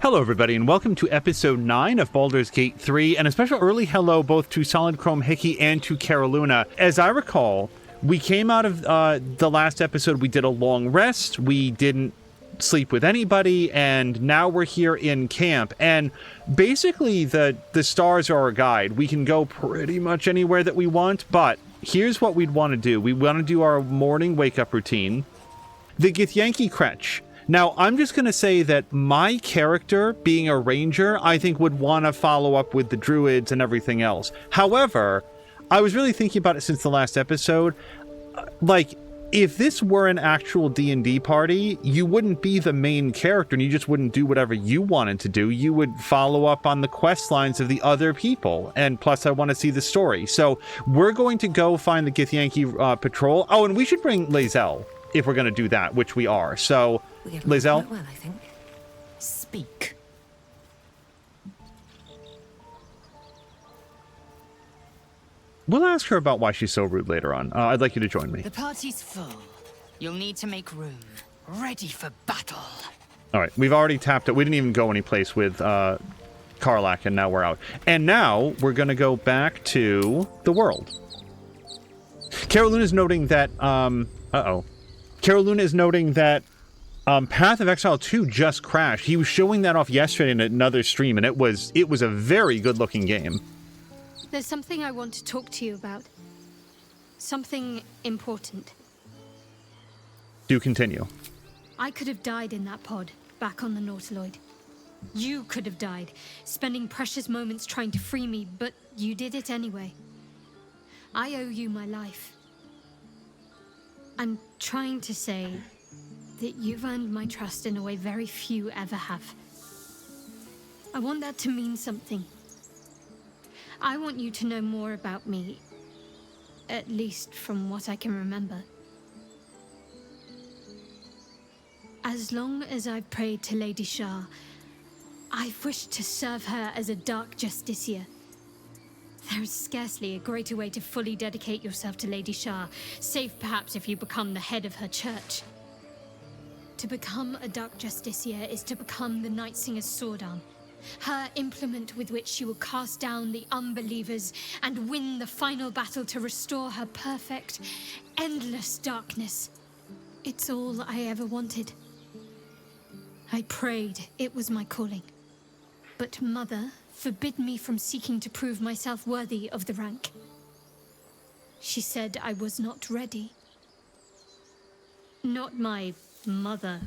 Hello everybody and welcome to episode 9 of Baldur's Gate 3, and a special early hello both to Solid Chrome Hickey and to Caroluna. As I recall, we came out of the last episode, we did a long rest, we didn't sleep with anybody, and now we're here in camp, and basically the stars are our guide. We can go pretty much anywhere that we want, but here's what we'd want to do. We want to do our morning wake-up routine, the githyanki creche. Now, I'm just going to say that my character, being a ranger, I think would want to follow up with the druids and everything else. However, I was really thinking about it since the last episode. Like, if this were an actual D&D party, you wouldn't be the main character and you just wouldn't do whatever you wanted to do. You would follow up on the quest lines of the other people. And plus, I want to see the story. So we're going to go find the githyanki patrol. Oh, and we should bring Lae'zel if we're going to do that, which we are. So, Lae'zel? Well, I think. Speak. We'll ask her about why she's so rude later on. I'd like you to join me. The party's full. You'll need to make room. Ready for battle. All right, we've already tapped it. We didn't even go anyplace with Karlach, and now we're out. And now we're going to go back to the world. Caroluna's noting that... Caroluna is noting that Path of Exile 2 just crashed. He was showing that off yesterday in another stream, and it was a very good-looking game. There's something I want to talk to you about. Something important. Do continue. I could have died in that pod, back on the Nautiloid. You could have died, spending precious moments trying to free me, but you did it anyway. I owe you my life. I'm trying to say that you've earned my trust in a way very few ever have. I want that to mean something. I want you to know more about me, at least from what I can remember. As long as I've prayed to Lady Shar, I've wished to serve her as a dark justiciar. There is scarcely a greater way to fully dedicate yourself to Lady Shar, save perhaps if you become the head of her church. To become a Dark Justiciar is to become the Night Singer's sword arm, her implement with which she will cast down the unbelievers and win the final battle to restore her perfect, endless darkness. It's all I ever wanted. I prayed it was my calling. But Mother forbid me from seeking to prove myself worthy of the rank. She said I was not ready. Not my mother,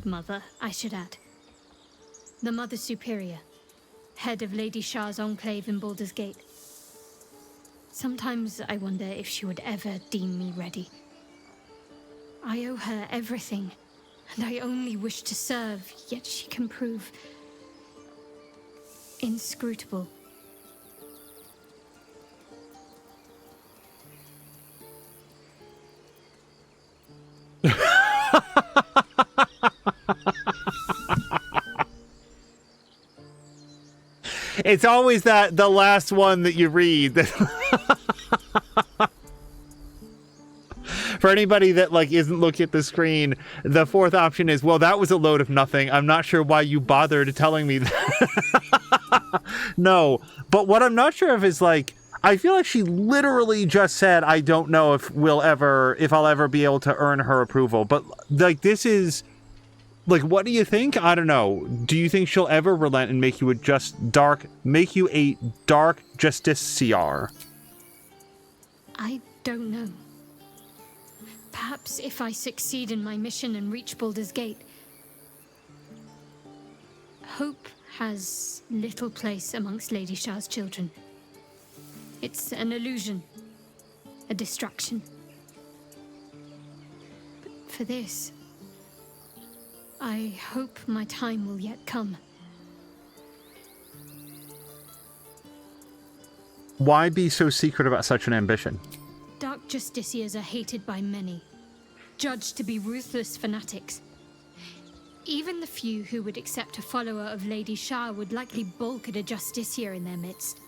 I should add. The Mother Superior, head of Lady Shar's enclave in Baldur's Gate. Sometimes I wonder if she would ever deem me ready. I owe her everything, and I only wish to serve, yet she can prove inscrutable. It's always the last one that you read. For anybody that isn't looking at the screen, the fourth option is, well, that was a load of nothing. I'm not sure why you bothered telling me that. No, but what I'm not sure of is I feel like she literally just said, I don't know if I'll ever be able to earn her approval. But this is what do you think? I don't know. Do you think she'll ever relent and make you a dark justiciar? I don't know. Perhaps if I succeed in my mission and reach Baldur's Gate. Hope has little place amongst Lady Shar's children. It's an illusion, a distraction. But for this, I hope my time will yet come. Why be so secret about such an ambition? Dark Justiciars are hated by many, judged to be ruthless fanatics. Even the few who would accept a follower of Lady Shar would likely balk at a Justiciar in their midst.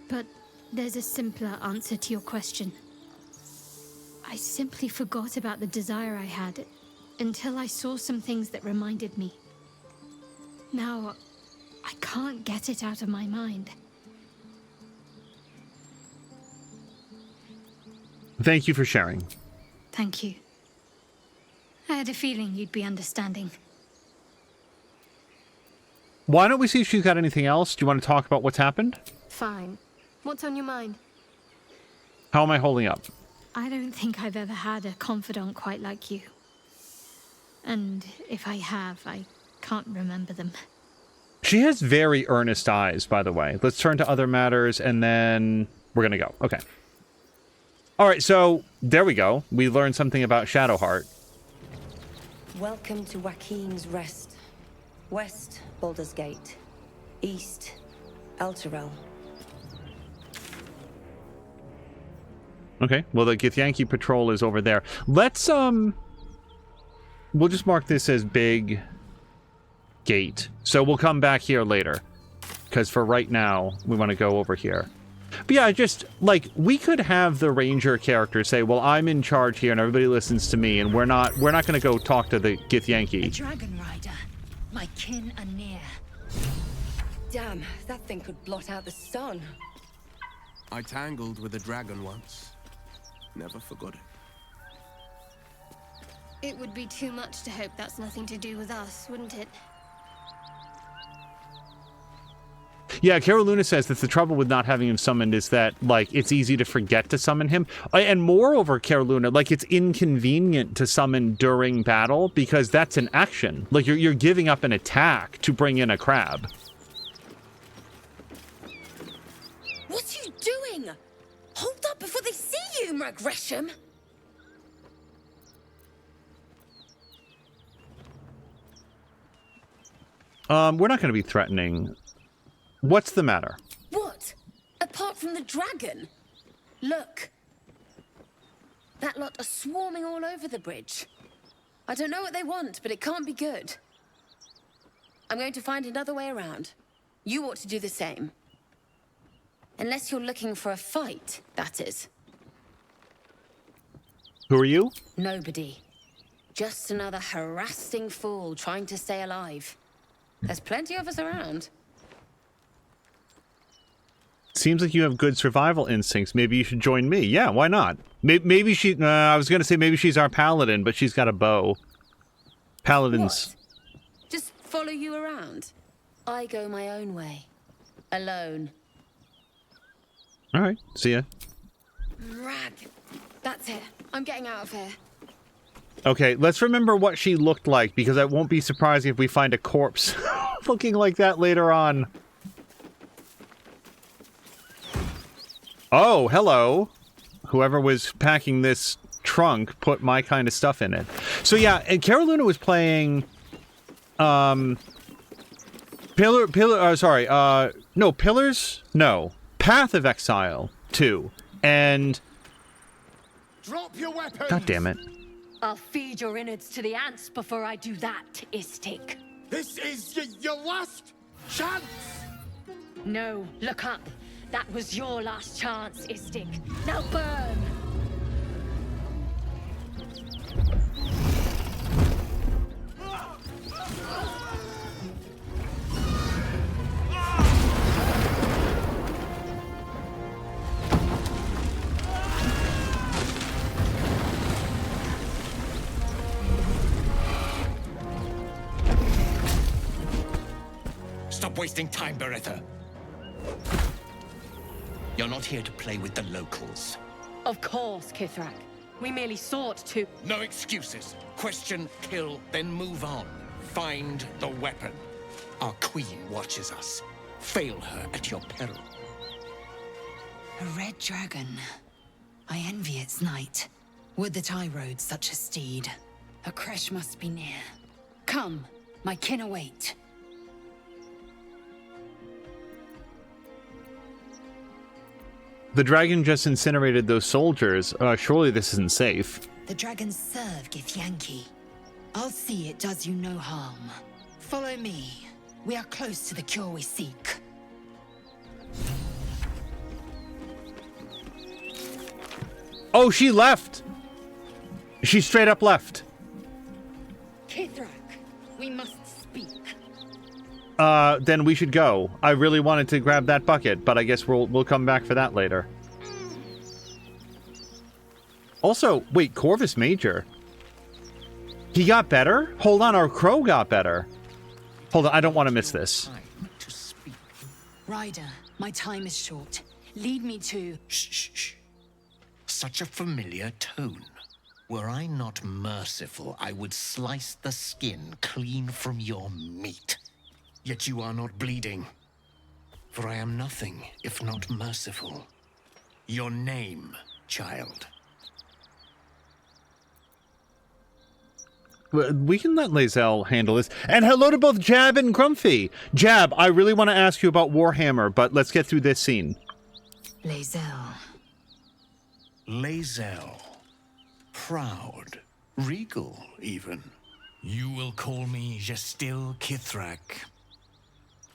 But there's a simpler answer to your question. I simply forgot about the desire I had until I saw some things that reminded me. Now, I can't get it out of my mind. Thank you for sharing. Thank you. I had a feeling you'd be understanding. Why don't we see if she's got anything else? Do you want to talk about what's happened? Fine. What's on your mind? How am I holding up? I don't think I've ever had a confidant quite like you. And if I have, I can't remember them. She has very earnest eyes, by the way. Let's turn to other matters, and then we're going to go. Okay. All right, so there we go. We learned something about Shadowheart. Welcome to Waukeen's Rest. West, Baldur's Gate. East, Elturel. Okay, well, the Githyanki patrol is over there. Let's, we'll just mark this as big gate. So we'll come back here later. Because for right now, we want to go over here. But yeah, just, like, we could have the ranger character say, well, I'm in charge here and everybody listens to me, and we're not going to go talk to the Githyanki. A Dragonrider. My kin are near. Damn, that thing could blot out the sun. I tangled with a dragon once. Never forgot it. It would be too much to hope that's nothing to do with us, wouldn't it? Yeah, Caroluna says that the trouble with not having him summoned is that, like, it's easy to forget to summon him. And moreover, Caroluna, like, it's inconvenient to summon during battle because that's an action. Like, you're giving up an attack to bring in a crab. What are you doing? Hold up before they see you, Gresham. We're not going to be threatening. What's the matter? What? Apart from the dragon? Look. That lot are swarming all over the bridge. I don't know what they want, but it can't be good. I'm going to find another way around. You ought to do the same. Unless you're looking for a fight, that is. Who are you? Nobody. Just another harassing fool trying to stay alive. There's plenty of us around. Seems like you have good survival instincts. Maybe you should join me. Yeah, why not? Maybe she... I was going to say maybe she's our paladin, but she's got a bow. Paladins... What? Just follow you around? I go my own way. Alone. All right, see ya. Rag. That's it. I'm getting out of here. Okay, let's remember what she looked like, because I won't be surprised if we find a corpse looking like that later on. Oh, hello. Whoever was packing this trunk put my kind of stuff in it. So yeah, and Caroluna was playing, Pillars? No. Path of Exile 2. And... Drop your weapons! God damn it. I'll feed your innards to the ants before I do that, Istik. This is your last chance! No, look up. That was your last chance, Istik. Now burn! Stop wasting time, Beretta. You're not here to play with the locals. Of course, Kithrak. We merely sought to... No excuses. Question, kill, then move on. Find the weapon. Our queen watches us. Fail her at your peril. A red dragon. I envy its knight. Would that I rode such a steed. A creche must be near. Come, my kin await. The dragon just incinerated those soldiers. Surely this isn't safe. The dragons serve Githyanki. I'll see it does you no harm. Follow me. We are close to the cure we seek. Oh, she left! She straight up left. Kithrak, we must speak. then we should go. I really wanted to grab that bucket, but I guess we'll come back for that later. Also, wait, Corvus Major. He got better? Hold on, our crow got better. Hold on, I don't want to miss this. Ryder, my time is short. Lead me to... Shh, shh, shh. Such a familiar tone. Were I not merciful, I would slice the skin clean from your meat. Yet you are not bleeding. For I am nothing if not merciful. Your name, child. We can let Lae'zel handle this. And hello to both Jab and Grumpy. Jab, I really want to ask you about Warhammer, but let's get through this scene. Lae'zel. Lae'zel. Proud. Regal, even. You will call me Gestil Kithrak.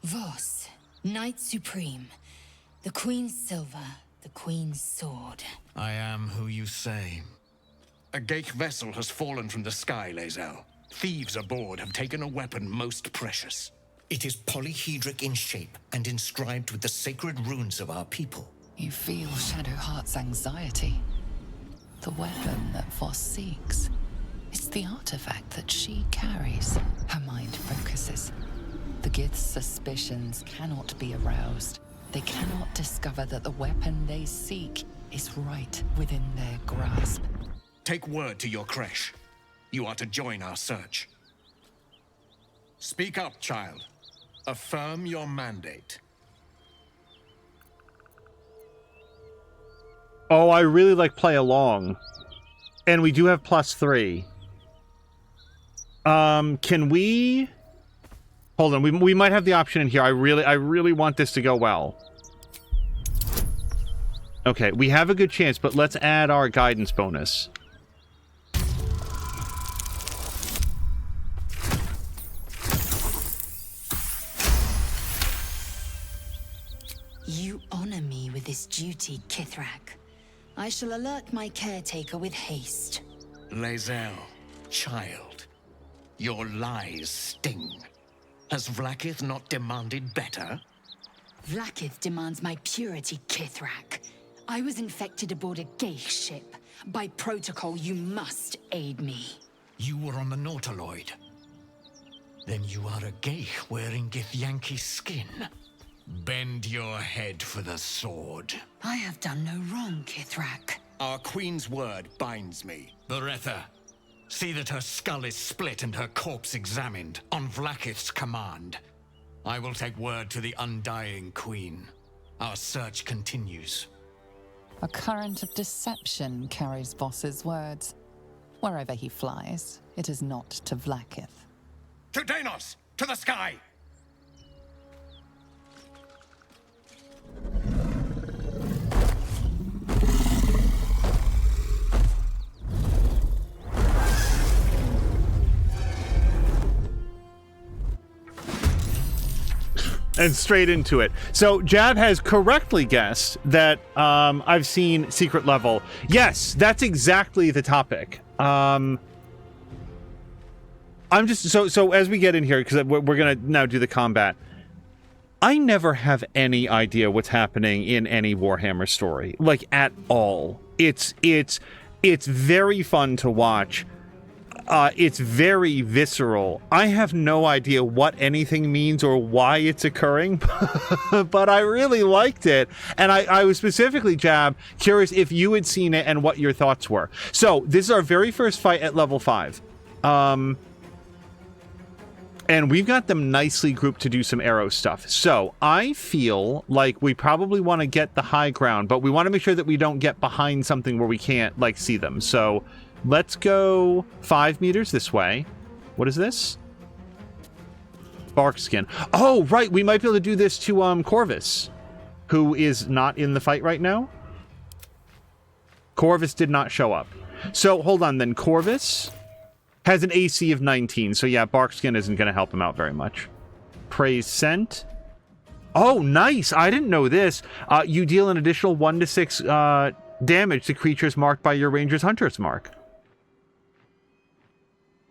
Voss, Knight Supreme. The Queen's silver, the Queen's sword. I am who you say. A Geich vessel has fallen from the sky, Lae'zel. Thieves aboard have taken a weapon most precious. It is polyhedric in shape and inscribed with the sacred runes of our people. You feel Shadowheart's anxiety. The weapon that Voss seeks. It's the artifact that she carries. Her mind focuses. The Gith's suspicions cannot be aroused. They cannot discover that the weapon they seek is right within their grasp. Take word to your creche. You are to join our search. Speak up, child. Affirm your mandate. Oh, I really like play along. And we do have +3. Can we... Hold on, we might have the option in here. I really want this to go well. Okay, we have a good chance, but let's add our guidance bonus. You honor me with this duty, Kithrak. I shall alert my caretaker with haste. Lae'zel, child, your lies sting. Has Vlaakith not demanded better? Vlaakith demands my purity, Kithrak. I was infected aboard a Geich ship. By protocol, you must aid me. You were on the Nautiloid. Then you are a Geich wearing githyanki skin. Bend your head for the sword. I have done no wrong, Kithrak. Our queen's word binds me. Beretha, see that her skull is split and her corpse examined, on Vlaakith's command. I will take word to the undying queen. Our search continues. A current of deception carries Voss's words. Wherever he flies, it is not to Vlaakith. To Danos! To the sky! And straight into it. So Jab has correctly guessed that I've seen Secret Level. Yes, that's exactly the topic. I'm just so as we get in here, because we're gonna now do the combat. I never have any idea what's happening in any Warhammer story, like at all. It's very fun to watch. It's very visceral. I have no idea what anything means or why it's occurring, but I really liked it. And I was specifically, Jab, curious if you had seen it and what your thoughts were. So this is our very first fight at level 5. And we've got them nicely grouped to do some arrow stuff. So I feel like we probably want to get the high ground, but we want to make sure that we don't get behind something where we can't, like, see them. So let's go 5 meters this way. What is this? Bark skin. Oh, right. We might be able to do this to Corvus, who is not in the fight right now. Corvus did not show up. So hold on then. Corvus has an AC of 19. So yeah, bark skin isn't going to help him out very much. Praise scent. Oh, nice. I didn't know this. You deal an additional 1 to 6 damage to creatures marked by your ranger's hunter's mark.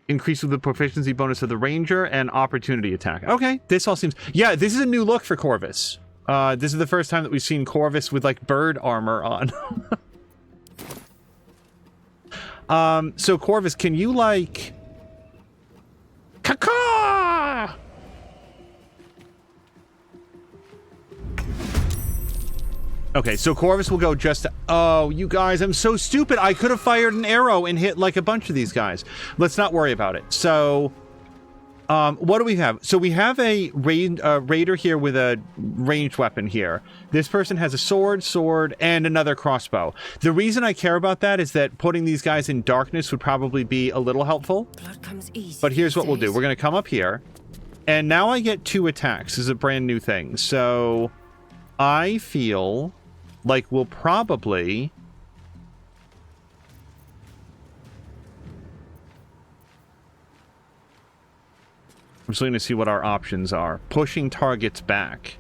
Increase with the proficiency bonus of the ranger and opportunity attack. Okay, this all seems... Yeah, this is a new look for Corvus. This is the first time that we've seen Corvus with, like, bird armor on. So Corvus, can you, like... Caw-caw! Okay, so Corvus will go just... Oh, you guys, I'm so stupid. I could have fired an arrow and hit, like, a bunch of these guys. Let's not worry about it. So, what do we have? So we have a raider here with a ranged weapon here. This person has a sword, and another crossbow. The reason I care about that is that putting these guys in darkness would probably be a little helpful. Blood comes easy But here's what we'll do. these We're going to come up here, and now I get 2 attacks. This is a brand new thing. So, I feel... like, we'll probably... I'm just looking to see what our options are. Pushing targets back.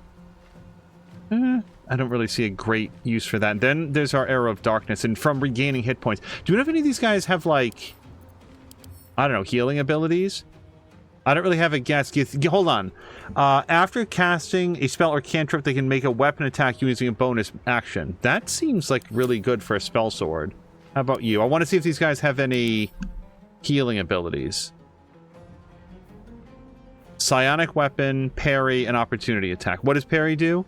I don't really see a great use for that. Then there's our Arrow of Darkness, and from regaining hit points. Do you know if any of these guys have, like... I don't know, healing abilities? I don't really have a guess. Hold on. After casting a spell or cantrip, they can make a weapon attack using a bonus action. That seems like really good for a spell sword. How about you? I want to see if these guys have any healing abilities. Psionic weapon, parry, and opportunity attack. What does parry do?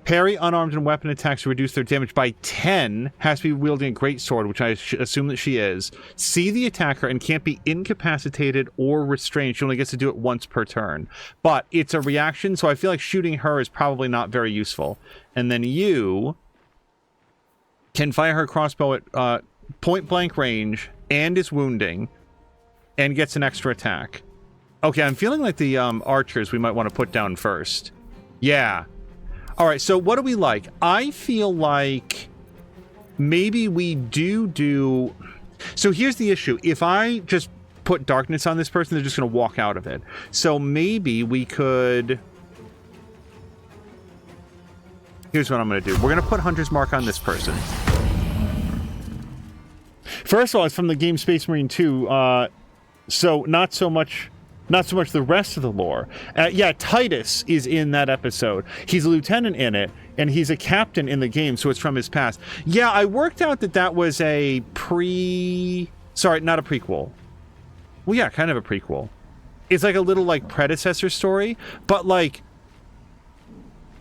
Parry unarmed and weapon attacks to reduce their damage by 10. Has to be wielding a greatsword, which I assume that she is. See the attacker and can't be incapacitated or restrained. She only gets to do it once per turn. But it's a reaction, so I feel like shooting her is probably not very useful. And then you can fire her crossbow at point-blank range and is wounding and gets an extra attack. Okay, I'm feeling like the archers we might want to put down first. Yeah. All right, so what do we like? I feel like maybe we do... So here's the issue. If I just put darkness on this person, they're just going to walk out of it. So maybe we could... Here's what I'm going to do. We're going to put Hunter's Mark on this person. First of all, it's from the game Space Marine 2, so not so much the rest of the lore. Yeah, Titus is in that episode. He's a lieutenant in it, and he's a captain in the game, so it's from his past. Yeah, I worked out that was a Sorry, not a prequel. Well, yeah, kind of a prequel. It's like a little, like, predecessor story, but, like,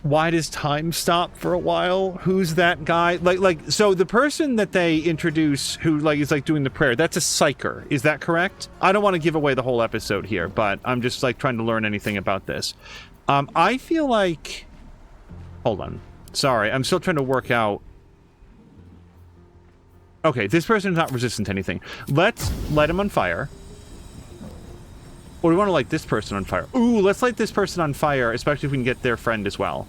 why does time stop for a while? Who's that guy? Like, so the person that they introduce who, like, is, like, doing the prayer, that's a psyker. Is that correct? I don't want to give away the whole episode here, but I'm just, like, trying to learn anything about this. I feel like... Hold on. Sorry, I'm still trying to work out... Okay, this person is not resistant to anything. Let's light him on fire. Or we want to light this person on fire. Ooh, let's light this person on fire, especially if we can get their friend as well.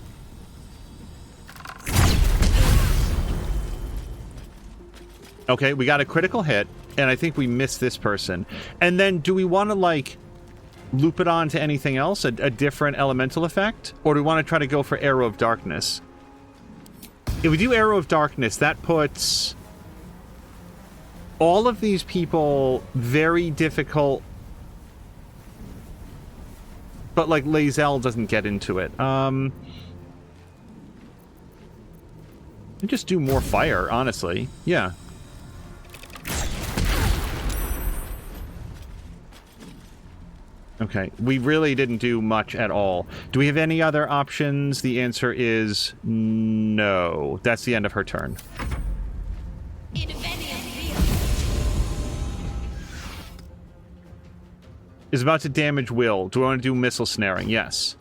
Okay, we got a critical hit, and I think we missed this person. And then, do we want to, like, loop it on to anything else? A different elemental effect? Or do we want to try to go for Arrow of Darkness? If we do Arrow of Darkness, that puts all of these people very difficult... But, like, Lae'zel doesn't get into it. Just do more fire, honestly. Yeah. Okay, we really didn't do much at all. Do we have any other options? The answer is no. That's the end of her turn. Is about to damage Will. Do I want to do missile snaring? Yes.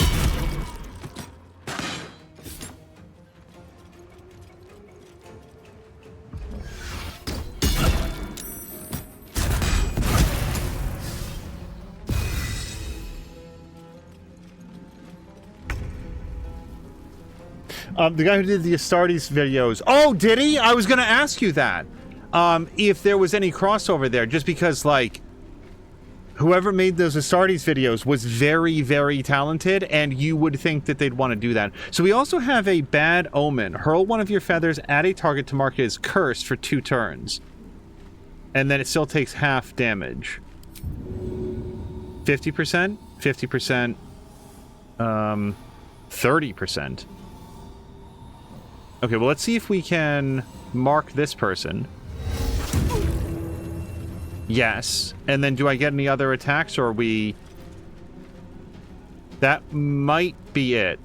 The guy who did the Astartes videos. Oh, did he? I was going to ask you that. If there was any crossover there, just because, like, whoever made those Astartes videos was very, very talented, and you would think that they'd want to do that. So we also have a Bad Omen. Hurl one of your feathers at a target to mark it as cursed for 2 turns. And then it still takes half damage. 50%, 50%, 30%. Okay, well, let's see if we can mark this person. Yes. And then do I get any other attacks, or are we... That might be it.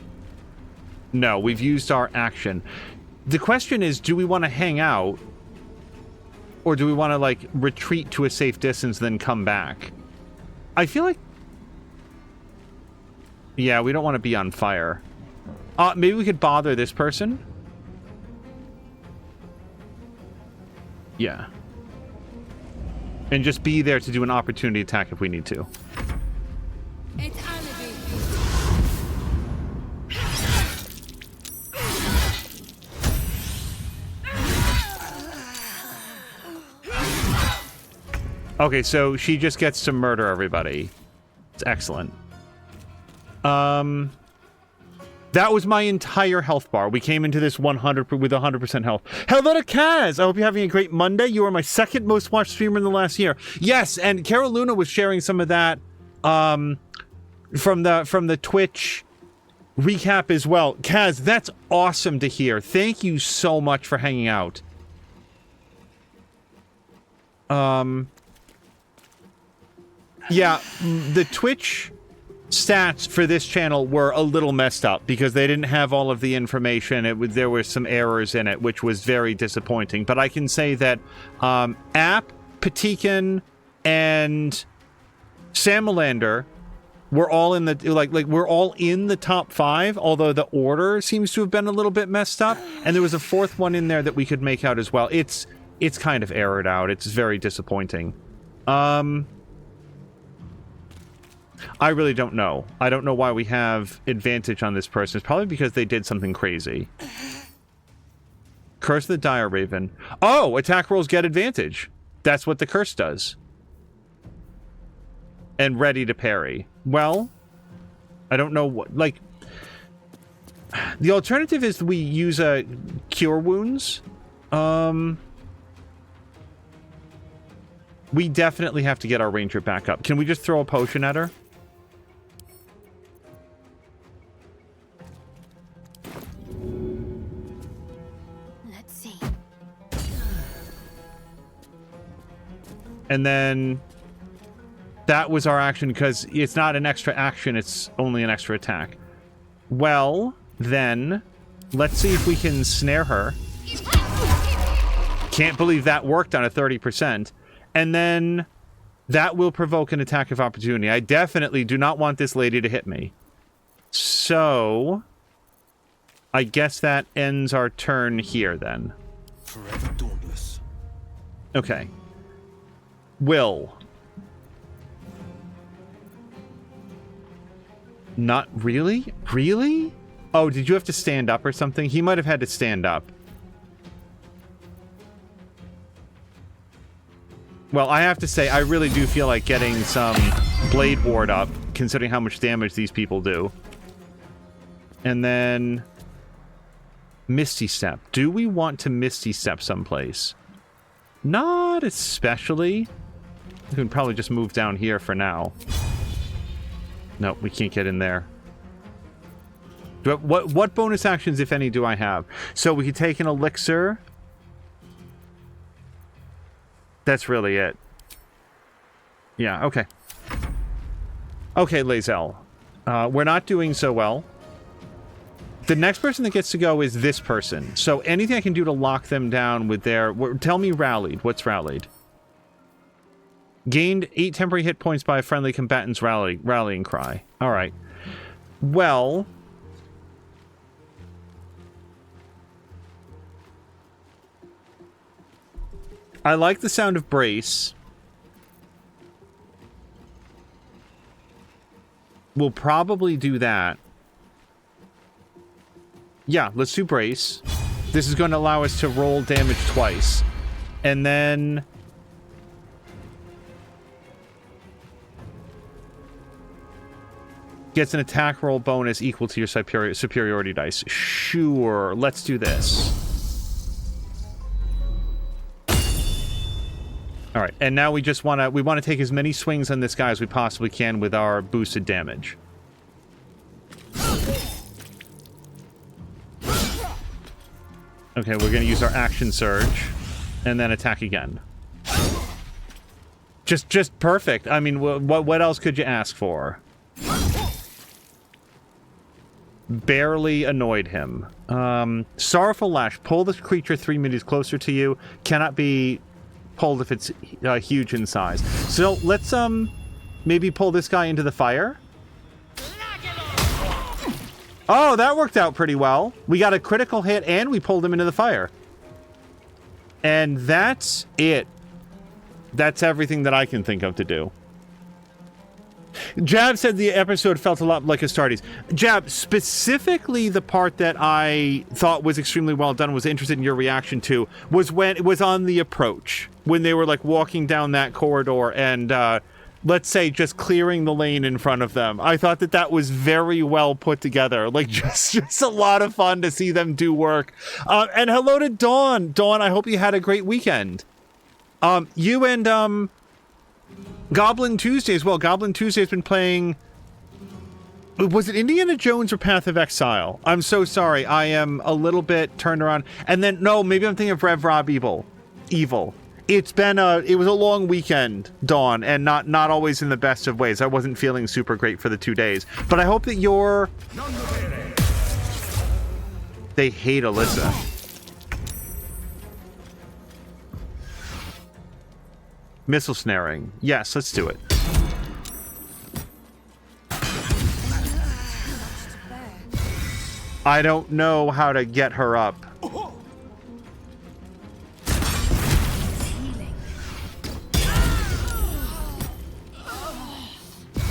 No, we've used our action. The question is, do we want to hang out? Or do we want to, like, retreat to a safe distance, then come back? I feel like... Yeah, we don't want to be on fire. Maybe we could bother this person? Yeah. And just be there to do an opportunity attack if we need to. Okay, so she just gets to murder everybody. It's excellent. That was my entire health bar. We came into this 100 with 100% health. Hello to Kaz! I hope you're having a great Monday. You are my second most watched streamer in the last year. Yes, and Carol Luna was sharing some of that from the Twitch recap as well. Kaz, that's awesome to hear. Thank you so much for hanging out. Yeah, the Twitch stats for this channel were a little messed up because they didn't have all of the information. There were some errors in it, which was very disappointing. But I can say that App, Patikan, and Samalander were all in the we're all in the top 5, although the order seems to have been a little bit messed up. And there was a 4th one in there that we could make out as well. It's kind of errored out. It's very disappointing. I really don't know. I don't know why we have advantage on this person. It's probably because they did something crazy. Curse of the Dire Raven. Oh, attack rolls get advantage. That's what the curse does. And ready to parry. Well, I don't know what... Like, the alternative is we use Cure Wounds. We definitely have to get our ranger back up. Can we just throw a potion at her? And then that was our action because it's not an extra action, it's only an extra attack. Well, then, let's see if we can snare her. Can't believe that worked on a 30%. And then that will provoke an attack of opportunity. I definitely do not want this lady to hit me. So, I guess that ends our turn here then. Forever dauntless. Okay. Will. Not really? Really? Oh, did you have to stand up or something? He might have had to stand up. Well, I have to say, I really do feel like getting some Blade Ward up, considering how much damage these people do. And then... Misty Step. Do we want to Misty Step someplace? Not especially. We can probably just move down here for now. No, we can't get in there. What bonus actions, if any, do I have? So we could take an elixir. That's really it. Yeah, okay. Okay, Lae'zel. We're not doing so well. The next person that gets to go is this person. So anything I can do to lock them down with their... Tell me rallied. What's rallied? Gained 8 temporary hit points by a friendly combatant's rallying cry. All right. Well... I like the sound of Brace. We'll probably do that. Yeah, let's do Brace. This is going to allow us to roll damage twice. And then... gets an attack roll bonus equal to your superiority dice. Sure, let's do this. All right, and now we just want to take as many swings on this guy as we possibly can with our boosted damage. Okay, we're going to use our action surge and then attack again. Just perfect. I mean, what else could you ask for? Barely annoyed him. Sorrowful Lash. Pull this creature 3 meters closer to you. Cannot be pulled if it's huge in size. So let's maybe pull this guy into the fire. Oh, that worked out pretty well. We got a critical hit and we pulled him into the fire. And that's it. That's everything that I can think of to do. Jab said the episode felt a lot like Astartes. Jab, specifically the part that I thought was extremely well done, was interested in your reaction to, was when it was on the approach, when they were like walking down that corridor and let's say just clearing the lane in front of them. I thought that that was very well put together. Like just a lot of fun to see them do work. And hello to Dawn. Dawn, I hope you had a great weekend. You and Goblin Tuesday as well. Goblin Tuesday has been playing... Was it Indiana Jones or Path of Exile? I'm so sorry. I am a little bit turned around. And then, no, maybe I'm thinking of Rev Rob Evil. It was a long weekend, Dawn, and not always in the best of ways. I wasn't feeling super great for the 2 days. But I hope that you're... They hate Alyssa. Missile snaring. Yes, let's do it. I don't know how to get her up.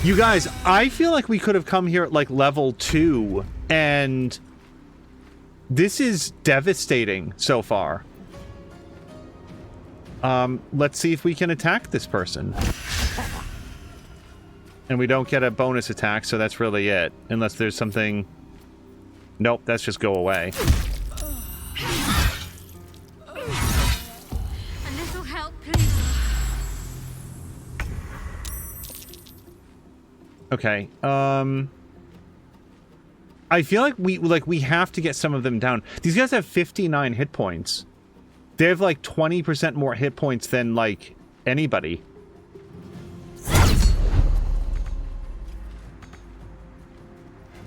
You guys, I feel like we could have come here at like level 2, and this is devastating so far. Let's see if we can attack this person. And we don't get a bonus attack, so that's really it. Unless there's something... Nope, that's just go away. A little help, please. Okay, I feel like we have to get some of them down. These guys have 59 hit points. They have like 20% more hit points than like anybody.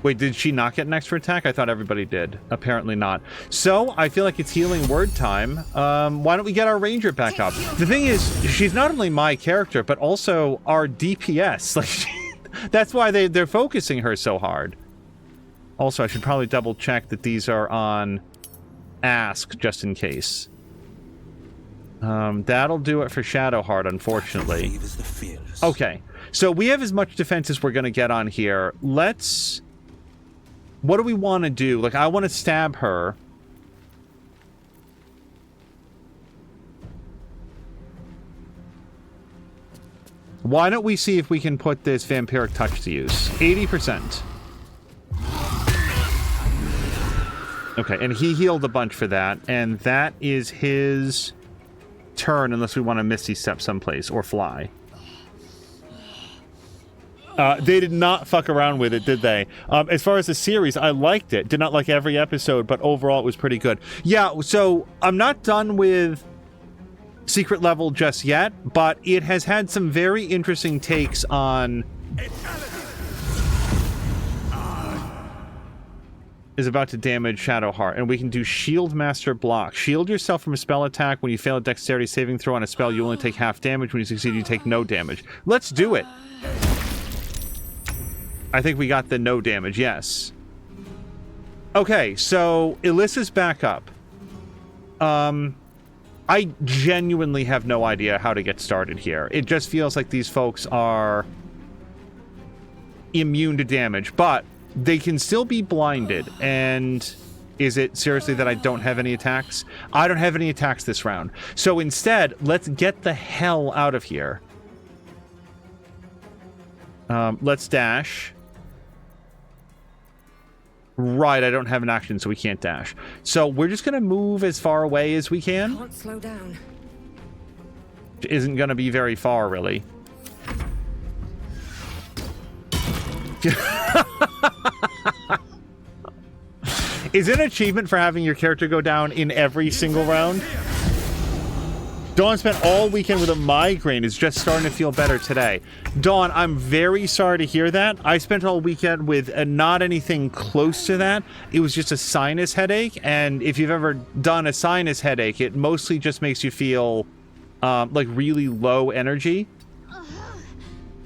Wait, did she not get an extra attack? I thought everybody did. Apparently not. So I feel like it's healing word time. Why don't we get our ranger back up? The thing is, she's not only my character, but also our DPS. Like, that's why they're focusing her so hard. Also, I should probably double check that these are on Ask just in case. That'll do it for Shadowheart, unfortunately. Okay, so we have as much defense as we're going to get on here. Let's... What do we want to do? Like, I want to stab her. Why don't we see if we can put this Vampiric Touch to use? 80%. Okay, and he healed a bunch for that, and that is his... turn, unless we want to Misty Step someplace or fly. They did not fuck around with it, did they? As far as the series, I liked it. Did not like every episode, but overall it was pretty good. Yeah, so I'm not done with Secret Level just yet, but it has had some very interesting takes on... Is about to damage Shadowheart, and we can do Shield Master Block. Shield yourself from a spell attack. When you fail a dexterity saving throw on a spell, you only take half damage. When you succeed, you take no damage. Let's do it. I think we got the no damage, yes. Okay, so Alyssa's back up. I genuinely have no idea how to get started here. It just feels like these folks are immune to damage, but they can still be blinded. And is it seriously that I don't have any attacks? I don't have any attacks this round. So instead, let's get the hell out of here. Let's dash. Right, I don't have an action, so we can't dash. So we're just going to move as far away as we can. Can't slow down. isn't going to be very far, really. Is it an achievement for having your character go down in every single round? Dawn spent all weekend with a migraine. Is just starting to feel better today. Dawn, I'm very sorry to hear that. I spent all weekend with not anything close to that. It was just a sinus headache, and if you've ever done a sinus headache, it mostly just makes you feel like really low energy.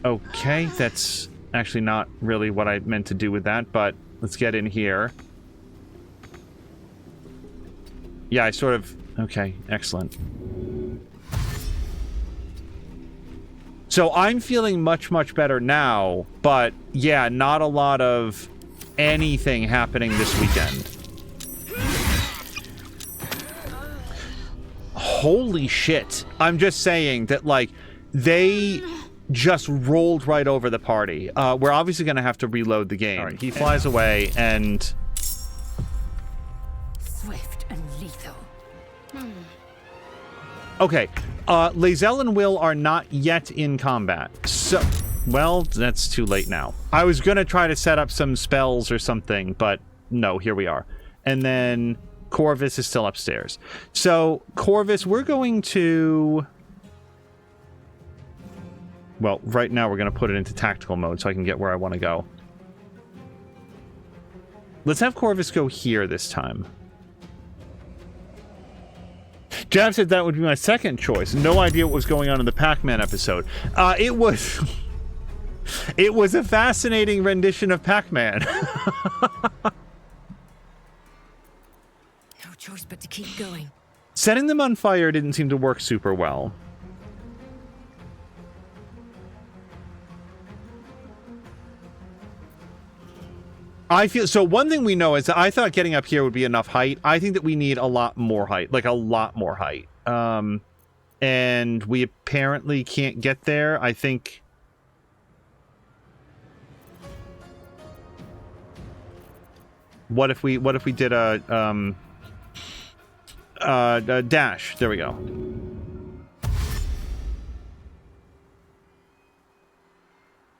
Okay, that's actually not really what I meant to do with that, but let's get in here. Yeah, I sort of... Okay, excellent. So I'm feeling much, much better now, but yeah, not a lot of anything happening this weekend. Holy shit. I'm just saying that, like, they just rolled right over the party. We're obviously going to have to reload the game. All right, he flies away and... Swift and lethal. Okay, Lae'zel and Will are not yet in combat. So, well, that's too late now. I was going to try to set up some spells or something, but no, here we are. And then Corvus is still upstairs. So, Corvus, we're going to... Well, right now we're going to put it into tactical mode so I can get where I want to go. Let's have Corvus go here this time. Jav said that would be my second choice. No idea what was going on in the Pac-Man episode. It was a fascinating rendition of Pac-Man. No choice but to keep going. Setting them on fire didn't seem to work super well. I feel so. One thing we know is that I thought getting up here would be enough height. I think that we need a lot more height, like a lot more height. And we apparently can't get there. I think. What if we did a dash? There we go.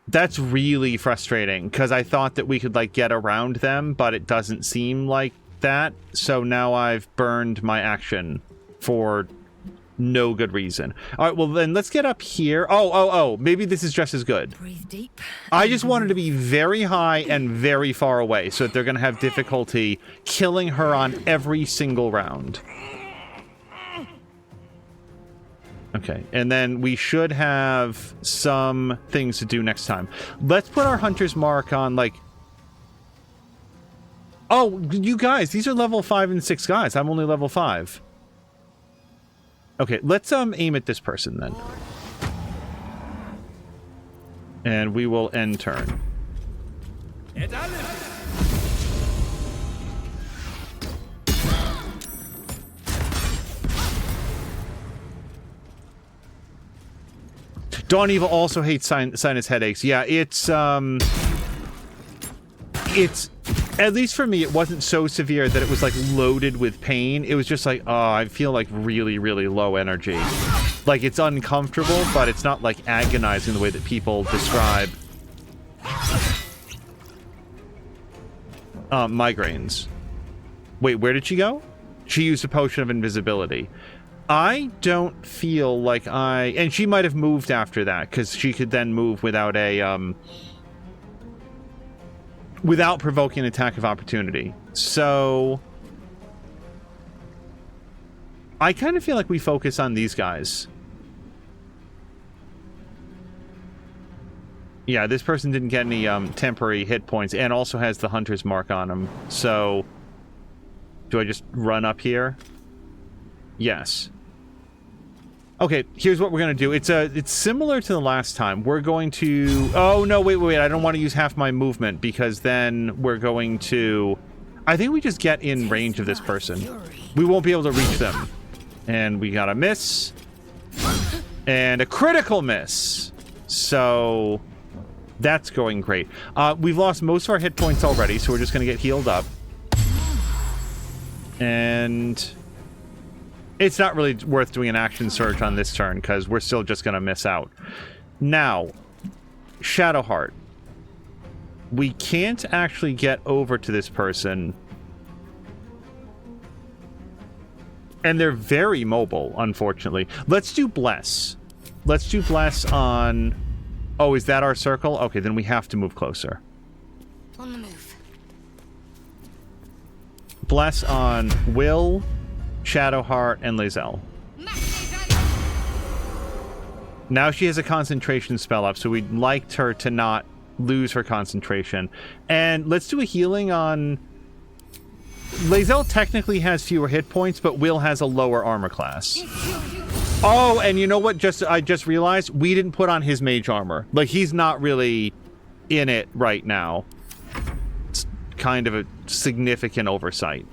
That's really frustrating, because I thought that we could, like, get around them, but it doesn't seem like that. So now I've burned my action for no good reason. All right, well, then let's get up here. Oh, maybe this is just as good. Breathe deep. I just wanted to be very high and very far away so that they're going to have difficulty killing her on every single round. Okay, and then we should have some things to do next time. Let's put our hunter's mark on, like... Oh, you guys, these are level 5 and 6 guys. I'm only level 5. Okay, let's aim at this person then. And we will end turn. Dawn Evil also hates sinus headaches. Yeah, it's at least for me, it wasn't so severe that it was like loaded with pain. It was just like, oh, I feel like really, really low energy. Like, it's uncomfortable, but it's not like agonizing the way that people describe migraines. Wait, where did she go? She used a potion of invisibility. I don't feel like and she might have moved after that, because she could then move without a, without provoking an attack of opportunity. So, I kind of feel like we focus on these guys. Yeah, this person didn't get any, temporary hit points, and also has the hunter's mark on him. So, do I just run up here? Yes. Okay, here's what we're going to do. It's similar to the last time. We're going to... Oh, no, wait. I don't want to use half my movement, because then we're going to... I think we just get in range of this person. We won't be able to reach them. And we got a miss. And a critical miss. So, that's going great. We've lost most of our hit points already, so we're just going to get healed up. And... It's not really worth doing an action search on this turn because we're still just going to miss out. Now, Shadowheart. We can't actually get over to this person. And they're very mobile, unfortunately. Let's do Bless. Let's do Bless on... Oh, is that our circle? Okay, then we have to move closer. On the move. Bless on Will, Shadowheart, and Lae'zel. Now she has a concentration spell up, so we'd like her to not lose her concentration. And let's do a healing on... Lae'zel technically has fewer hit points, but Will has a lower armor class. Oh, and you know what? I just realized we didn't put on his mage armor. Like, he's not really in it right now. It's kind of a significant oversight.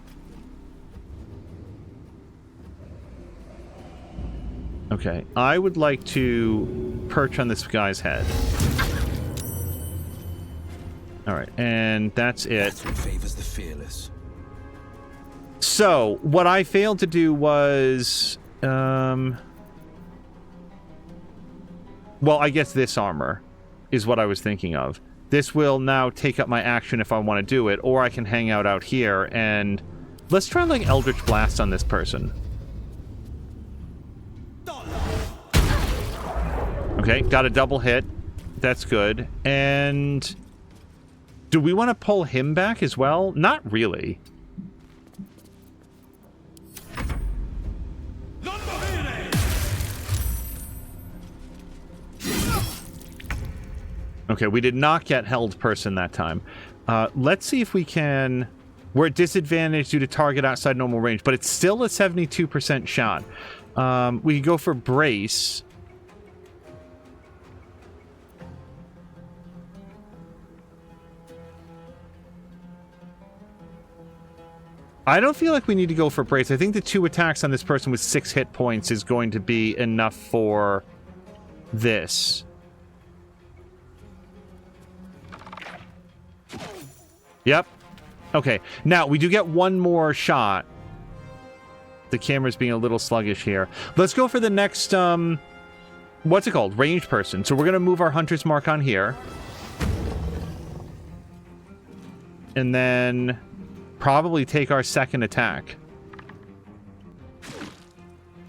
Okay, I would like to perch on this guy's head. All right, and that's it. That's what favors the fearless. So, what I failed to do was... well, I guess this armor is what I was thinking of. This will now take up my action if I want to do it, or I can hang out here, and... Let's try, like, Eldritch Blast on this person. Okay, got a double hit. That's good. And... do we want to pull him back as well? Not really. Okay, we did not get held person that time. Let's see if we can... We're at disadvantage due to target outside normal range, but it's still a 72% shot. We could go for brace. I don't feel like we need to go for brace. I think the 2 attacks on this person with 6 hit points is going to be enough for this. Yep. Okay. Now, we do get one more shot. The camera's being a little sluggish here. Let's go for the next, what's it called? Ranged person. So we're going to move our hunter's mark on here. And then probably take our second attack.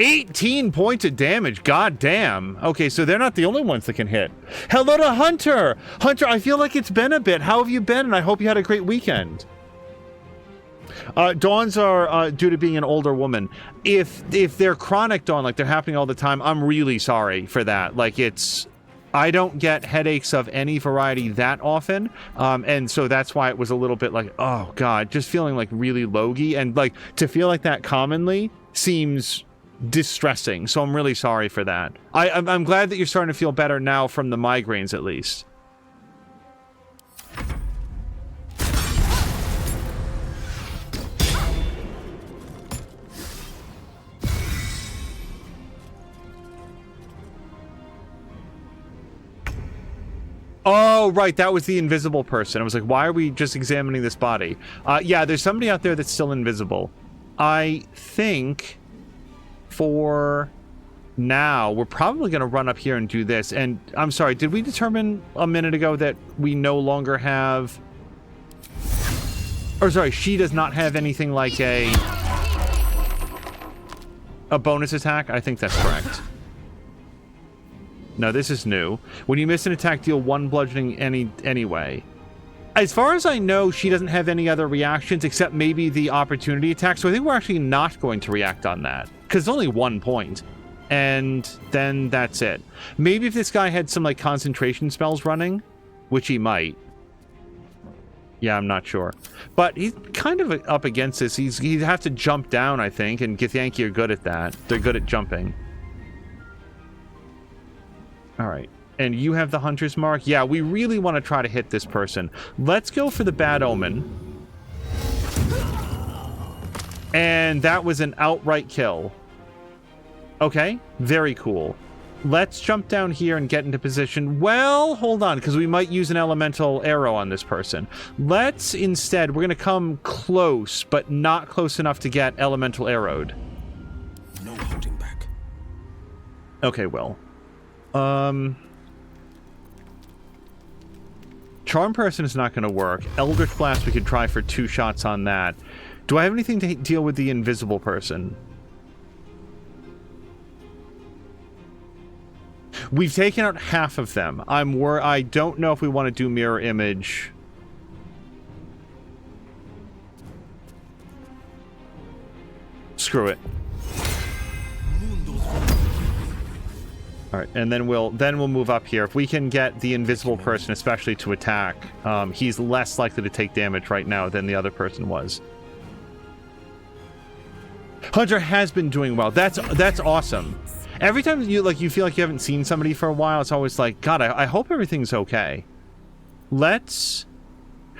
18 points of damage. God damn. Okay, so they're not the only ones that can hit. Hello to Hunter. Hunter, I feel like it's been a bit. How have you been? And I hope you had a great weekend. Dawns are due to being an older woman. If they're chronic dawn, like they're happening all the time, I'm really sorry for that. Like, it's... I don't get headaches of any variety that often, and so that's why it was a little bit like, oh god, just feeling like really logy, and like to feel like that commonly seems distressing. So I'm really sorry for that. I'm glad that you're starting to feel better now from the migraines at least. Oh, right, that was the invisible person. I was like, why are we just examining this body? Yeah, there's somebody out there that's still invisible. I think for now, we're probably going to run up here and do this. And I'm sorry, did we determine a minute ago that we no longer have... Or sorry, she does not have anything like a bonus attack? I think that's correct. No, this is new. When you miss an attack, deal 1 bludgeoning anyway. As far as I know, she doesn't have any other reactions except maybe the opportunity attack, so I think we're actually not going to react on that. Because it's only 1 point. And then that's it. Maybe if this guy had some, like, concentration spells running, which he might. Yeah, I'm not sure. But he's kind of up against this. He'd have to jump down, I think, and Githyanki are good at that. They're good at jumping. All right, and you have the hunter's mark? Yeah, we really want to try to hit this person. Let's go for the bad omen. And that was an outright kill. Okay, very cool. Let's jump down here and get into position. Well, hold on, because we might use an elemental arrow on this person. Let's instead, we're going to come close, but not close enough to get elemental arrowed. No Okay, well. Charm Person is not going to work. Eldritch Blast, we could try for 2 shots on that. Do I have anything to deal with the invisible person? We've taken out half of them. I don't know if we want to do mirror image. Screw it. All right, and then we'll move up here. If we can get the invisible person, especially to attack, he's less likely to take damage right now than the other person was. Hunter has been doing well. That's awesome. Every time you feel like you haven't seen somebody for a while, it's always like, God, I hope everything's okay.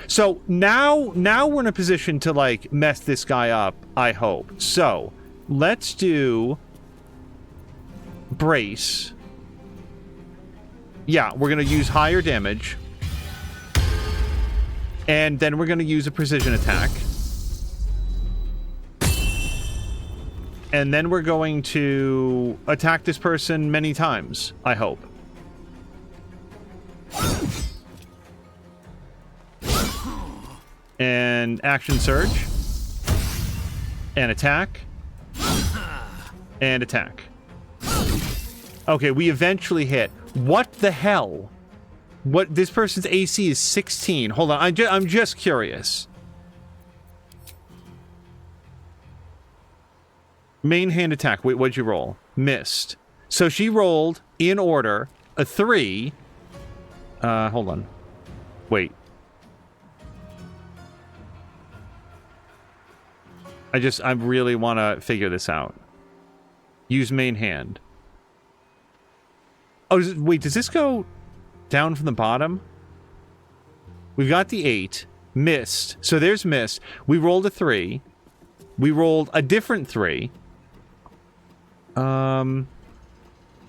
So now we're in a position to like mess this guy up, I hope. So let's do brace. Yeah, we're gonna use higher damage. And then we're gonna use a precision attack. And then we're going to attack this person many times, I hope. And action surge. And attack. And attack. Okay, we eventually hit. What the hell? What? This person's AC is 16. Hold on, I'm just curious. Main hand attack. Wait, what'd you roll? Missed. So she rolled, in order, a 3. Hold on. Wait. I really want to figure this out. Use main hand. Oh, wait, does this go down from the bottom? We've got the 8. Missed. So there's missed. We rolled a 3. We rolled a different 3.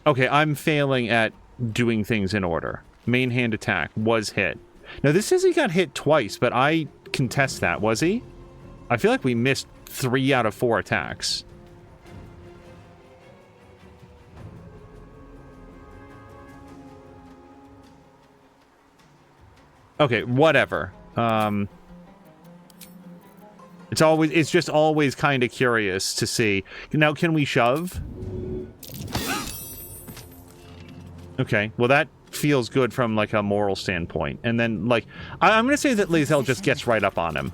Okay, I'm failing at doing things in order. Main hand attack was hit. Now, this says he got hit twice, but I contest that. Was he? I feel like we missed 3 out of 4 attacks. Okay, whatever. It's just always kind of curious to see. Now, can we shove? Okay, well that feels good from like a moral standpoint. And then like, I'm gonna say that Lae'zel just gets right up on him.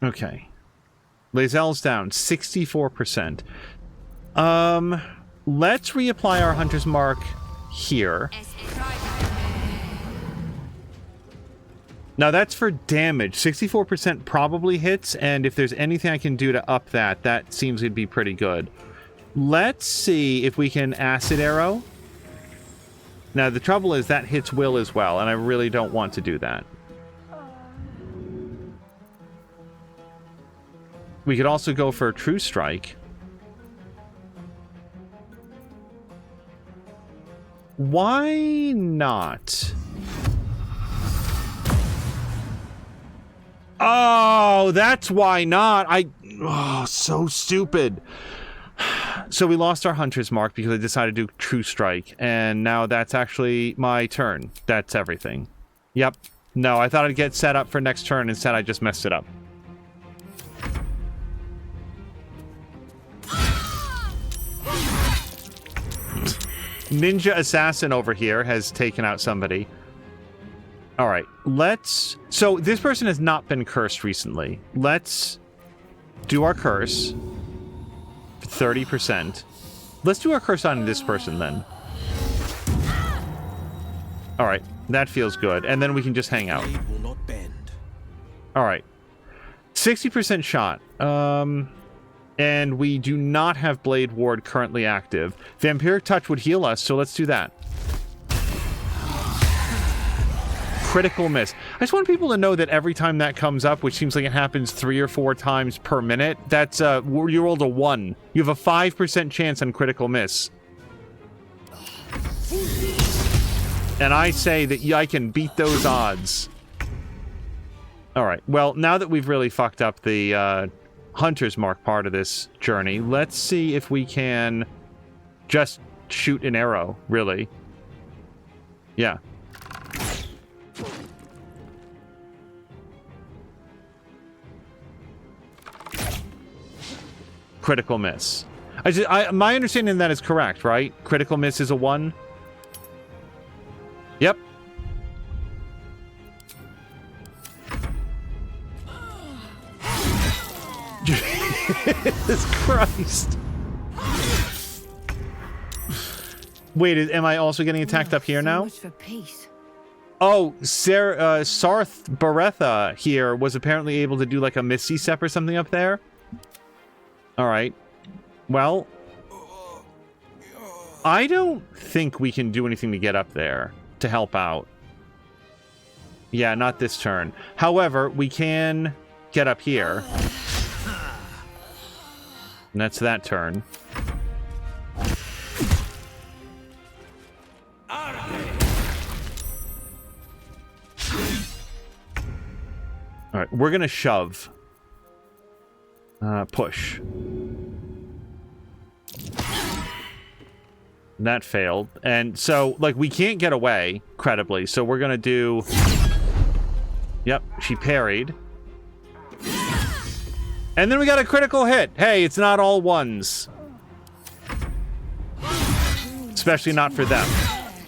Okay. Lae'zel's down 64%. Let's reapply our Hunter's Mark here. Now that's for damage. 64% probably hits, and if there's anything I can do to up that, that seems to be pretty good. Let's see if we can Acid Arrow. Now the trouble is that hits Will as well, and I really don't want to do that. We could also go for a True Strike. Why not? Oh, that's why not. Oh, so stupid. So we lost our Hunter's Mark because I decided to do True Strike, and now that's actually my turn. That's everything. Yep. No, I thought I'd get set up for next turn. Instead, I just messed it up. Ninja Assassin over here has taken out somebody. All right, let's... So this person has not been cursed recently. Let's do our curse. 30%. Let's do our curse on this person then. All right, that feels good. And then we can just hang out. All right. 60% shot. And we do not have Blade Ward currently active. Vampiric Touch would heal us, so let's do that. Critical miss. I just want people to know that every time that comes up, which seems like it happens 3 or 4 times per minute, that's you rolled a 1. You have a 5% chance on critical miss. And I say that I can beat those odds. All right. Well, now that we've really fucked up the Hunter's Mark part of this journey, let's see if we can just shoot an arrow, really. Yeah. Critical miss. My understanding of that is correct, right? Critical miss is a 1? Yep. Jesus Christ. Wait, am I also getting attacked up here now? For peace. Oh, Sarth Baretha here was apparently able to do like a Misty Step or something up there. All right. Well, I don't think we can do anything to get up there to help out. Yeah, not this turn. However, we can get up here. And that's that turn. All right, we're gonna shove. Push. That failed. And so, like, we can't get away, credibly. So we're gonna do... Yep, she parried. And then we got a critical hit. Hey, it's not all ones. Especially not for them.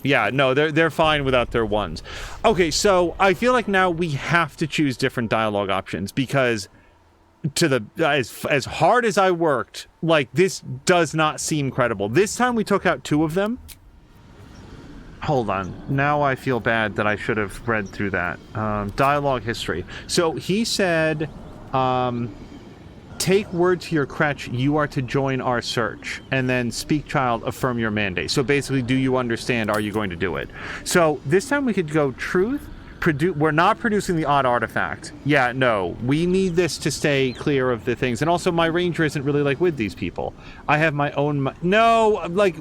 Yeah, no, they're fine without their ones. Okay, so I feel like now we have to choose different dialogue options because as hard as I worked, like, this does not seem credible. This time we took out 2 of them. Hold on. Now I feel bad that I should have read through that. Dialogue history. So he said, take word to your creche, you are to join our search. And then speak, child, affirm your mandate. So basically, do you understand? Are you going to do it? So this time we could go truth. We're not producing the odd artifact. Yeah, no. We need this to stay clear of the things. And also, my ranger isn't really, like, with these people. I have my own... No! Like,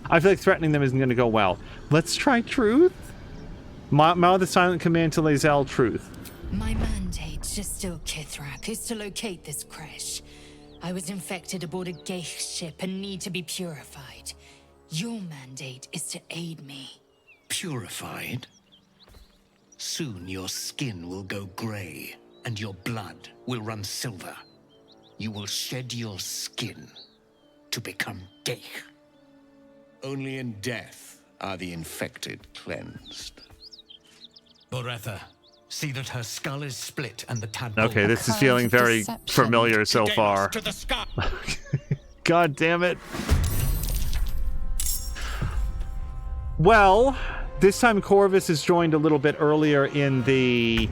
I feel like threatening them isn't going to go well. Let's try truth. Mouth the silent command to Lae'zel, truth. My mandate, Justil Kithrak, is to locate this creche. I was infected aboard a Geich ship and need to be purified. Your mandate is to aid me. Purified? Soon your skin will go grey, and your blood will run silver. You will shed your skin to become Geich. Only in death are the infected cleansed. Baretha, see that her skull is split and the tadpole... Okay, this is feeling very familiar so far. God damn it. Well, this time Corvus is joined a little bit earlier in the...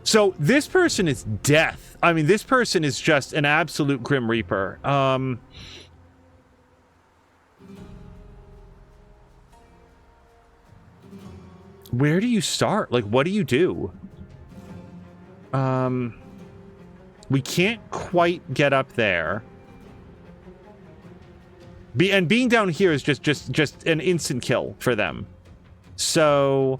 So this person is death. I mean, this person is just an absolute Grim Reaper. Where do you start? Like, what do you do? We can't quite get up there. And being down here is just an instant kill for them. So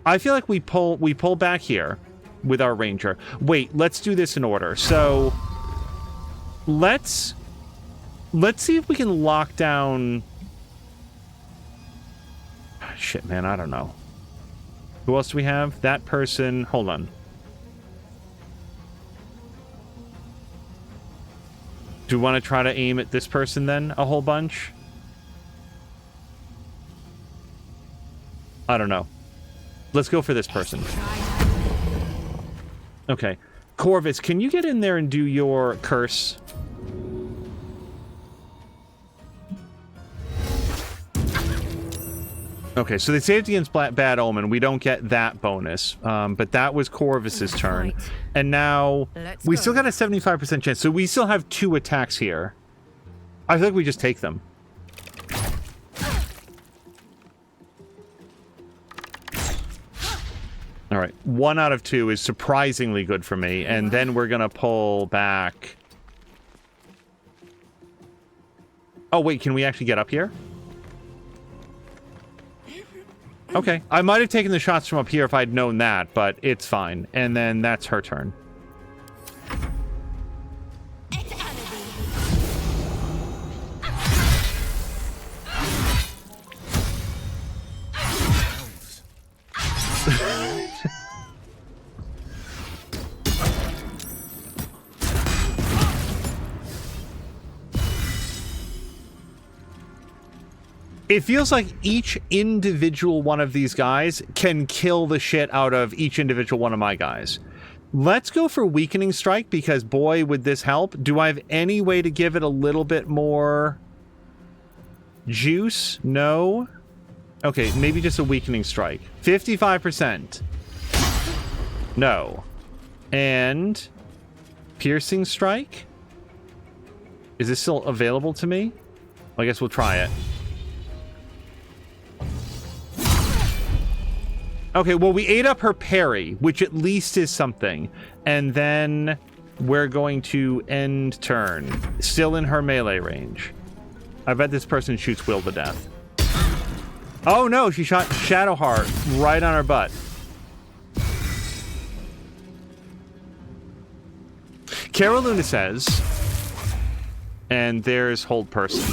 I feel like we pull back here with our ranger. Wait, let's do this in order. So let's see if we can lock down... Shit, man, I don't know. Who else do we have? That person. Hold on. Do we want to try to aim at this person then? A whole bunch? I don't know. Let's go for this person. Okay. Corvus, can you get in there and do your curse? Okay, so they saved against Bad Omen. We don't get that bonus. But that was Corvus's turn. And now we still got a 75% chance. So we still have 2 attacks here. I feel like we just take them. All right, 1 out of 2 is surprisingly good for me. And then we're going to pull back. Oh, wait, can we actually get up here? Okay. I might have taken the shots from up here if I'd known that, but it's fine. And then that's her turn. It feels like each individual one of these guys can kill the shit out of each individual one of my guys. Let's go for Weakening Strike, because boy, would this help. Do I have any way to give it a little bit more juice? No. Okay, maybe just a Weakening Strike. 55%. No. And Piercing Strike? Is this still available to me? I guess we'll try it. Okay, well, we ate up her parry, which at least is something. And then we're going to end turn. Still in her melee range. I bet this person shoots Will to death. Oh, no, she shot Shadowheart right on her butt. Caroluna says, and there's Hold Person.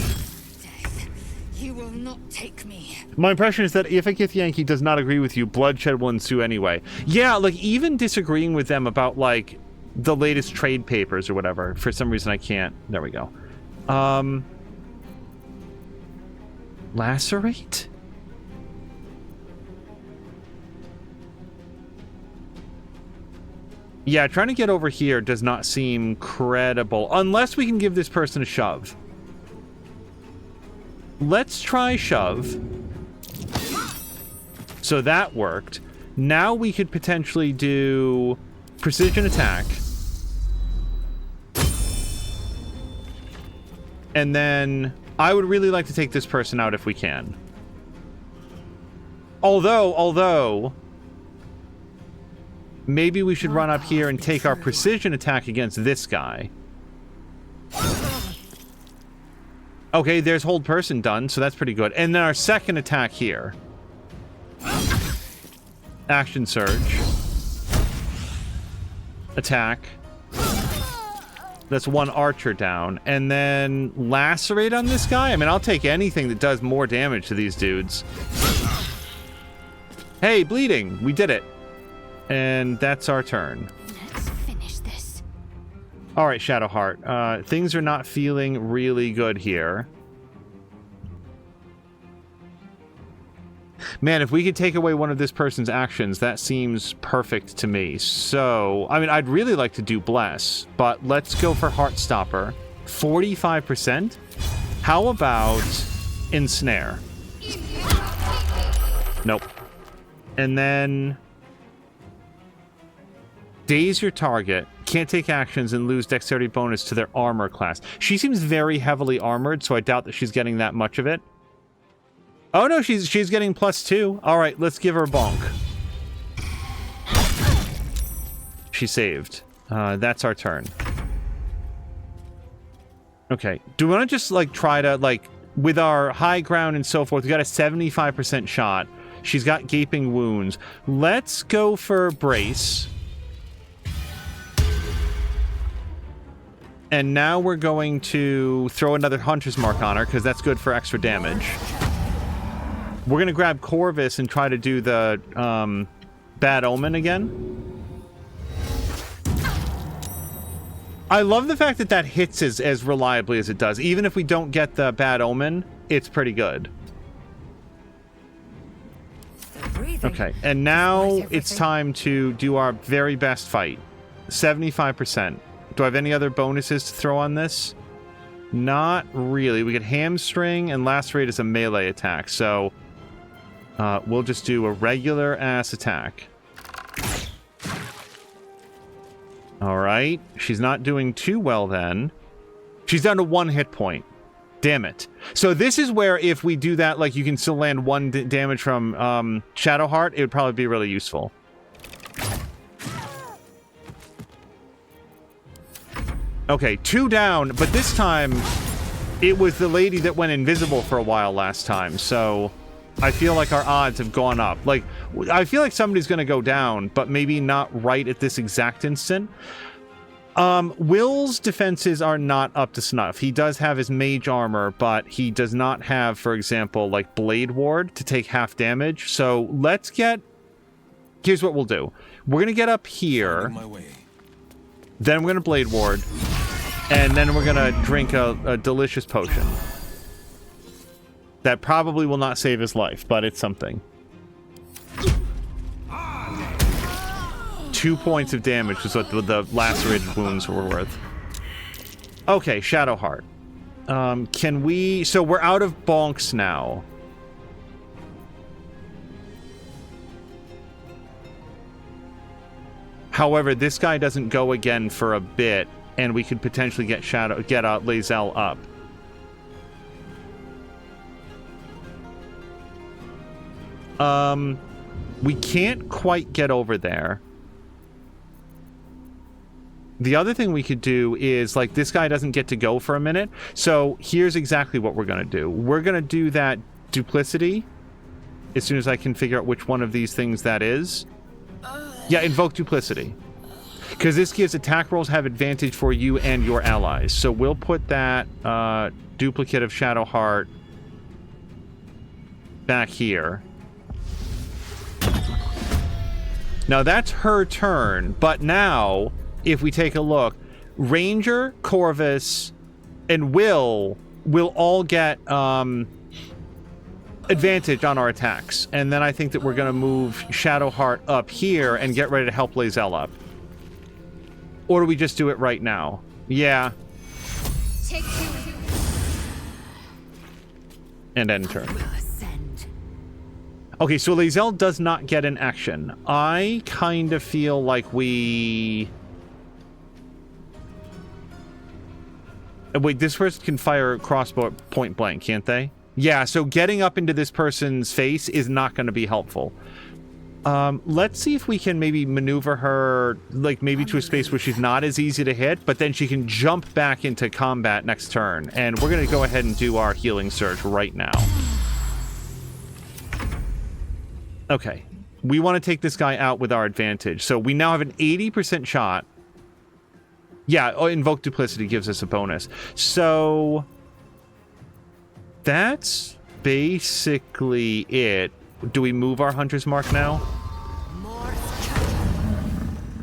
You will not take me. My impression is that if a githyanki does not agree with you, bloodshed will ensue anyway. Yeah, like, even disagreeing with them about, like, the latest trade papers or whatever. For some reason, I can't. There we go. Lacerate? Yeah, trying to get over here does not seem credible. Unless we can give this person a shove. Let's try shove. So that worked. Now we could potentially do precision attack. And then I would really like to take this person out if we can. Although maybe we should run up here and take our precision attack against this guy. Okay, there's Hold Person done, so that's pretty good. And then our second attack here. Action Surge. Attack. That's one archer down. And then Lacerate on this guy? I mean, I'll take anything that does more damage to these dudes. Hey, bleeding! We did it. And that's our turn. Let's finish this. All right, Shadowheart. Things are not feeling really good here. Man, if we could take away one of this person's actions, that seems perfect to me. So, I mean, I'd really like to do Bless, but let's go for Heartstopper. 45%? How about Ensnare? Nope. And then daze your target. Can't take actions and lose dexterity bonus to their armor class. She seems very heavily armored, so I doubt that she's getting that much of it. Oh no, she's getting +2. All right, let's give her a bonk. She saved. That's our turn. Okay. Do we want to just like try to like with our high ground and so forth? We got a 75% shot. She's got gaping wounds. Let's go for brace. And now we're going to throw another Hunter's Mark on her because that's good for extra damage. We're going to grab Corvus and try to do the Bad Omen again. I love the fact that that hits as reliably as it does. Even if we don't get the Bad Omen, it's pretty good. Okay, and now it's time to do our very best fight. 75%. Do I have any other bonuses to throw on this? Not really. We get Hamstring and Lacerate as a melee attack, so we'll just do a regular ass attack. All right. She's not doing too well then. She's down to 1 hit point. Damn it. So this is where if we do that, like you can still land 1 damage from Shadowheart, it would probably be really useful. Okay, 2 down, but this time it was the lady that went invisible for a while last time, so I feel like our odds have gone up. Like, I feel like somebody's going to go down, but maybe not right at this exact instant. Will's defenses are not up to snuff. He does have his mage armor, but he does not have, for example, like Blade Ward to take half damage. So let's get... Here's what we'll do. We're going to get up here. Then we're going to Blade Ward. And then we're going to drink a delicious potion. That probably will not save his life, but it's something. 2 points of damage is what the lacerated wounds were worth. Okay, Shadowheart. Can we... So we're out of bonks now. However, this guy doesn't go again for a bit, and we could potentially get Lae'zel up. We can't quite get over there. The other thing we could do is, like, this guy doesn't get to go for a minute. So here's exactly what we're going to do. We're going to do that duplicity as soon as I can figure out which one of these things that is. Yeah, invoke duplicity. Because this gives attack rolls have advantage for you and your allies. So we'll put that duplicate of Shadowheart back here. Now that's her turn, but now, if we take a look, Ranger, Corvus, and Will all get advantage on our attacks. And then I think that we're going to move Shadowheart up here and get ready to help Lae'zel up. Or do we just do it right now? Yeah. Take two. And end turn. Okay, so Lae'zel does not get an action. I kind of feel like we... Wait, this person can fire a crossbow point blank, can't they? Yeah, so getting up into this person's face is not going to be helpful. Let's see if we can maybe maneuver her, like, maybe to a space where she's not as easy to hit, but then she can jump back into combat next turn. And we're going to go ahead and do our healing surge right now. Okay. We want to take this guy out with our advantage. So we now have an 80% shot. Yeah, invoke duplicity gives us a bonus. So that's basically it. Do we move our hunter's mark now?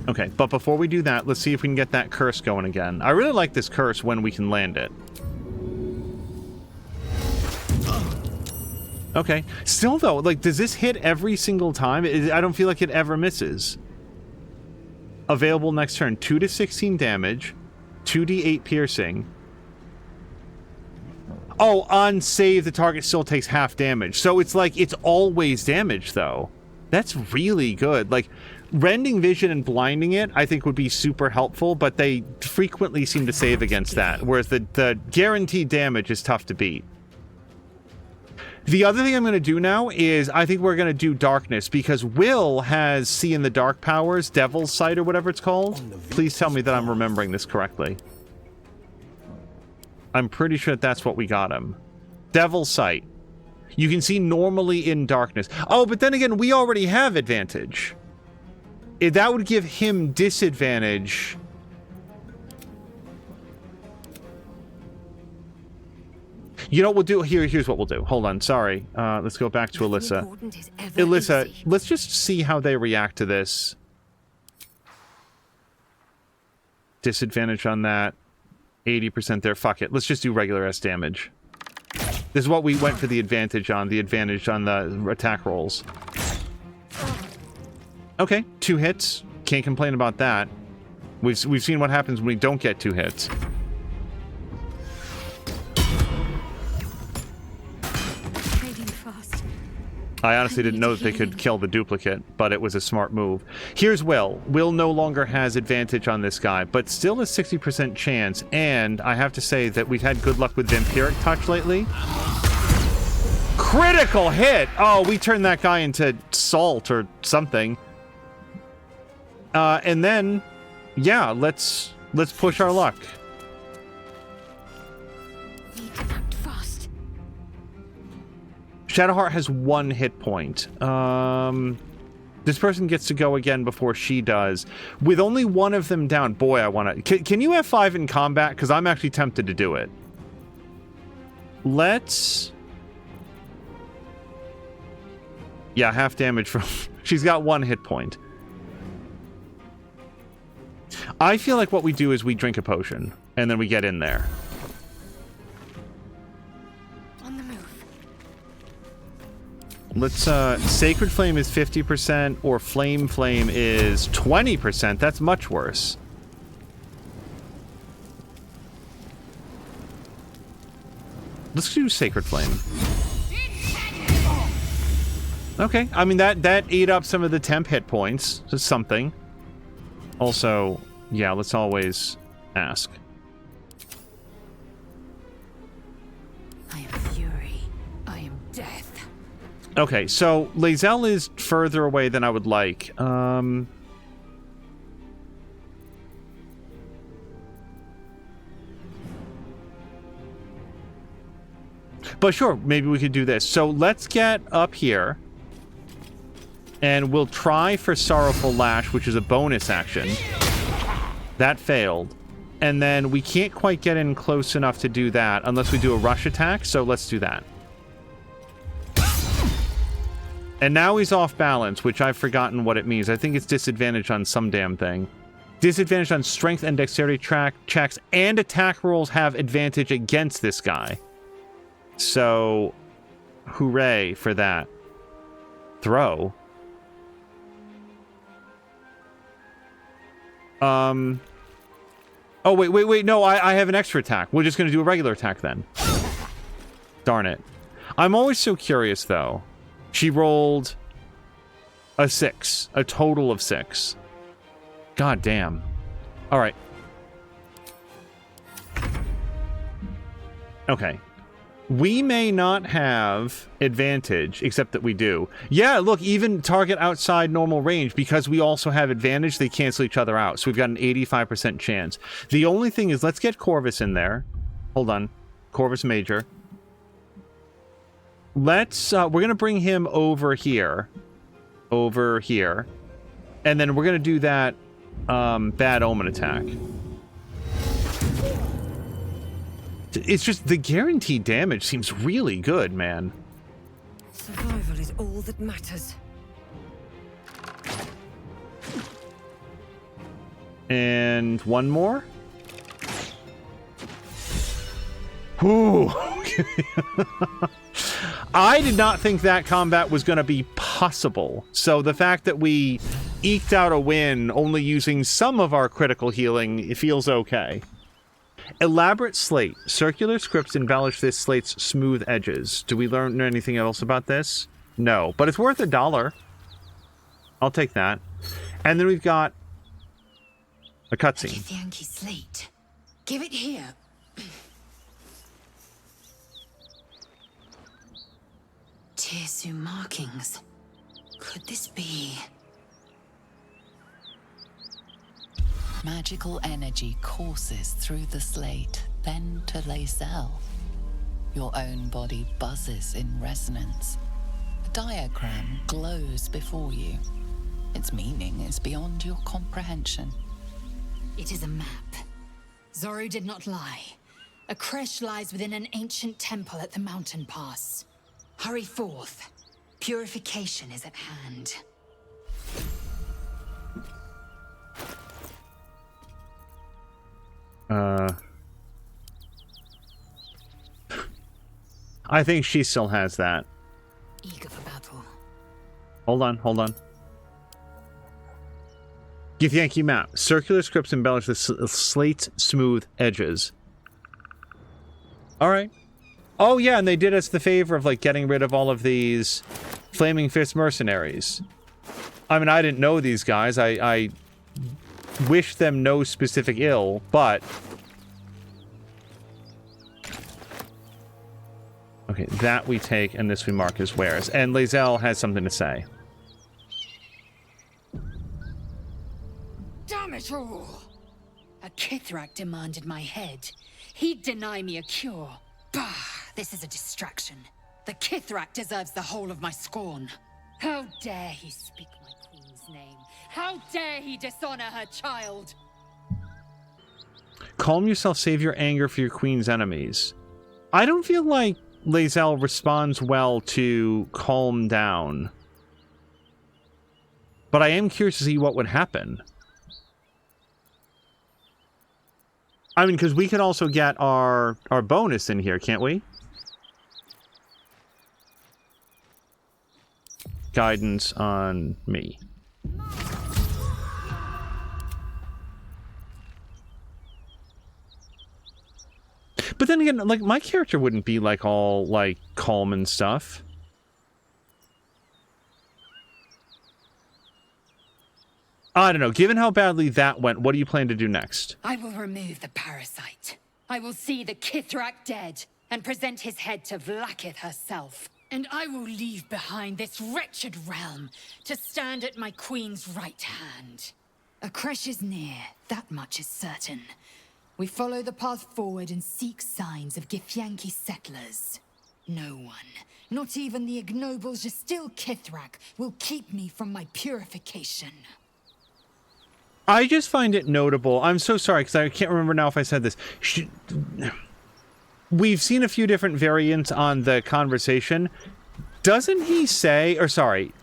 Okay, but before we do that, let's see if we can get that curse going again. I really like this curse when we can land it. Okay. Still, though, like, does this hit every single time? I don't feel like it ever misses. Available next turn. 2 to 16 damage. 2d8 piercing. Oh, on save, the target still takes half damage. So it's like, it's always damage, though. That's really good. Like, rending vision and blinding it, I think would be super helpful, but they frequently seem to save against that. Whereas the guaranteed damage is tough to beat. The other thing I'm going to do now is I think we're going to do darkness because Will has see in the dark powers, Devil's Sight or whatever it's called. Please tell me that I'm remembering this correctly. I'm pretty sure that's what we got him. Devil's Sight. You can see normally in darkness. Oh, but then again, we already have advantage. That would give him disadvantage. You know what we'll do? Here's what we'll do. Hold on, sorry. Let's go back to Alyssa. Alyssa, let's just see how they react to this. Disadvantage on that. 80% there. Fuck it. Let's just do regular S damage. This is what we went for the advantage on. The advantage on the attack rolls. Okay, 2 hits. Can't complain about that. We've seen what happens when we don't get 2 hits. I honestly didn't know that they could kill the duplicate, but it was a smart move. Here's Will. Will no longer has advantage on this guy, but still a 60% chance, and I have to say that we've had good luck with Vampiric Touch lately. Critical hit! Oh, we turned that guy into salt or something. And then, yeah, let's push our luck. Shadowheart has 1 hit point. This person gets to go again before she does. With only one of them down, boy, I want to... Can you F5 in combat? Because I'm actually tempted to do it. Let's... Yeah, half damage from... She's got 1 hit point. I feel like what we do is we drink a potion, and then we get in there. On the move. Let's, Sacred Flame is 50%, or Flame is 20%. That's much worse. Let's do Sacred Flame. Okay, I mean, that ate up some of the temp hit points. Just something. Also, yeah, let's always ask. I am fury. I am death. Okay, so Lae'zel is further away than I would like. But sure, maybe we could do this. So let's get up here. And we'll try for Sorrowful Lash, which is a bonus action. That failed. And then we can't quite get in close enough to do that unless we do a rush attack, so let's do that. And now he's off balance, which I've forgotten what it means. I think it's disadvantage on some damn thing. Disadvantage on strength and dexterity checks, and attack rolls have advantage against this guy. So, hooray for that. Throw. Oh, wait. No, I have an extra attack. We're just going to do a regular attack then. Darn it. I'm always so curious, though. She rolled a 6. A total of 6. God damn. All right. Okay. We may not have advantage, except that we do. Yeah, look, even target outside normal range, because we also have advantage, they cancel each other out. So we've got an 85% chance. The only thing is, let's get Corvus in there. Hold on. Corvus Major. Let's, we're going to bring him over here. Over here. And then we're going to do that Bad Omen attack. It's just the guaranteed damage seems really good, man. Survival is all that matters. And one more. Ooh. I did not think that combat was going to be possible. So the fact that we eked out a win only using some of our critical healing, it feels okay. Elaborate slate. Circular scripts embellish this slate's smooth edges. Do we learn anything else about this? No, but it's worth $1. I'll take that. And then we've got a cutscene. Githyanki slate. Give it here. Tirsu markings. Could this be? Magical energy courses through the slate, then to Lae'zel. Your own body buzzes in resonance. A diagram glows before you. Its meaning is beyond your comprehension. It is a map. Zoru did not lie. A creche lies within an ancient temple at the mountain pass. Hurry forth. Purification is at hand. I think she still has that. Eager for battle. Hold on. Githyanki map. Circular scripts embellish the slate's smooth edges. All right. Oh, yeah, and they did us the favor of, like, getting rid of all of these Flaming Fist mercenaries. I mean, I didn't know these guys. I wish them no specific ill, but... Okay, that we take, and this we mark as wares. And Lae'zel has something to say. Damn it all! A Kithrak demanded my head. He'd deny me a cure. Bah, this is a distraction. The Kithrak deserves the whole of my scorn. How dare he speak my queen's name? How dare he dishonor her child? Calm yourself, save your anger for your queen's enemies. I don't feel like Lae'zel responds well to calm down. But I am curious to see what would happen. I mean, because we could also get our bonus in here, can't we? Guidance on me. But then again, like, my character wouldn't be, like, all, like, calm and stuff. I don't know. Given how badly that went, what do you plan to do next? I will remove the parasite. I will see the Kithrak dead and present his head to Vlaakith herself. And I will leave behind this wretched realm to stand at my queen's right hand. A creche is near, that much is certain. We follow the path forward and seek signs of githyanki settlers. No one, not even the ignoble Justil Kithrak, will keep me from my purification. I just find it notable. I'm so sorry, because I can't remember now if I said this. We've seen a few different variants on the conversation. Doesn't he say, or sorry,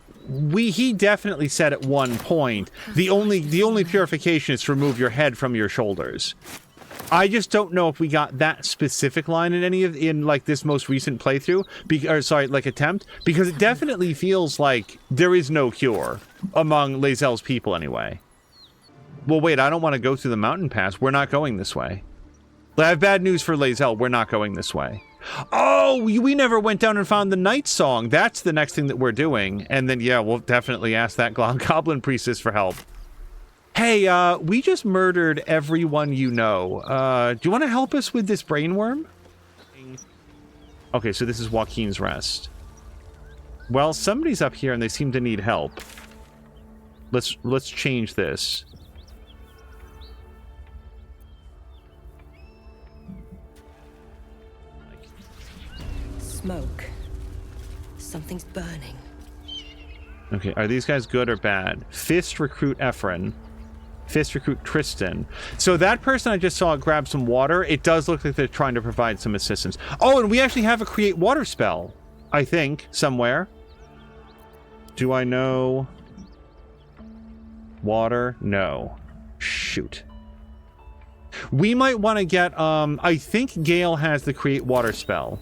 he definitely said at one point, the only purification is to remove your head from your shoulders. I just don't know if we got that specific line in like this most recent playthrough, attempt, because it definitely feels like there is no cure among Lae'zel's people anyway. Well, wait, I don't want to go through the mountain pass. We're not going this way. I have bad news for Lae'zel. We're not going this way. Oh, we never went down and found the night song. That's the next thing that we're doing. And then, yeah, we'll definitely ask that goblin priestess for help. Hey, we just murdered everyone you know. Do you want to help us with this brainworm? Okay, so this is Waukeen's Rest. Well, somebody's up here and they seem to need help. Let's change this. Smoke. Something's burning. Okay, are these guys good or bad? Fist recruit Ephron. Fist recruit Tristan. So that person I just saw grab some water. It does look like they're trying to provide some assistance. Oh, and we actually have a create water spell, I think, somewhere. Do I know? Water? No. Shoot. We might want to get, I think Gale has the create water spell.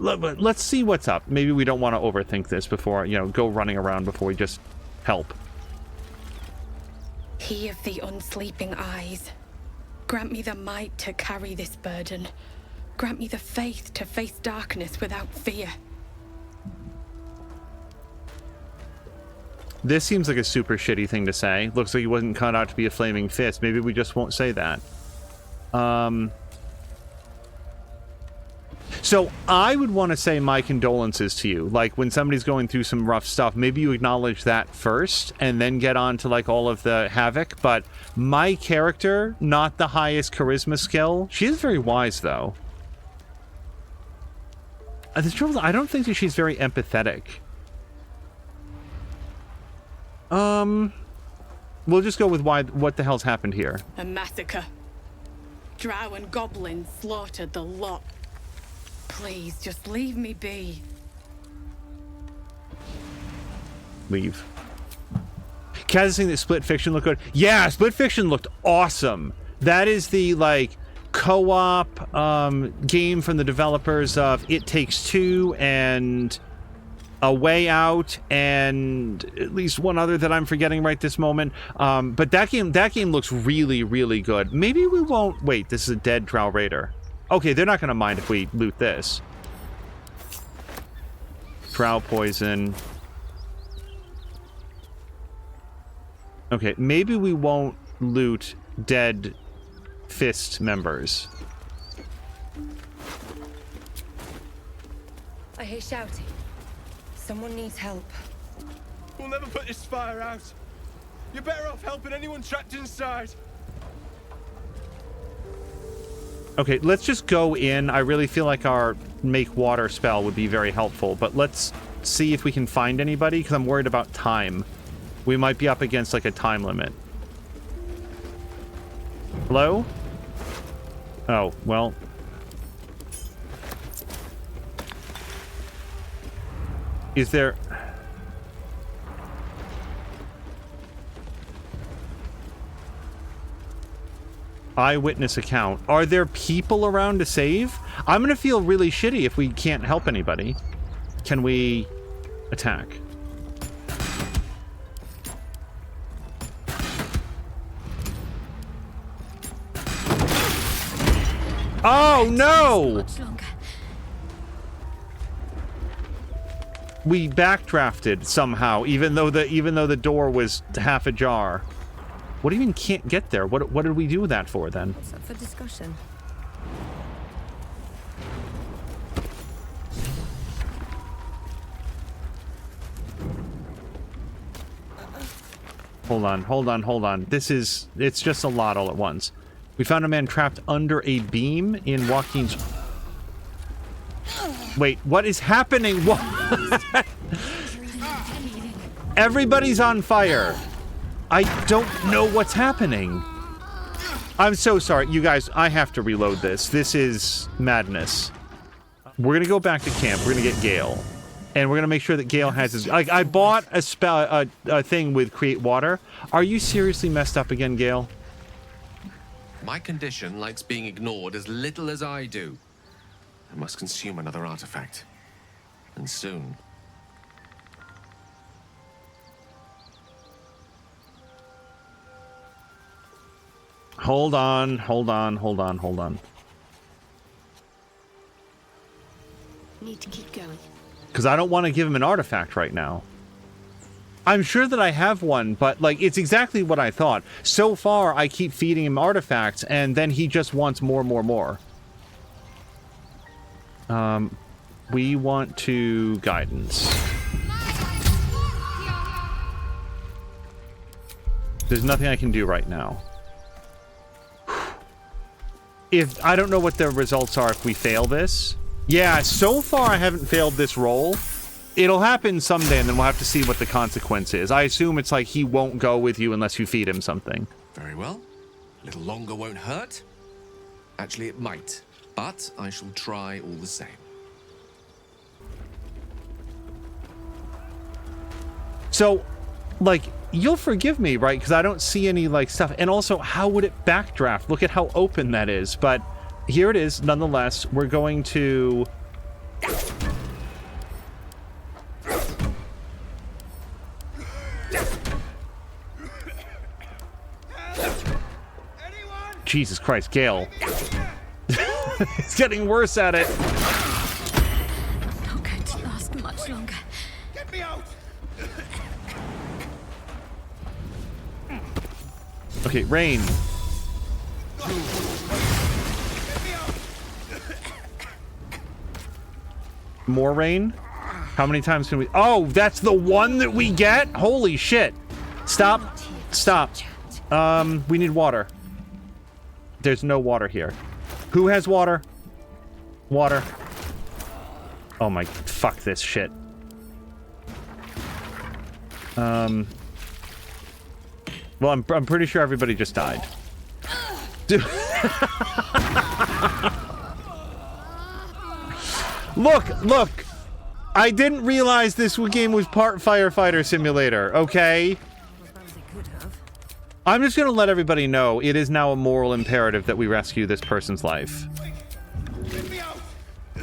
Let's see what's up. Maybe we don't want to overthink this before, go running around before we just help. He of the unsleeping eyes, grant me the might to carry this burden. Grant me the faith to face darkness without fear. This seems like a super shitty thing to say. Looks like he wasn't cut out to be a flaming fist. Maybe we just won't say that. So I would want to say my condolences to you. Like, when somebody's going through some rough stuff, maybe you acknowledge that first and then get on to, like, all of the havoc. But my character, not the highest charisma skill. She is very wise, though. The trouble is, I don't think that she's very empathetic. We'll just go with what the hell's happened here. A massacre. Drow and goblins slaughtered the lot. Please, just leave me be. Leave. Kaz is saying that Split Fiction looked good. Yeah, Split Fiction looked awesome. That is the, like, co-op game from the developers of It Takes Two and A Way Out and at least one other that I'm forgetting right this moment. But that game looks really, really good. Maybe we won't... Wait, this is a dead Drow Raider. Okay, they're not going to mind if we loot this. Drow poison. Okay, maybe we won't loot dead fist members. I hear shouting. Someone needs help. We'll never put this fire out. You're better off helping anyone trapped inside. Okay, let's just go in. I really feel like our make water spell would be very helpful, but let's see if we can find anybody, because I'm worried about time. We might be up against, like, a time limit. Hello? Oh, well. Is there... Eyewitness account. Are there people around to save? I'm gonna feel really shitty if we can't help anybody. Can we attack? Oh no! We backdrafted somehow, even though the door was half ajar. What do you mean can't get there? What did we do that for then? What's up for discussion? Hold on. It's just a lot all at once. We found a man trapped under a beam in Waukeen's... Wait, what is happening? What? Everybody's on fire. I don't know what's happening. I'm so sorry. You guys, I have to reload this. This is madness. We're going to go back to camp. We're going to get Gale. And we're going to make sure that Gale has his... Like, I bought a spell, a thing with Create Water. Are you seriously messed up again, Gale? My condition likes being ignored as little as I do. I must consume another artifact. And soon. Hold on. Need to keep going. Because I don't want to give him an artifact right now. I'm sure that I have one, but, like, it's exactly what I thought. So far, I keep feeding him artifacts, and then he just wants more. We want to guidance. There's nothing I can do right now. If I don't know what the results are if we fail this. Yeah, so far I haven't failed this roll. It'll happen someday, and then we'll have to see what the consequence is. I assume it's like he won't go with you unless you feed him something. Very well. A little longer won't hurt. Actually, it might. But I shall try all the same. So, like, you'll forgive me, right? Because I don't see any, like, stuff. And also, how would it backdraft? Look at how open that is. But here it is, nonetheless. We're going to... Jesus Christ, Gale. It's getting worse at it. Not going to last much longer. Get me out! Okay, rain. More rain? How many times can we... Oh, that's the one that we get? Holy shit. Stop. We need water. There's no water here. Who has water? Water. Oh my... Fuck this shit. Well, I'm pretty sure everybody just died. Dude. Look! I didn't realize this game was part Firefighter Simulator, okay? I'm just gonna let everybody know it is now a moral imperative that we rescue this person's life. Get me out!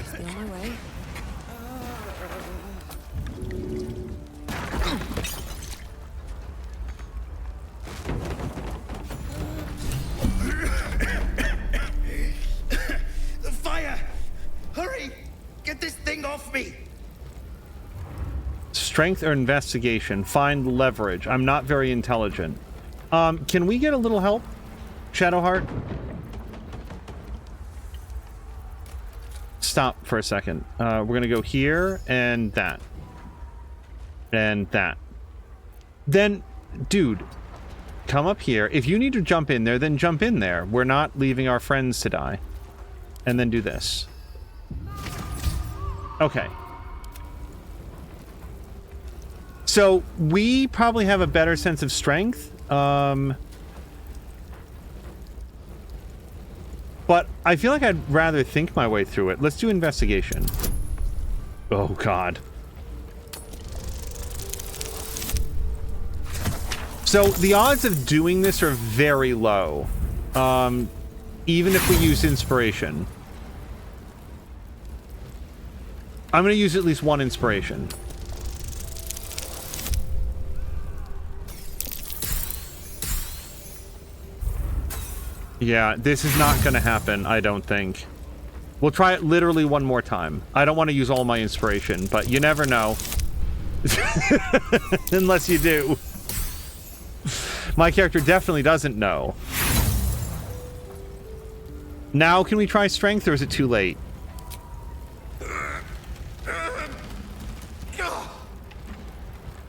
Stay on my way. The fire! Hurry! Get this thing off me! Strength or investigation. Find leverage. I'm not very intelligent. Can we get a little help? Shadowheart? Stop for a second. We're gonna go here and that. And that. Then, dude, come up here. If you need to jump in there, then jump in there. We're not leaving our friends to die. and then do this. Okay. So we probably have a better sense of strength. But I feel like I'd rather think my way through it. Let's do investigation. Oh, God. So the odds of doing this are very low. Even if we use inspiration. I'm going to use at least one inspiration. Yeah, this is not going to happen, I don't think. We'll try it literally one more time. I don't want to use all my inspiration, but you never know. Unless you do. My character definitely doesn't know. Now can we try strength, or is it too late?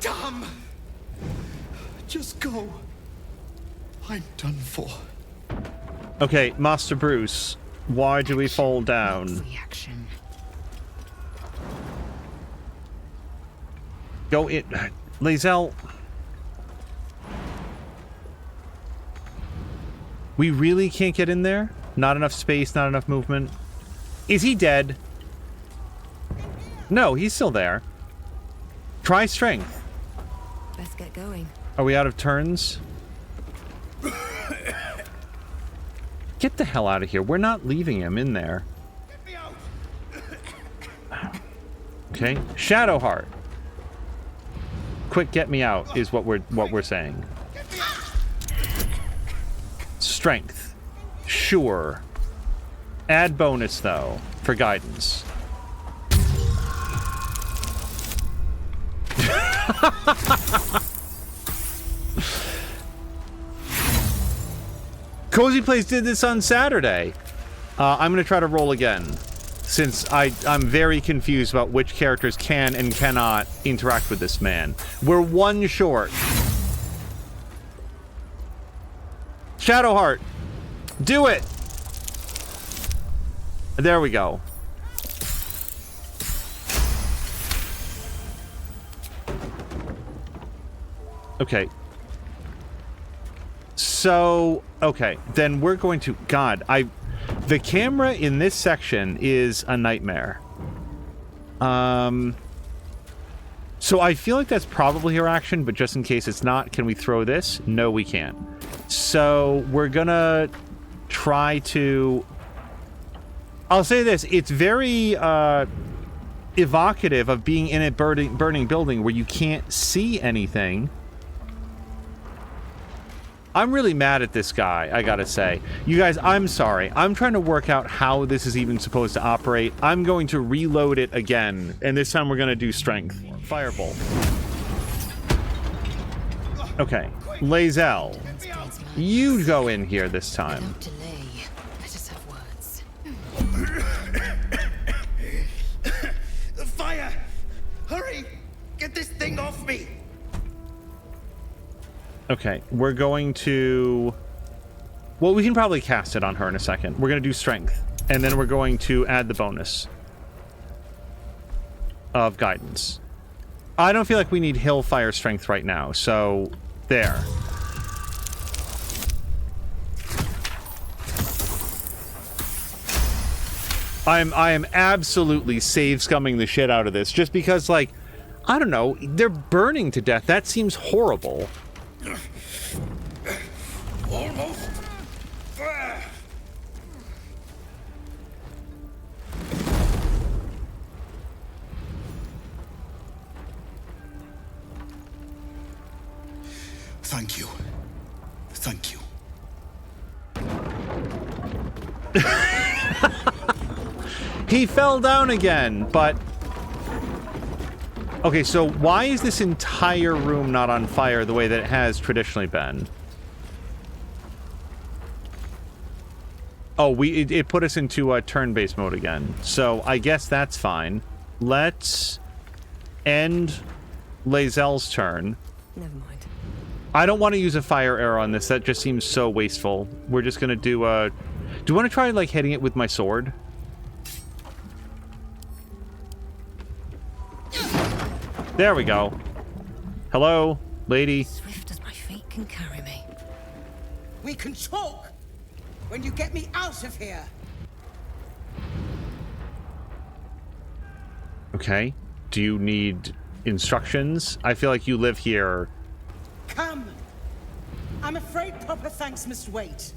Dumb. Just go. I'm done for. Okay, Master Bruce, why do we fall down? Go in. Lae'zel. We really can't get in there? Not enough space, not enough movement. Is he dead? No, he's still there. Try strength. Best get going. Are we out of turns? Get the hell out of here. We're not leaving him in there. Okay. Shadowheart. Quick, get me out is what we're saying. Strength. Sure. Add bonus though for guidance. Cozy Plays did this on Saturday. I'm going to try to roll again, since I'm very confused about which characters can and cannot interact with this man. We're one short. Shadowheart, do it! There we go. Okay. So, okay, then we're going to... God, the camera in this section is a nightmare. So I feel like that's probably her action, but just in case it's not, can we throw this? No, we can't. So we're gonna try to... I'll say this, it's very evocative of being in a burning building where you can't see anything. I'm really mad at this guy, I gotta say. You guys, I'm sorry. I'm trying to work out how this is even supposed to operate. I'm going to reload it again, and this time we're gonna do strength. Firebolt. Okay, Lae'zel, you go in here this time. Don't delay. Let us have words. Fire! Hurry! Get this thing off me! Okay, we're going to... Well, we can probably cast it on her in a second. We're going to do strength, and then we're going to add the bonus of guidance. I don't feel like we need hill fire strength right now, so there. I am absolutely save scumming the shit out of this, just because, like, I don't know, they're burning to death. That seems horrible. Almost. Thank you. Thank you. He fell down again, but... Okay, so why is this entire room not on fire the way that it has traditionally been? Oh, it put us into turn-based mode again. So I guess that's fine. Let's end Lae'zel's turn. Never mind. I don't want to use a fire arrow on this. That just seems so wasteful. We're just going to do a... Do you want to try, like, hitting it with my sword? There we go. Hello, lady. Swift as my feet can carry me. We can talk when you get me out of here. Okay. Do you need instructions? I feel like you live here. Come. I'm afraid proper thanks must wait.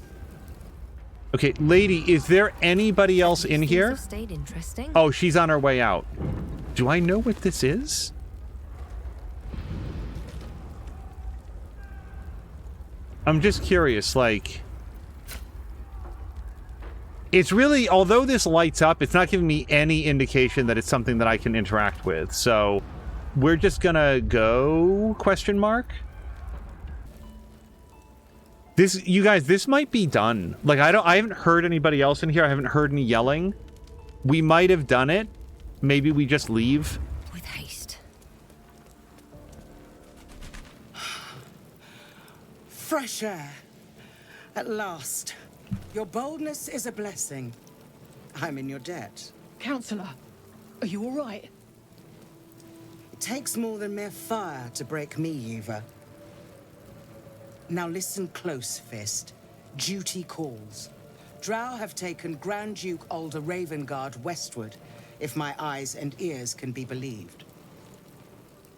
Okay, lady, is there anybody else in Things here? have stayed interesting. Oh, she's on her way out. Do I know what this is? I'm just curious, like... It's really, although this lights up, it's not giving me any indication that it's something that I can interact with. So, we're just gonna go, question mark? This, you guys, this might be done. Like, I haven't heard anybody else in here. I haven't heard any yelling. We might have done it. Maybe we just leave. With haste. Fresh air. At last. Your boldness is a blessing. I'm in your debt. Counselor, are you all right? It takes more than mere fire to break me, Eva. Now listen close, Fist. Duty calls. Drow have taken Grand Duke Alder Ravengard westward, if my eyes and ears can be believed.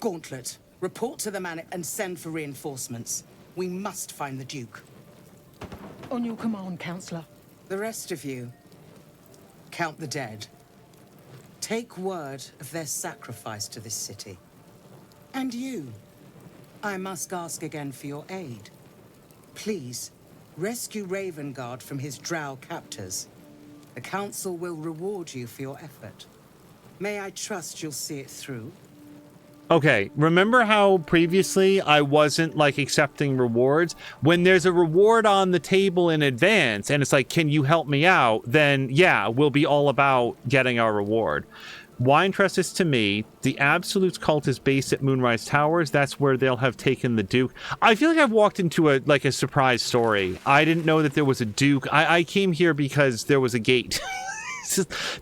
Gauntlet, report to the man and send for reinforcements. We must find the Duke. On your command, Counselor. The rest of you, count the dead. Take word of their sacrifice to this city. And you, I must ask again for your aid. Please, rescue Ravengard from his drow captors. The Council will reward you for your effort. May I trust you'll see it through? Okay, remember how previously I wasn't, like, accepting rewards? When there's a reward on the table in advance, and it's like, can you help me out? Then, yeah, we'll be all about getting our reward. Why entrust this to me? The Absolute's cult is based at Moonrise Towers. That's where they'll have taken the Duke. I feel like I've walked into a surprise story. I didn't know that there was a Duke. I came here because there was a gate.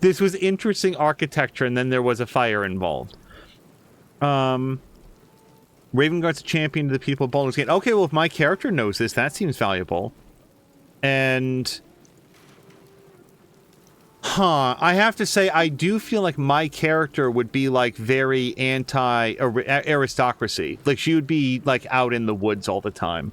This was interesting architecture, and then there was a fire involved. Ravengard's a champion to the people of Baldur's Gate. Okay, well, if my character knows this, that seems valuable. And... I have to say, I do feel like my character would be, like, very anti-aristocracy. Like, she would be, like, out in the woods all the time.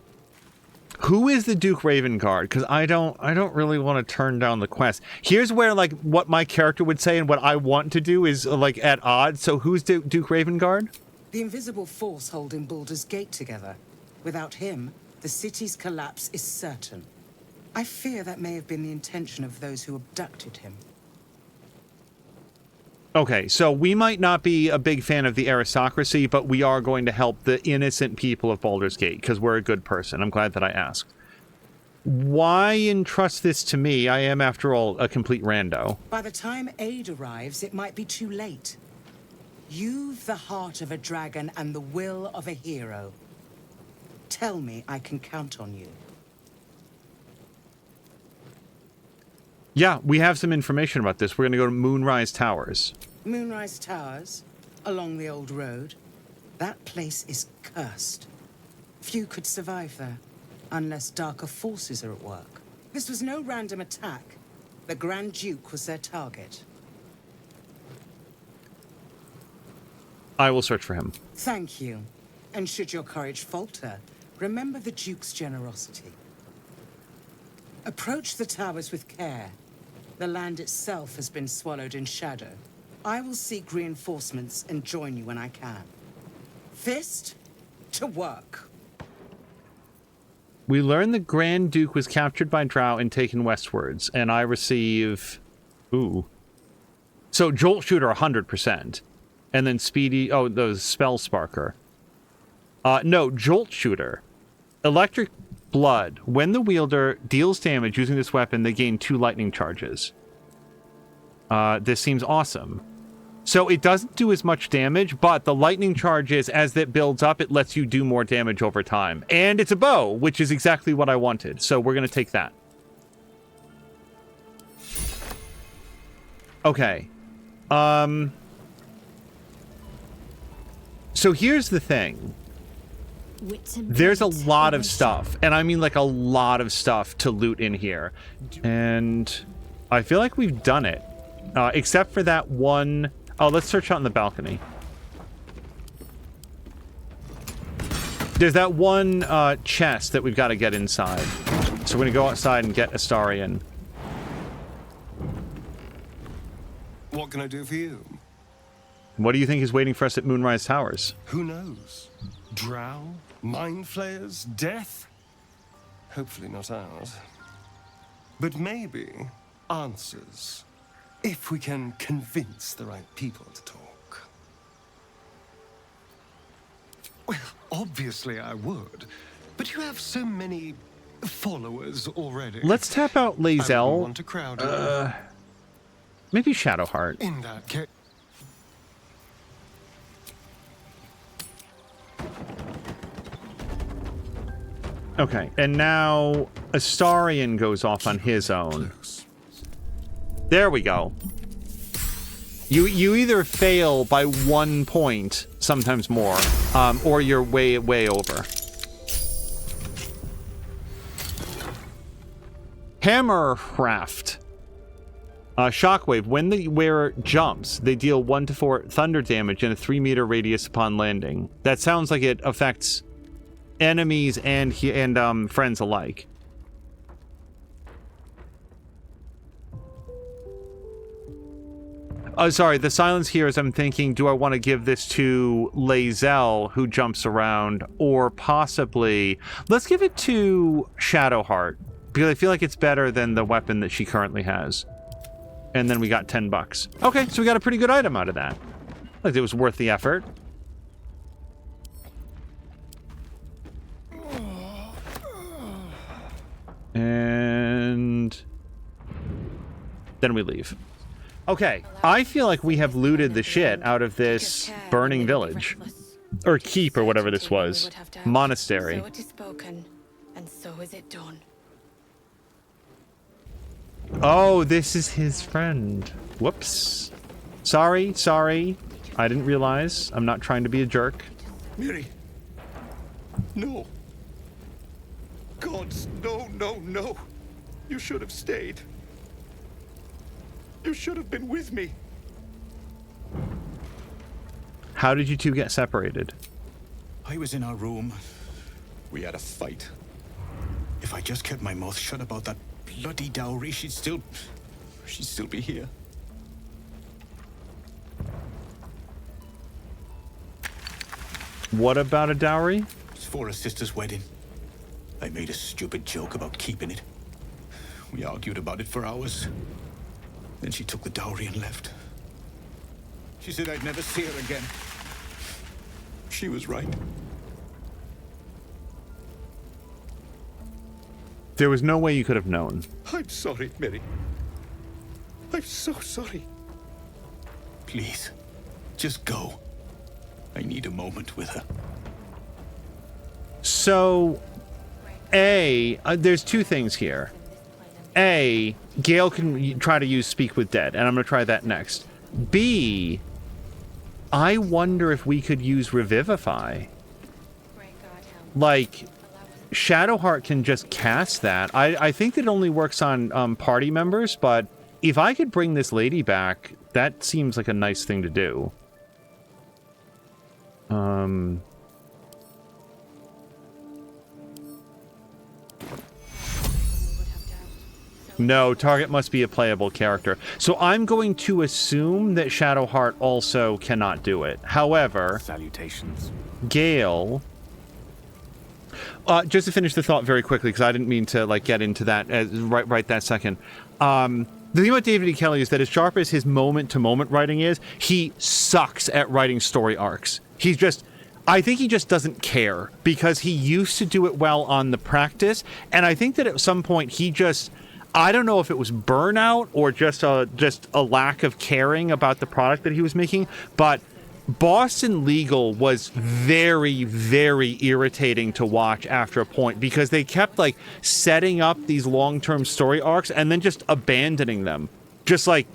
Who is the Duke Ravengard? Because I don't really want to turn down the quest. Here's where, like, what my character would say and what I want to do is, like, at odds. So who's Duke Ravengard? The invisible force holding Baldur's Gate together. Without him, the city's collapse is certain. I fear that may have been the intention of those who abducted him. Okay, so we might not be a big fan of the aristocracy, but we are going to help the innocent people of Baldur's Gate, because we're a good person. I'm glad that I asked. Why entrust this to me? I am, after all, a complete rando. By the time aid arrives, it might be too late. You've the heart of a dragon and the will of a hero. Tell me I can count on you. Yeah, we have some information about this. We're going to go to Moonrise Towers. Moonrise Towers, along the old road. That place is cursed. Few could survive there, unless darker forces are at work. This was no random attack. The Grand Duke was their target. I will search for him. Thank you. And should your courage falter, remember the Duke's generosity. Approach the towers with care. The land itself has been swallowed in shadow. I will seek reinforcements and join you when I can. Fist, to work. We learn the Grand Duke was captured by Drow and taken westwards, and I receive... Ooh. So, Jolt Shooter 100%. And then Speedy... Oh, the Spell Sparker. No, Jolt Shooter. Electric Blood. When the wielder deals damage using this weapon, they gain 2 lightning charges. This seems awesome. So it doesn't do as much damage, but the lightning charges, as it builds up, it lets you do more damage over time. And it's a bow, which is exactly what I wanted. So we're going to take that. Okay. So here's the thing. There's a lot of stuff, and I mean like a lot of stuff to loot in here. And I feel like we've done it. Except for that one... Oh, let's search out in the balcony. There's that one chest that we've got to get inside. So we're going to go outside and get Astarion. What can I do for you? What do you think is waiting for us at Moonrise Towers? Who knows? Drow? Mind flayers? Death? Hopefully not ours. But maybe answers. If we can convince the right people to talk. Well, obviously I would. But you have so many followers already. Let's tap out Lae'zel. Want a crowd. Maybe Shadowheart. In that case. Okay, and now Astarion goes off on his own. There we go. You either fail by 1 point, sometimes more, or you're way over. Hammercraft. Shockwave. When the wearer jumps, they deal 1 to 4 thunder damage in a 3-meter radius upon landing. That sounds like it affects enemies and friends alike. Oh, sorry. The silence here is I'm thinking, do I want to give this to Lae'zel, who jumps around, or possibly... Let's give it to Shadowheart, because I feel like it's better than the weapon that she currently has. And then we got $10. Okay, so we got a pretty good item out of that. Like, it was worth the effort. And then we leave. Okay, I feel like we have looted the shit out of this burning village. Or keep, or whatever this was. Monastery. So it is spoken, and so is it done. Oh, this is his friend. Whoops. Sorry. I didn't realize. I'm not trying to be a jerk. Miri. No. Gods, no. You should have stayed. You should have been with me. How did you two get separated? I was in our room. We had a fight. If I just kept my mouth shut about that bloody dowry, she'd still be here. What about a dowry? It's for her sister's wedding. I made a stupid joke about keeping it. We argued about it for hours. Then she took the dowry and left. She said I'd never see her again. She was right. There was no way you could have known. I'm sorry, Miri. I'm so sorry. Please, just go. I need a moment with her. So, there's two things here. A, Gale can try to use Speak with Dead, and I'm going to try that next. B, I wonder if we could use Revivify. Like, Shadowheart can just cast that. I think it only works on party members, but if I could bring this lady back, that seems like a nice thing to do. No, target must be a playable character. So I'm going to assume that Shadowheart also cannot do it. However, salutations. Gale, just to finish the thought very quickly, because I didn't mean to like get into that right that second. The thing about David E. Kelly is that as sharp as his moment-to-moment writing is, he sucks at writing story arcs. I think he just doesn't care, because he used to do it well on The Practice, and I think that at some point he just... I don't know if it was burnout or just a lack of caring about the product that he was making, but Boston Legal was very, very irritating to watch after a point, because they kept like setting up these long-term story arcs and then just abandoning them, just like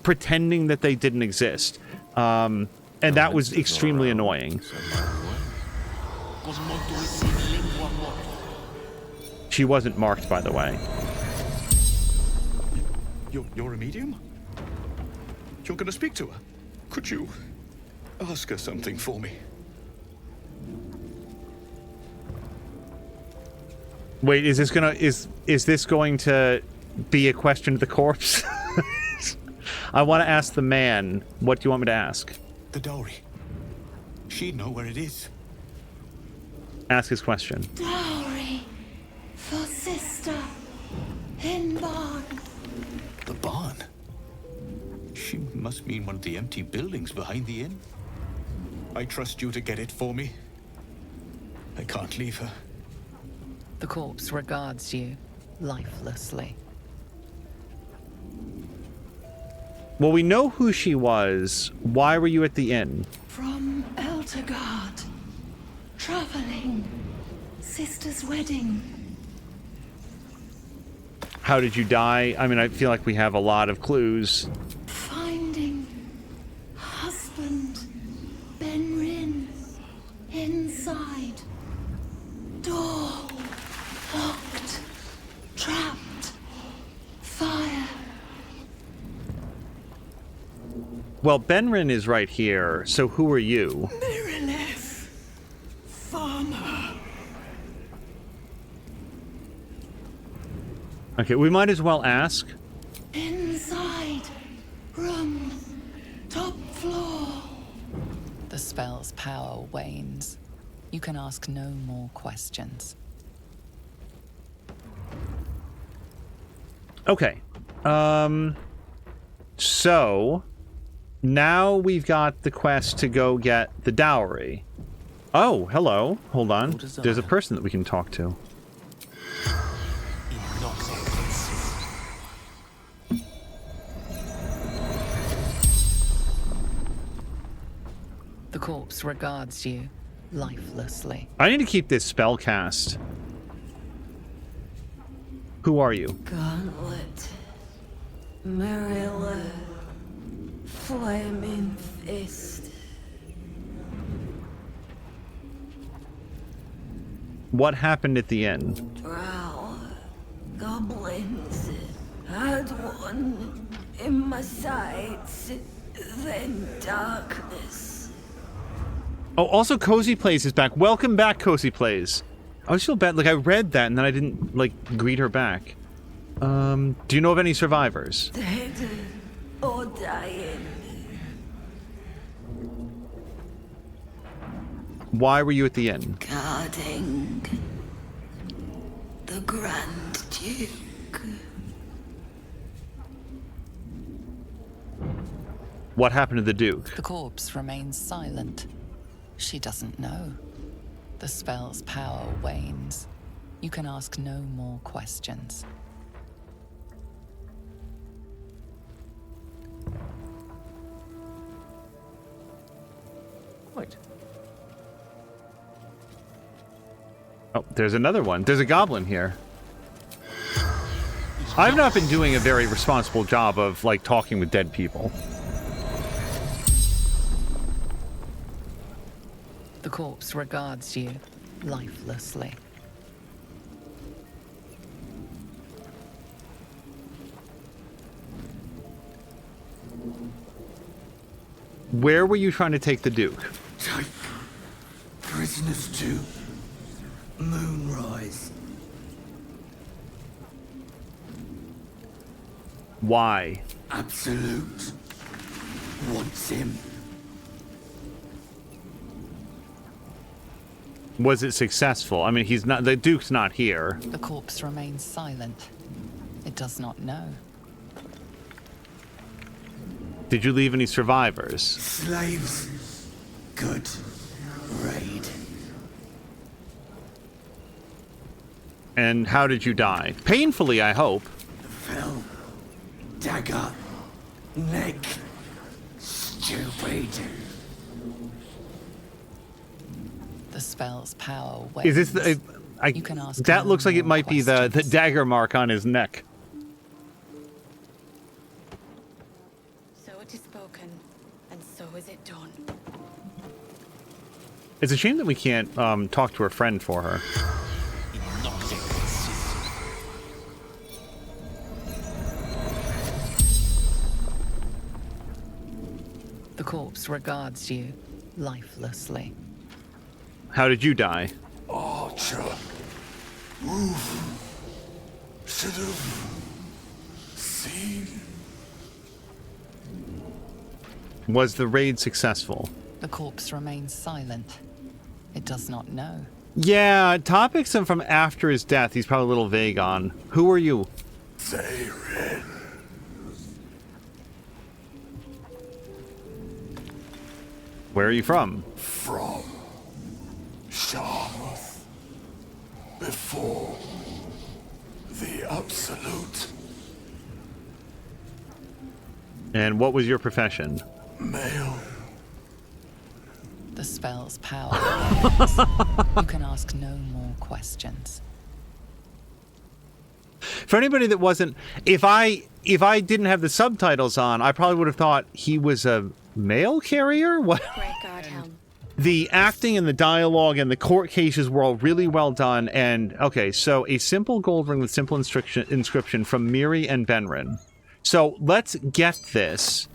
pretending that they didn't exist. And that was extremely annoying. She wasn't marked, by the way. You're a medium? You're gonna speak to her? Could you ask her something for me? Wait, is this going to be a question to the corpse? I want to ask the man. What do you want me to ask? The dowry. She'd know where it is. Ask his question. Dowry for sister in barn. The barn? She must mean one of the empty buildings behind the inn. I trust you to get it for me. I can't leave her. The corpse regards you lifelessly. Well, we know who she was. Why were you at the inn? From Eltergard. Traveling. Sister's wedding. How did you die? I mean, I feel like we have a lot of clues. Finding husband Benrin inside. Door locked. Trapped. Fire. Well, Benrin is right here, so who are you? Mirilith. Farmer. Okay, we might as well ask. Inside. Room. Top floor. The spell's power wanes. You can ask no more questions. Okay. So now we've got the quest to go get the dowry. Oh, hello. Hold on. There's a person that we can talk to. The corpse regards you lifelessly. I need to keep this spell cast. Who are you? Gauntlet. Marilla. Flaming fist. What happened at the inn? Drow. Goblins. Had one in my sights. Then darkness. Oh, also Cozy Plays is back. Welcome back, Cozy Plays. I was feel bad. Like, I read that and then I didn't, like, greet her back. Do you know of any survivors? Dead or dying. Why were you at the inn? Guarding the Grand Duke. What happened to the Duke? The corpse remains silent. She doesn't know. The spell's power wanes. You can ask no more questions. Wait. Oh, there's another one. There's a goblin here. I've not been doing a very responsible job of, like, talking with dead people. The corpse regards you lifelessly. Where were you trying to take the Duke? Take prisoners to Moonrise. Why? Absolute wants him. Was it successful? I mean, he's not. The Duke's not here. The corpse remains silent. It does not know. Did you leave any survivors? Slaves. Good raid. And how did you die? Painfully, I hope. Fell. Dagger. Neck. Stupid. The spell's power wanes. Is this the... You can ask that no looks like it more might be the questions. dagger mark on his neck. So it is spoken. And so is it done. It's a shame that we can't talk to her friend for her. The corpse regards you lifelessly. How did you die? Archer. Move. Should have seen. Was the raid successful? The corpse remains silent. It does not know. Yeah, topics and from after his death, he's probably a little vague on. Who are you? Zhentarim. Where are you from? From Sharmuth. Before the Absolute. And what was your profession? Male. The spell's power ends. You can ask no more questions. For anybody that wasn't, if I didn't have the subtitles on, I probably would have thought he was a mail carrier. What? The acting and the dialogue and the court cases were all really well done. And okay, so a simple gold ring with simple inscription from Miri and Benrin. So let's get this.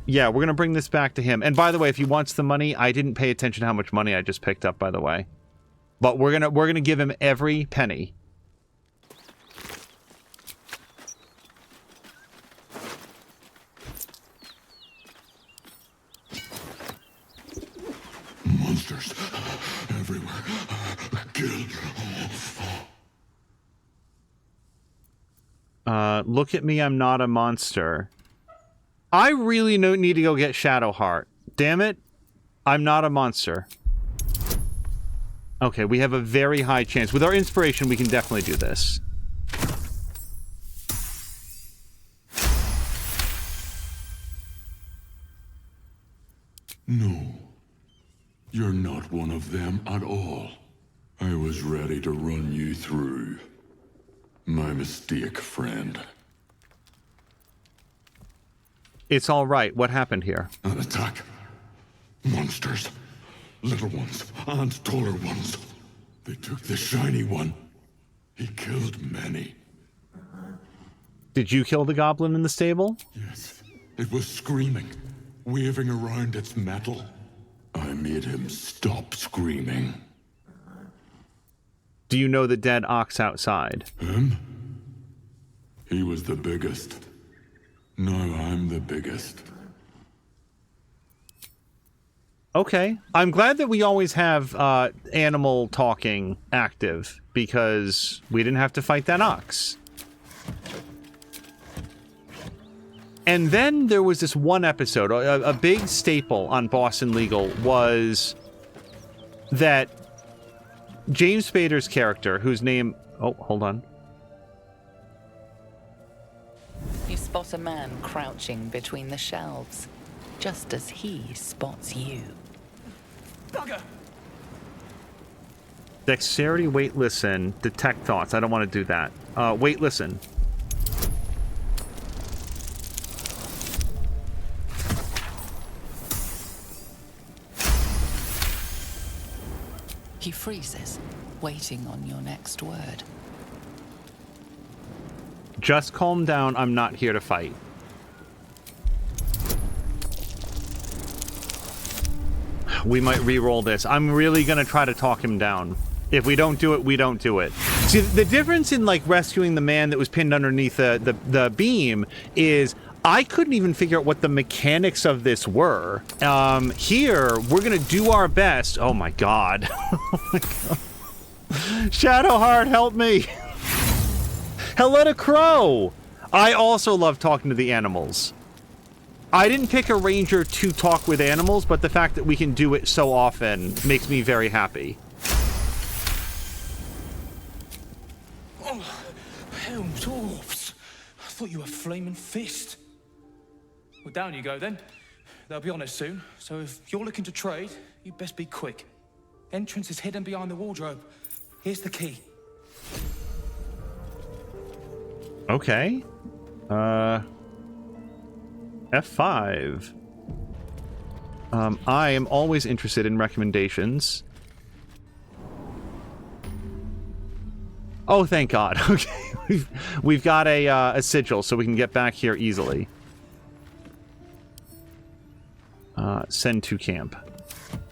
Yeah, we're gonna bring this back to him. And by the way, if he wants the money, I didn't pay attention to how much money I just picked up, by the way. But we're gonna give him every penny. Monsters everywhere. Kill. Look at me, I'm not a monster. I really need to go get Shadowheart. Damn it. I'm not a monster. Okay, we have a very high chance. With our inspiration, we can definitely do this. No. You're not one of them at all. I was ready to run you through. My mistake, friend. It's all right. What happened here? An attack. Monsters. Little ones and taller ones. They took the shiny one. He killed many. Did you kill the goblin in the stable? Yes. It was screaming, waving around its metal. I made him stop screaming. Do you know the dead ox outside? Him? He was the biggest. Now I'm the biggest. Okay. I'm glad that we always have animal talking active, because we didn't have to fight that ox. And then there was this one episode, a big staple on Boston Legal was that James Spader's character, whose name... Oh, hold on. You spot a man crouching between the shelves, just as he spots you. Bugger! Dexterity, wait, listen, detect thoughts. I don't want to do that. Wait, listen. He freezes, waiting on your next word. Just calm down. I'm not here to fight. We might re-roll this. I'm really going to try to talk him down. If we don't do it, we don't do it. See, the difference in, like, rescuing the man that was pinned underneath the beam is I couldn't even figure out what the mechanics of this were. Here, we're going to do our best. Oh, my God. Oh, my God. Shadowheart, help me. Helena Crow. I also love talking to the animals. I didn't pick a ranger to talk with animals, but the fact that we can do it so often makes me very happy. Oh, hell, dwarfs. I thought you were Flaming Fist. Well, down you go then. They'll be on us soon, so if you're looking to trade, you best be quick. Entrance is hidden behind the wardrobe. Here's the key. Okay. F5. I am always interested in recommendations. Oh, thank God. Okay, we've got a sigil, so we can get back here easily. Send to camp.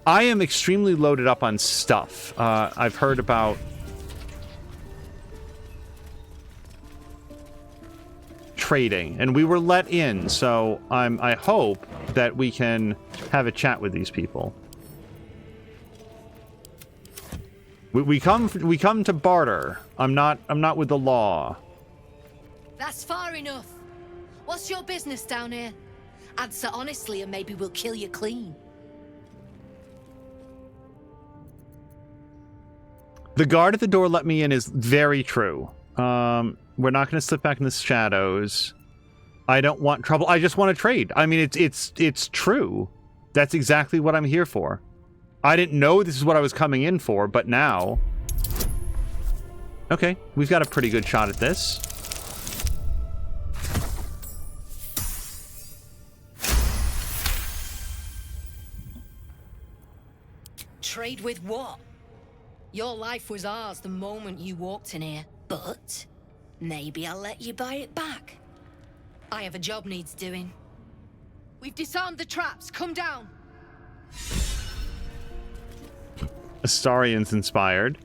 I am extremely loaded up on stuff. I've heard about trading, and we were let in, so I hope that we can have a chat with these people. We come to barter. I'm not with the law. That's far enough. What's your business down here? Answer honestly and maybe we'll kill you clean. The guard at the door let me in is very true. We're not going to slip back in the shadows. I don't want trouble. I just want to trade. I mean, it's true. That's exactly what I'm here for. I didn't know this is what I was coming in for, but now... Okay, we've got a pretty good shot at this. Trade with what? Your life was ours the moment you walked in here, but maybe I'll let you buy it back. I have a job needs doing. We've disarmed the traps. Come down. Astarian's inspired.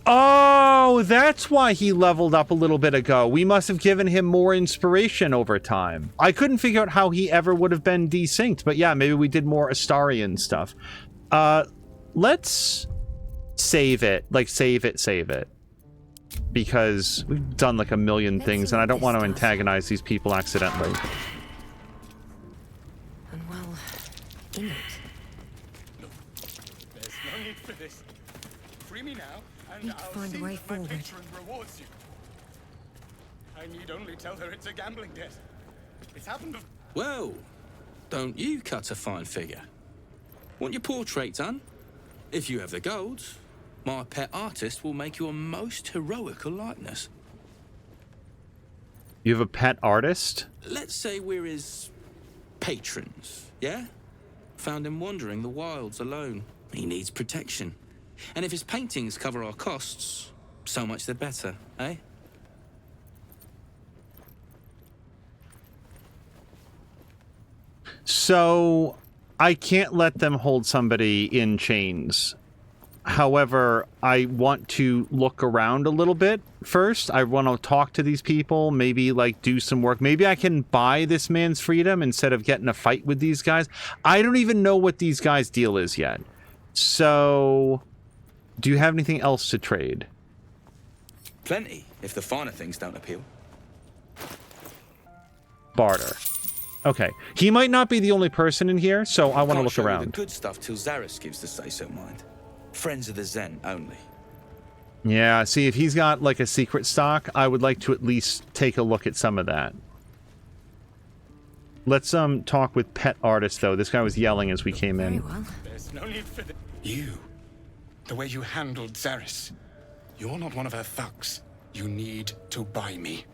Oh, that's why he leveled up a little bit ago. We must have given him more inspiration over time. I couldn't figure out how he ever would have been desynced, but yeah, maybe we did more Astarian stuff. Let's save it. Like, save it. Because we've done like a million things, and I don't want to antagonize these people accidentally. And well, in it. No, there's no need for this. Free me now, and Need to I'll find see a way if my forward. patron rewards you. I need only tell her it's a gambling debt. It's happened before. Well, don't you cut a fine figure? Want your portrait done? If you have the gold, my pet artist will make you a most heroical likeness. You have a pet artist? Let's say we're his patrons, yeah? Found him wandering the wilds alone. He needs protection. And if his paintings cover our costs, so much the better, eh? So, I can't let them hold somebody in chains. However, I want to look around a little bit first. I want to talk to these people, maybe like do some work. Maybe I can buy this man's freedom instead of getting a fight with these guys. I don't even know what these guys' deal is yet. So, do you have anything else to trade? Plenty, if the finer things don't appeal. Barter. Okay. He might not be the only person in here, so I want to look Can't show you around. the good stuff till Zaris gives the say-so, mind. Friends of the Zen only. Yeah, see, if he's got like a secret stock, I would like to at least take a look at some of that. Let's talk with pet artist though. This guy was yelling as we came in. There's no need for this. You, the way you handled Zaris, you're not one of her thugs. You need to buy me.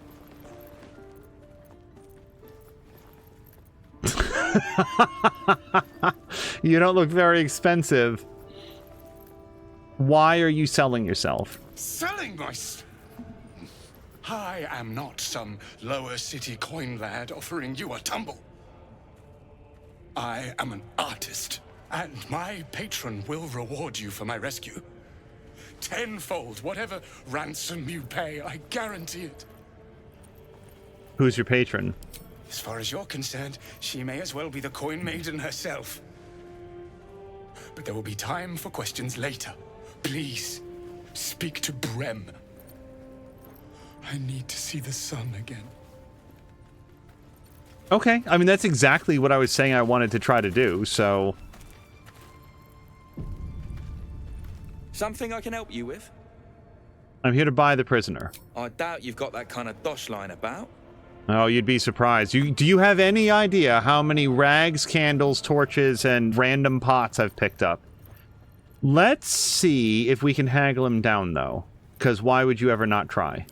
You don't look very expensive. Why are you selling yourself? Selling myself? I am not some lower city coin lad offering you a tumble. I am an artist, and my patron will reward you for my rescue. Tenfold, whatever ransom you pay, I guarantee it. Who's your patron? As far as you're concerned, she may as well be the coin maiden herself. But there will be time for questions later. Please, speak to Brem. I need to see the sun again. Okay, I mean, that's exactly what I was saying I wanted to try to do, so... Something I can help you with? I'm here to buy the prisoner. I doubt you've got that kind of dosh line about. Oh, you'd be surprised. Do you have any idea how many rags, candles, torches, and random pots I've picked up? Let's see if we can haggle him down, though. Because why would you ever not try?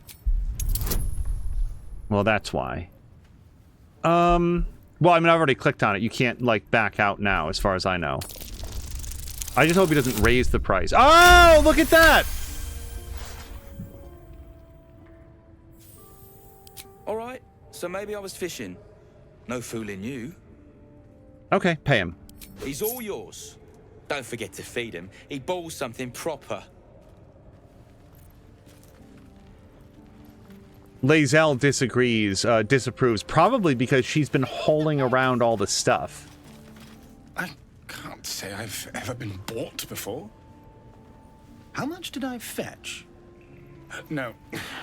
Well, that's why. Well, I mean, I've already clicked on it. You can't, like, back out now, as far as I know. I just hope he doesn't raise the price. Oh, look at that! All right, so maybe I was fishing. No fooling you. Okay, pay him. He's all yours. Don't forget to feed him. He balls something proper. Lae'zel disapproves, probably because she's been hauling around all the stuff. I can't say I've ever been bought before. How much did I fetch? No,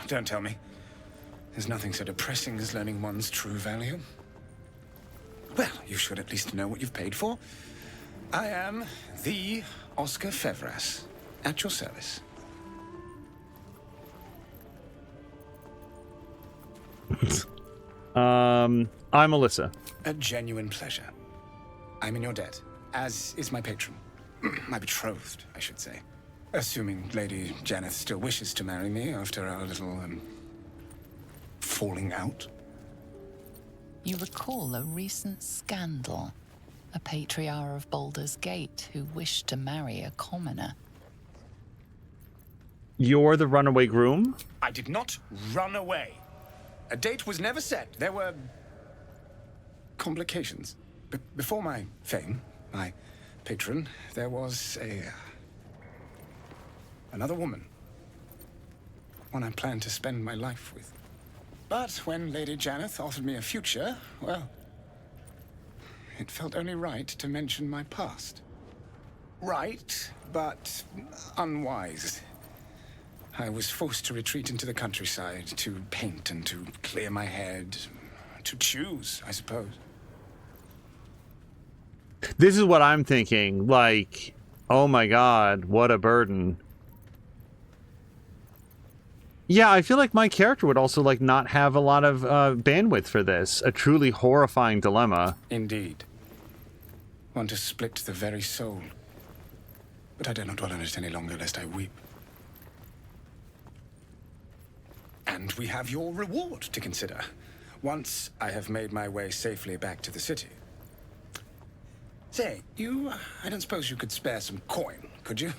don't tell me. There's nothing so depressing as learning one's true value. Well, you should at least know what you've paid for. I am the Oscar Fevras, at your service. I'm Alyssa. A genuine pleasure. I'm in your debt, as is my patron. My betrothed, I should say. Assuming Lady Janeth still wishes to marry me after our little, falling out. You recall a recent scandal. A patriarch of Baldur's Gate who wished to marry a commoner. You're the runaway groom? I did not run away. A date was never set. There were complications. Before my fame, my patron, there was another woman. One I planned to spend my life with. But when Lady Janeth offered me a future, well, it felt only right to mention my past. Right, but unwise. I was forced to retreat into the countryside, to paint and to clear my head, to choose, I suppose. This is what I'm thinking, like, oh my god, what a burden. Yeah, I feel like my character would also, like, not have a lot of bandwidth for this. A truly horrifying dilemma. Indeed. One to split the very soul. But I dare not dwell on it any longer, lest I weep. And we have your reward to consider, once I have made my way safely back to the city. Say, I don't suppose you could spare some coin, could you?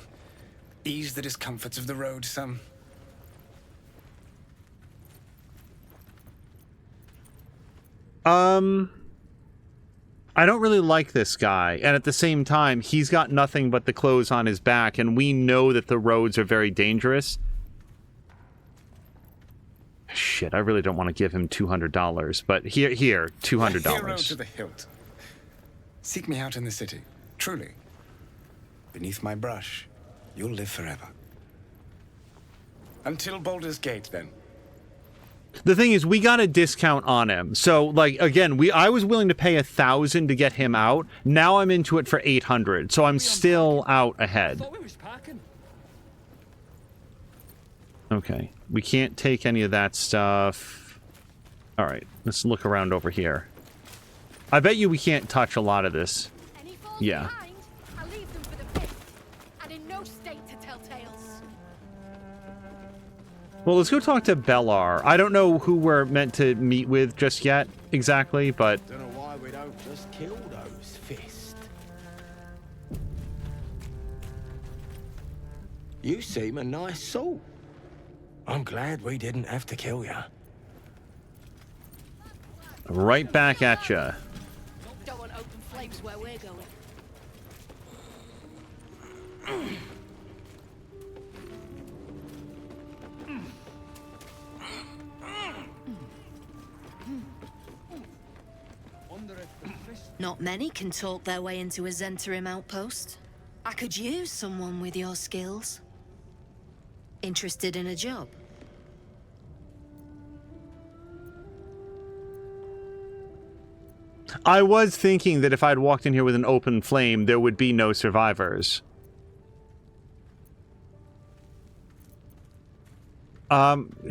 Ease the discomforts of the road some. I don't really like this guy, and at the same time, he's got nothing but the clothes on his back, and we know that the roads are very dangerous. Shit, I really don't want to give him $200, but here, $200. A hero to the hilt. Seek me out in the city, truly. Beneath my brush, you'll live forever. Until Baldur's Gate, then. The thing is, we got a discount on him. So, like, again, I was willing to pay $1,000 to get him out. Now I'm into it for $800, so I'm still out ahead. Okay, we can't take any of that stuff. All right, let's look around over here. I bet you we can't touch a lot of this. Yeah. I'll leave them for the pit, and in no state to tell tales. Well, let's go talk to Bellar. I don't know who we're meant to meet with just yet, exactly, but... Don't know why we don't just kill those fists. You seem a nice soul. I'm glad we didn't have to kill you. Right back at ya. Don't want open flames where we're going. Not many can talk their way into a Zhentarim outpost. I could use someone with your skills. Interested in a job? I was thinking that if I'd walked in here with an open flame, there would be no survivors.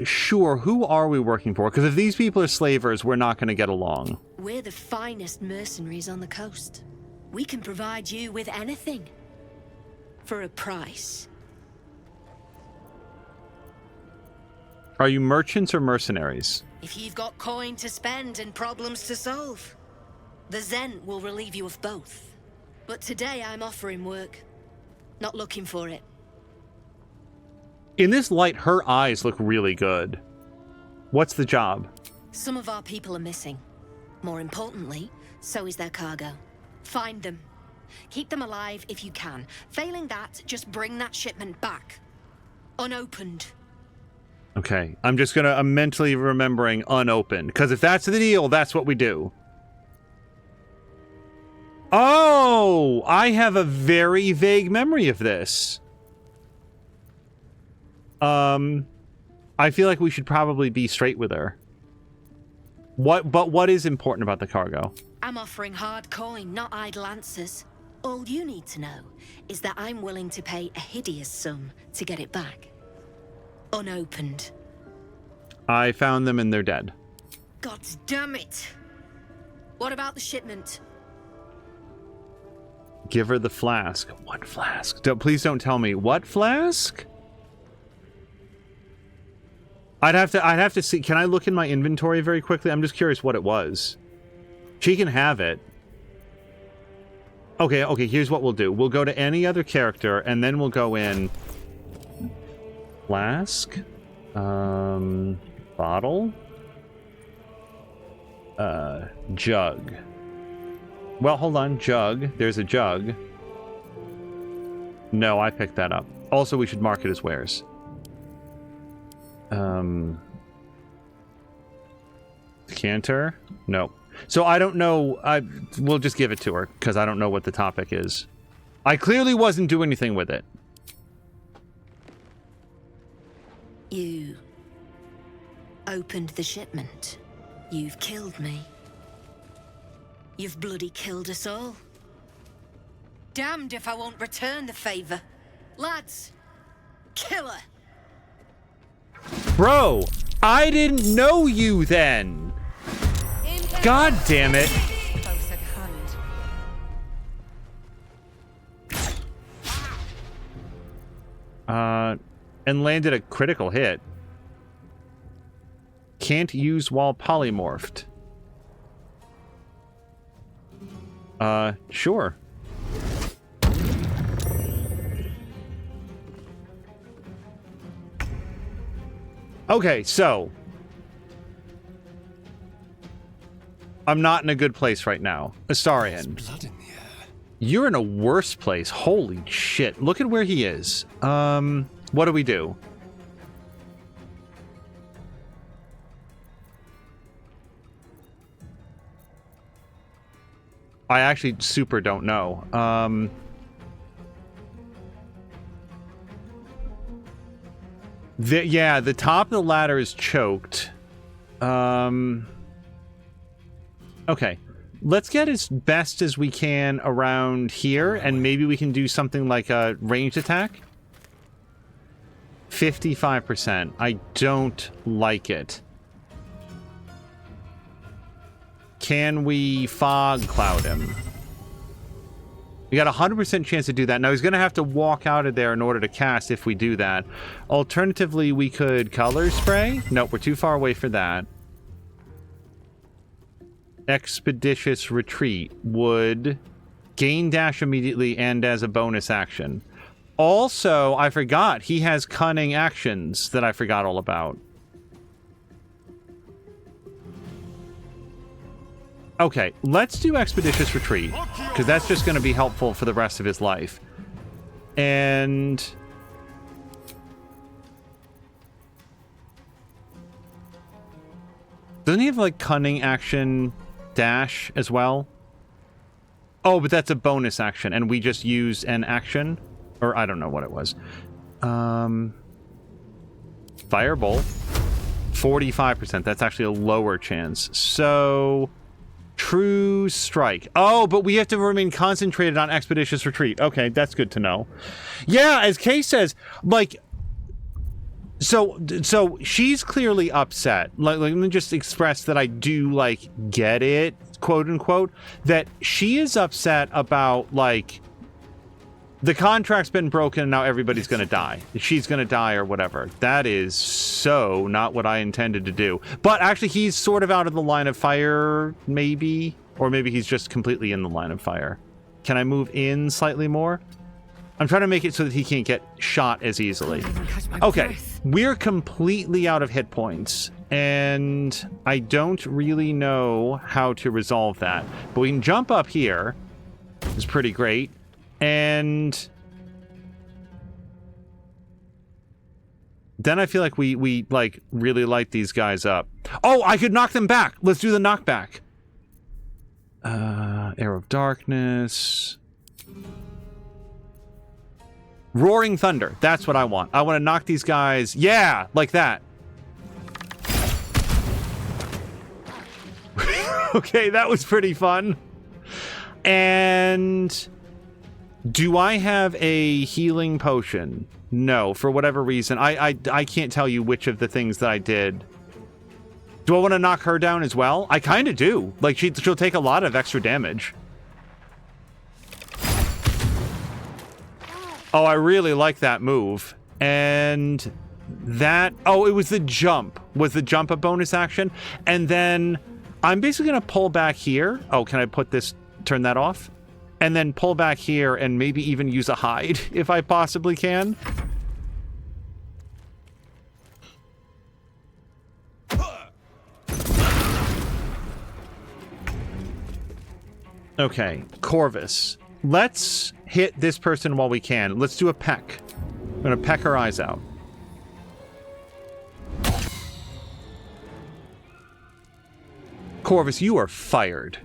Sure, who are we working for? Because if these people are slavers, we're not going to get along. We're the finest mercenaries on the coast. We can provide you with anything. For a price. Are you merchants or mercenaries? If you've got coin to spend and problems to solve, the Zhent will relieve you of both. But today I'm offering work, not looking for it. In this light, her eyes look really good. What's the job? Some of our people are missing. More importantly, so is their cargo. Find them. Keep them alive if you can. Failing that, just bring that shipment back. Unopened. Okay, I'm mentally remembering unopened, because if that's the deal, that's what we do. Oh, I have a very vague memory of this. I feel like we should probably be straight with her. But what is important about the cargo? I'm offering hard coin, not idle answers. All you need to know is that I'm willing to pay a hideous sum to get it back. Unopened. I found them and they're dead. God damn it! What about the shipment? Give her the flask. What flask? Please don't tell me. What flask? I'd have to see. Can I look in my inventory very quickly? I'm just curious what it was. She can have it. Okay, here's what we'll do. We'll go to any other character, and then we'll go in... Flask? Bottle? Jug. Well, hold on. Jug. There's a jug. No, I picked that up. Also, we should mark it as wares. Decanter? No. So I don't know. We'll just give it to her, because I don't know what the topic is. I clearly wasn't doing anything with it. You opened the shipment. You've killed me. You've bloody killed us all. Damned if I won't return the favor. Lads, kill her. Bro, I didn't know you then. God damn it. And landed a critical hit. Can't use while polymorphed. Sure. Okay, so I'm not in a good place right now. Astarion. Blood in the air. You're in a worse place. Holy shit. Look at where he is. What do we do? I actually super don't know. The top of the ladder is choked. Okay. Let's get as best as we can around here, and maybe we can do something like a ranged attack. 55%. I don't like it. Can we fog cloud him? We got a 100% chance to do that. Now, he's going to have to walk out of there in order to cast if we do that. Alternatively, we could color spray. Nope, we're too far away for that. Expeditious retreat would gain dash immediately and as a bonus action. Also, I forgot, he has cunning actions that I forgot all about. Okay, let's do Expeditious Retreat, because that's just going to be helpful for the rest of his life. And... doesn't he have, like, cunning action dash as well? Oh, but that's a bonus action, and we just used an action? Or I don't know what it was. Firebolt. 45%. That's actually a lower chance. So... True Strike. Oh, but we have to remain concentrated on Expeditious Retreat. Okay, that's good to know. Yeah, as Kay says, like... So she's clearly upset. Like, let me just express that I do, like, get it, quote unquote, that she is upset about, like, The contract's been broken, and now everybody's going to die. She's going to die or whatever. That is so not what I intended to do. But actually, he's sort of out of the line of fire, maybe. Or maybe he's just completely in the line of fire. Can I move in slightly more? I'm trying to make it so that he can't get shot as easily. Okay, we're completely out of hit points. And I don't really know how to resolve that. But we can jump up here. It's pretty great. And then I feel like we like really light these guys up. Oh, I could knock them back. Let's do the knockback. Arrow of Darkness. Roaring Thunder. That's what I want. I want to knock these guys. Yeah, like that. Okay, that was pretty fun. And do I have a healing potion? No, for whatever reason. I can't tell you which of the things that I did. Do I want to knock her down as well? I kind of do. Like, she'll take a lot of extra damage. Oh, I really like that move. And that... Oh, it was the jump. Was the jump a bonus action? And then I'm basically going to pull back here. Oh, can I put this... Turn that off? And then pull back here and maybe even use a hide if I possibly can. Okay, Corvus. Let's hit this person while we can. Let's do a peck. I'm gonna peck her eyes out. Corvus, you are fired.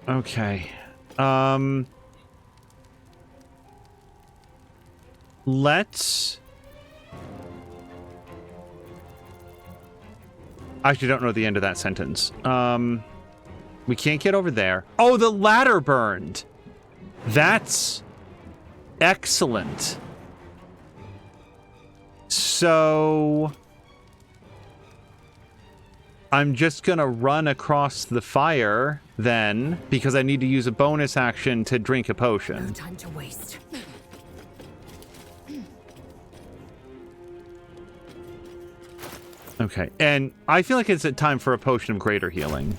Okay. Let's... I actually don't know the end of that sentence. We can't get over there. Oh, the ladder burned. That's excellent. So... I'm just gonna run across the fire then, because I need to use a bonus action to drink a potion. No time to waste. Okay, and I feel like it's a time for a potion of greater healing.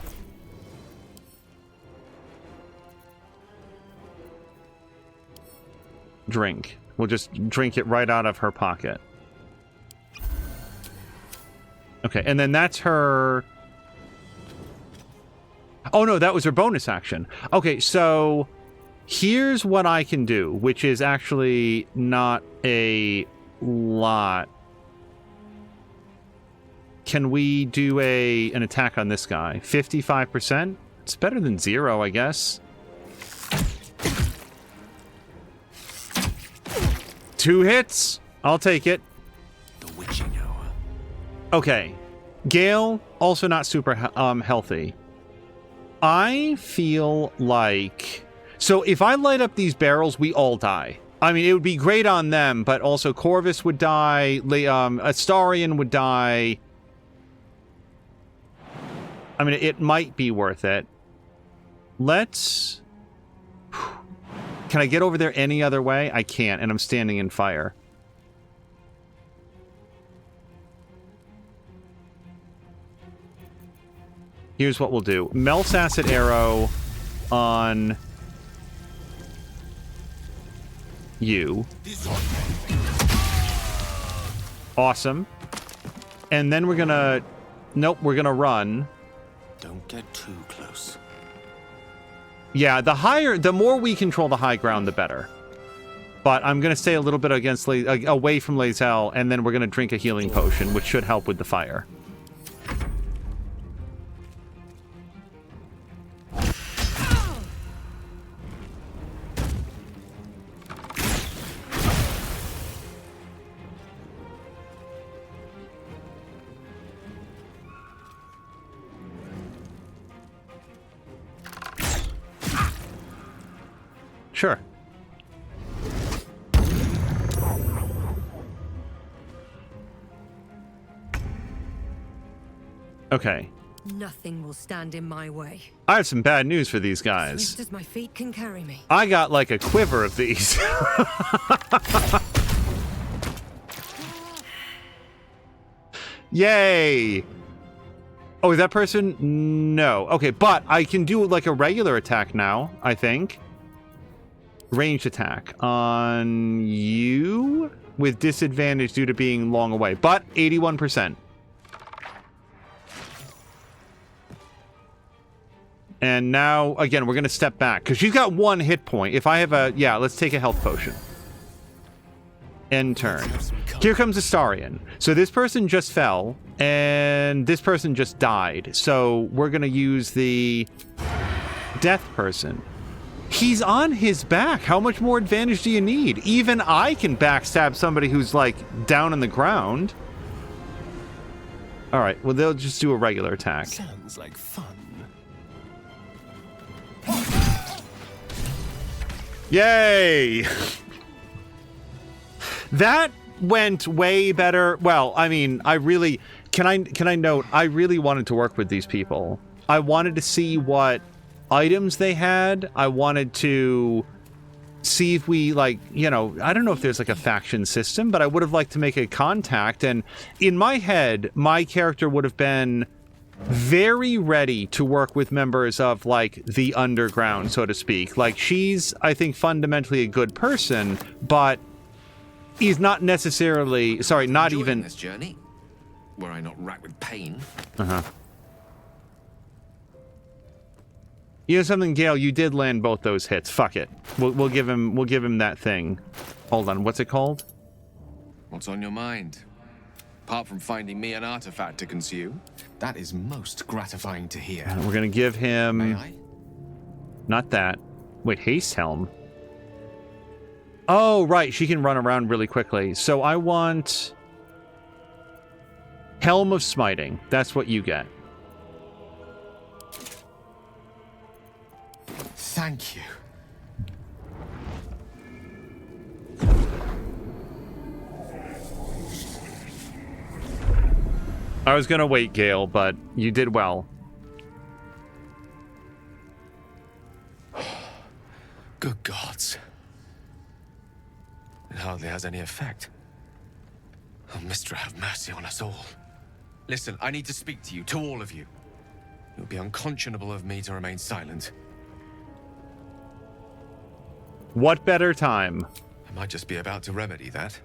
Drink. We'll just drink it right out of her pocket. Okay, and then that's her... Oh, no, that was her bonus action. Okay, so here's what I can do, which is actually not a lot. Can we do an attack on this guy? 55%? It's better than 0, I guess. 2 hits? I'll take it. The witching hour. Okay. Gale, also not super healthy. I feel like... So if I light up these barrels, we all die. I mean, it would be great on them, but also Corvus would die, Astarion would die. I mean, it might be worth it. Let's... Can I get over there any other way? I can't, and I'm standing in fire. Here's what we'll do. Melts Acid Arrow on you. Awesome. And then we're gonna... Nope, we're gonna run. Don't get too close. Yeah, the more we control the high ground, the better. But I'm gonna stay a little bit away from Lae'zel, and then we're gonna drink a healing potion, which should help with the fire. Sure. Okay. Nothing will stand in my way. I have some bad news for these guys. Swift as my feet can carry me. I got like a quiver of these. Yay! Oh, is that person? No. Okay, but I can do like a regular attack now, I think. Ranged attack on you with disadvantage due to being long away, but 81%. And now, again, we're going to step back because she's got 1 hit point. If I have a... Yeah, let's take a health potion. End turn. Here comes Astarion. So this person just fell, and this person just died. So we're going to use the death person. He's on his back. How much more advantage do you need? Even I can backstab somebody who's, like, down on the ground. All right, well, they'll just do a regular attack. Sounds like fun. Yay! That went way better. Well, I mean, I really... Can I note, I really wanted to work with these people. I wanted to see what items they had. I wanted to see if we, like, you know, I don't know if there's like a faction system, but I would have liked to make a contact. And in my head, my character would have been very ready to work with members of, like, the underground, so to speak. Like, she's, I think, fundamentally a good person, but is not necessarily... Sorry, not even... this journey, were I not racked with pain. Uh-huh. You know something, Gale? You did land both those hits. Fuck it. We'll give him that thing. Hold on, what's it called? What's on your mind? Apart from finding me an artifact to consume, that is most gratifying to hear. We're gonna give him... May I? Not that. Wait, Haste Helm. Oh, right. She can run around really quickly. So I want... Helm of Smiting. That's what you get. Thank you. I was gonna wait, Gale, but you did well. Good gods. It hardly has any effect. Oh, Mystra, have mercy on us all. Listen, I need to speak to you, to all of you. It would be unconscionable of me to remain silent. What better time? I might just be about to remedy that.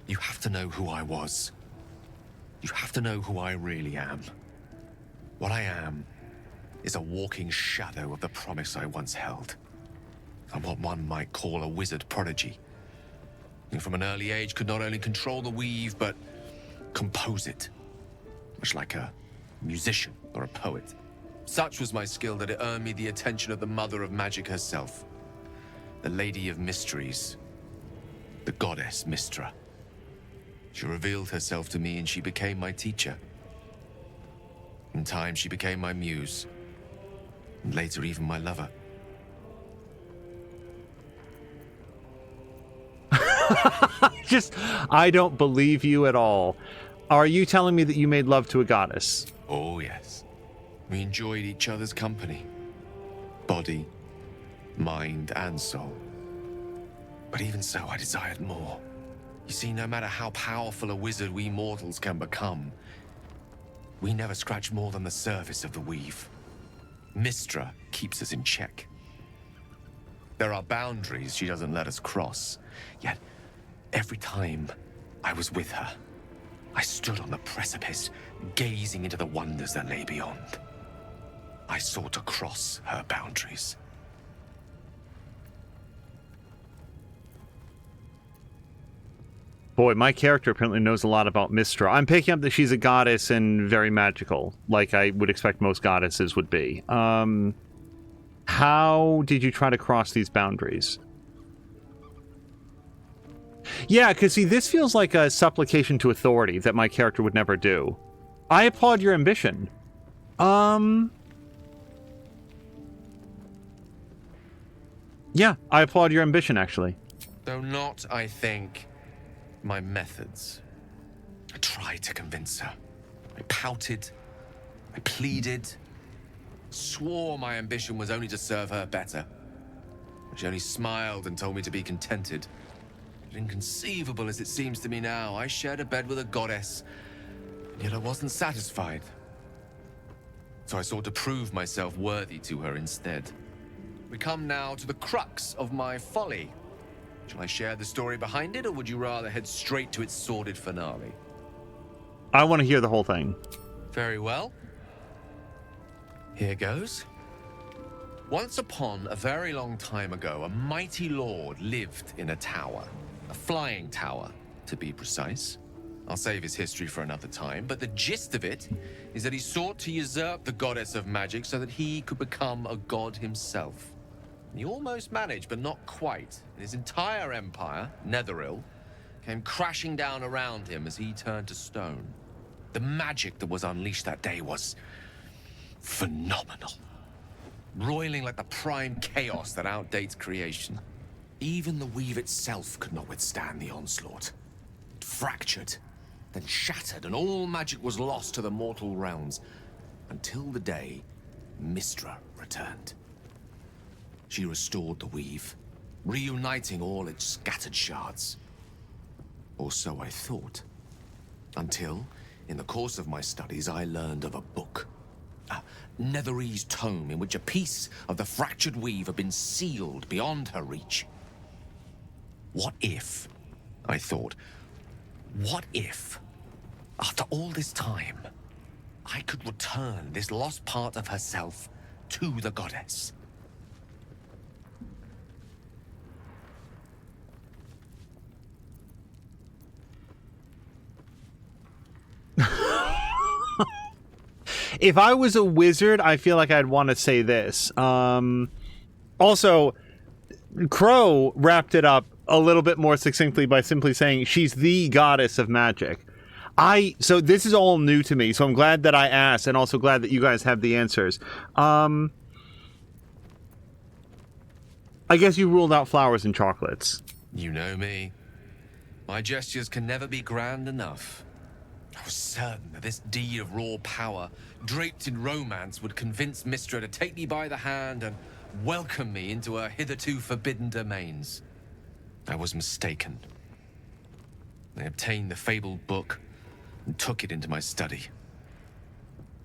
You have to know who I was. You have to know who I really am. What I am is a walking shadow of the promise I once held. I'm what one might call a wizard prodigy. Who from an early age could not only control the weave, but compose it. Much like a musician or a poet. Such was my skill that it earned me the attention of the mother of magic herself. The Lady of Mysteries. The goddess Mystra. She revealed herself to me and she became my teacher. In time, she became my muse. And later, even my lover. I don't believe you at all. Are you telling me that you made love to a goddess? Oh, yes. We enjoyed each other's company. Body, mind, and soul. But even so, I desired more. You see, no matter how powerful a wizard we mortals can become, we never scratch more than the surface of the weave. Mystra keeps us in check. There are boundaries she doesn't let us cross. Yet, every time I was with her, I stood on the precipice, gazing into the wonders that lay beyond. I sought to cross her boundaries. Boy, my character apparently knows a lot about Mystra. I'm picking up that she's a goddess and very magical, like I would expect most goddesses would be. How did you try to cross these boundaries? Yeah, because see, this feels like a supplication to authority that my character would never do. I applaud your ambition. Yeah, I applaud your ambition, actually. Though not, I think, my methods. I tried to convince her. I pouted. I pleaded. Swore my ambition was only to serve her better. She only smiled and told me to be contented. But inconceivable as it seems to me now, I shared a bed with a goddess, yet I wasn't satisfied. So I sought to prove myself worthy to her instead. We come now to the crux of my folly. Shall I share the story behind it, or would you rather head straight to its sordid finale? I want to hear the whole thing. Very well. Here goes. Once upon a very long time ago, a mighty lord lived in a tower. A flying tower, to be precise. I'll save his history for another time, but the gist of it is that he sought to usurp the goddess of magic so that he could become a god himself. He almost managed, but not quite. And his entire empire, Netheril, came crashing down around him as he turned to stone. The magic that was unleashed that day was phenomenal. Roiling like the prime chaos that outdates creation. Even the weave itself could not withstand the onslaught. It fractured, then shattered, and all magic was lost to the mortal realms. Until the day Mystra returned. She restored the weave, reuniting all its scattered shards. Or so I thought. Until, in the course of my studies, I learned of a book. A Netherese tome in which a piece of the fractured weave had been sealed beyond her reach. What if, I thought, what if, after all this time, I could return this lost part of herself to the goddess? If I was a wizard, I feel like I'd want to say this. Also, Crow wrapped it up a little bit more succinctly by simply saying she's the goddess of magic. So this is all new to me, so I'm glad that I asked, and also glad that you guys have the answers. I guess you ruled out flowers and chocolates. You know me. My gestures can never be grand enough. I was certain that this deed of raw power, draped in romance, would convince Mystra to take me by the hand and welcome me into her hitherto forbidden domains. I was mistaken. I obtained the fabled book and took it into my study.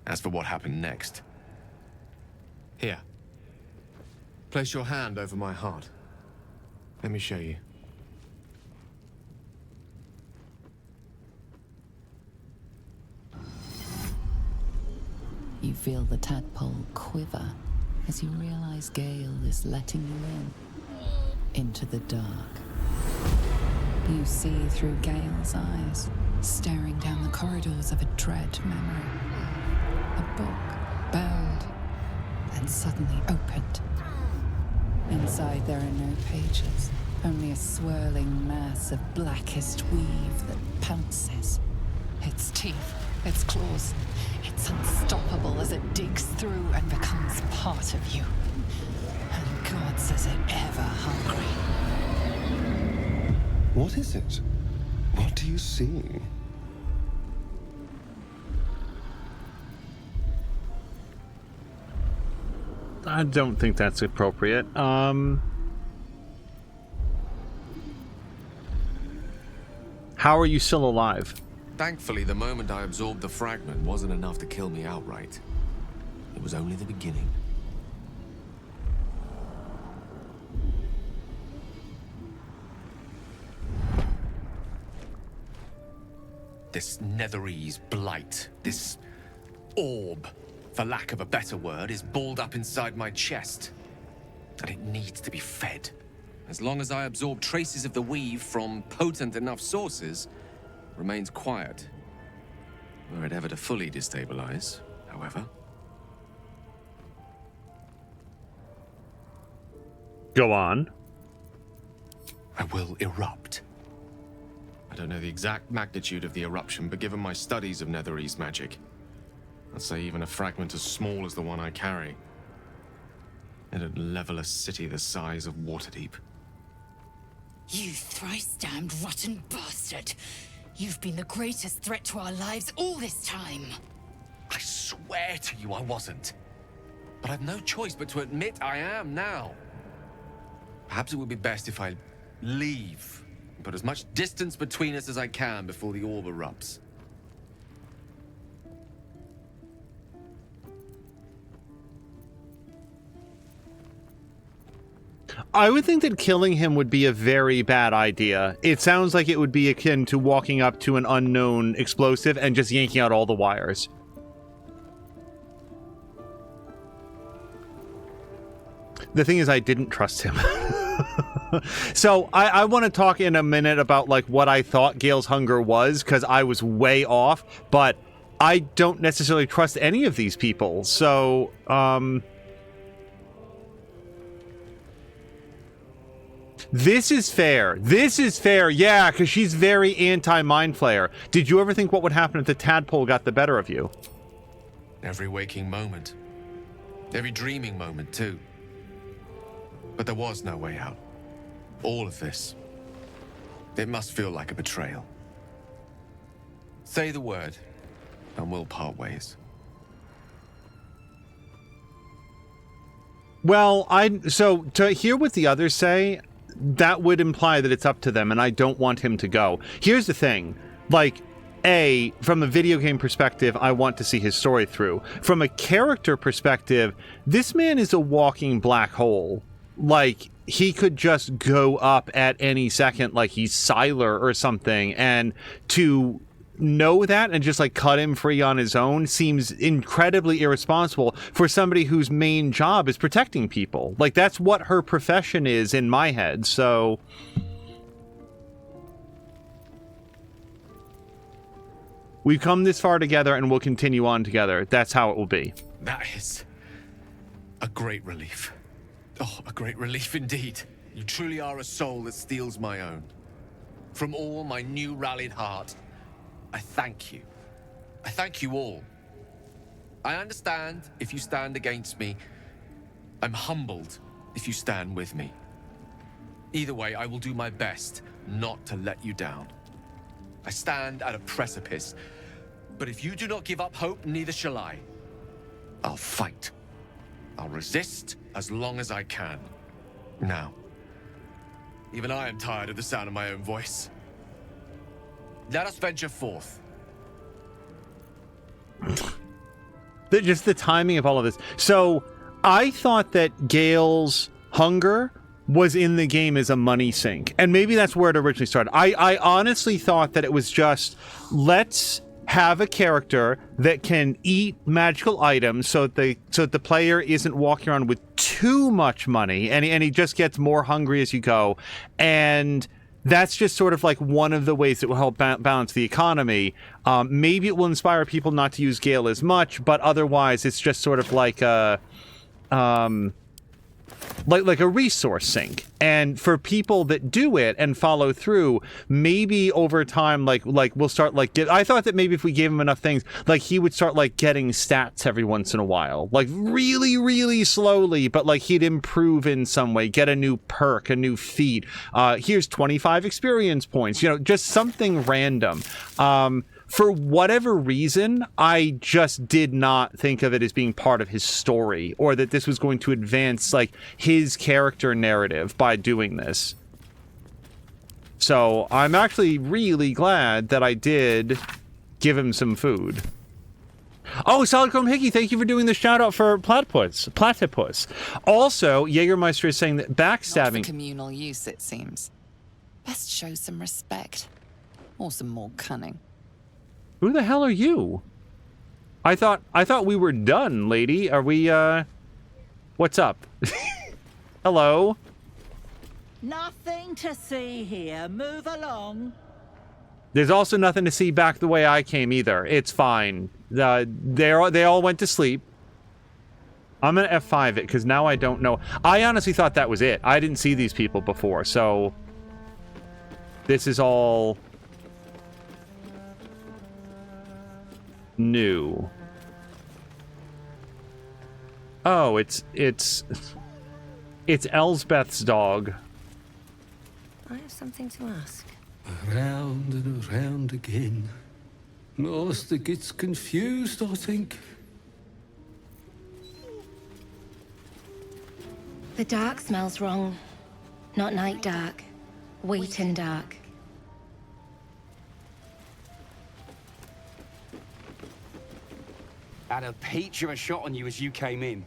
As for what happened next... Here. Place your hand over my heart. Let me show you. You feel the tadpole quiver as you realize Gale is letting you into the dark. You see through Gale's eyes, staring down the corridors of a dread memory. A book, bound, and suddenly opened. Inside there are no pages, only a swirling mass of blackest weave that pounces. Its teeth, its claws, it's unstoppable as it digs through and becomes part of you. And God says it ever hungry. What is it? What do you see? I don't think that's appropriate. How are you still alive? Thankfully, the moment I absorbed the fragment wasn't enough to kill me outright. It was only the beginning. This Netherese blight, this orb, for lack of a better word, is balled up inside my chest. And it needs to be fed. As long as I absorb traces of the weave from potent enough sources, it remains quiet. Were it ever to fully destabilize, however. Go on. I will erupt. I don't know the exact magnitude of the eruption, but given my studies of Netherese magic, I'd say even a fragment as small as the one I carry It'd level a city the size of Waterdeep. You thrice-damned rotten bastard! You've been the greatest threat to our lives all this time! I swear to you I wasn't. But I've no choice but to admit I am now. Perhaps it would be best if I leave and put as much distance between us as I can before the orb erupts. I would think that killing him would be a very bad idea. It sounds like it would be akin to walking up to an unknown explosive and just yanking out all the wires. The thing is, I didn't trust him. So I want to talk in a minute about like what I thought Gale's hunger was, because I was way off, but I don't necessarily trust any of these people. So, this is fair. This is fair, yeah, because she's very anti-Mind Flayer. Did you ever think what would happen if the tadpole got the better of you? Every waking moment. Every dreaming moment, too. But there was no way out. All of this. It must feel like a betrayal. Say the word, and we'll part ways. Well, so to hear what the others say, that would imply that it's up to them, and I don't want him to go. Here's the thing. Like, from a video game perspective, I want to see his story through. From a character perspective, this man is a walking black hole. Like, he could just go up at any second like he's Sylar or something, and to know that and just like cut him free on his own seems incredibly irresponsible for somebody whose main job is protecting people. Like, that's what her profession is in my head. So we've come this far together and we'll continue on together. That's how it will be. That is a great relief. Oh, a great relief indeed. You truly are a soul that steals my own. From all my new rallied heart, I thank you. I thank you all. I understand if you stand against me. I'm humbled if you stand with me. Either way, I will do my best not to let you down. I stand at a precipice, but if you do not give up hope, neither shall I. I'll fight. I'll resist as long as I can. Now, even I am tired of the sound of my own voice. Let us venture forth. Just the timing of all of this. So, I thought that Gale's hunger was in the game as a money sink. And maybe that's where it originally started. I honestly thought that it was just, let's have a character that can eat magical items so that the player isn't walking around with too much money, and he just gets more hungry as you go. And that's just sort of like one of the ways that will help balance the economy. Maybe it will inspire people not to use Gale as much, but otherwise it's just sort of like a like a resource sink. And for people that do it and follow through, maybe over time, like we'll start like I thought that maybe if we gave him enough things, like he would start like getting stats every once in a while, like really, really slowly, but like he'd improve in some way, get a new perk, a new feat. Here's 25 experience points, just something random. For whatever reason, I just did not think of it as being part of his story, or that this was going to advance like his character narrative by doing this. So I'm actually really glad that I did give him some food. Oh, Solid Chrome Hickey, thank you for doing the shout out for Platypus. Also, Jägermeister is saying that backstabbing... Not for communal use, it seems. Best show some respect. Or some more cunning. Who the hell are you? I thought we were done, lady. Are we, what's up? Hello? Nothing to see here. Move along. There's also nothing to see back the way I came either. It's fine. They all went to sleep. I'm gonna F5 it, because now I don't know. I honestly thought that was it. I didn't see these people before, so... This is all... new. Oh, it's It's Elsbeth's dog. I have something to ask. Around and around again. Master gets confused, I think. The dark smells wrong. Not night dark. Wheaten dark. Had a peach of a shot on you as you came in.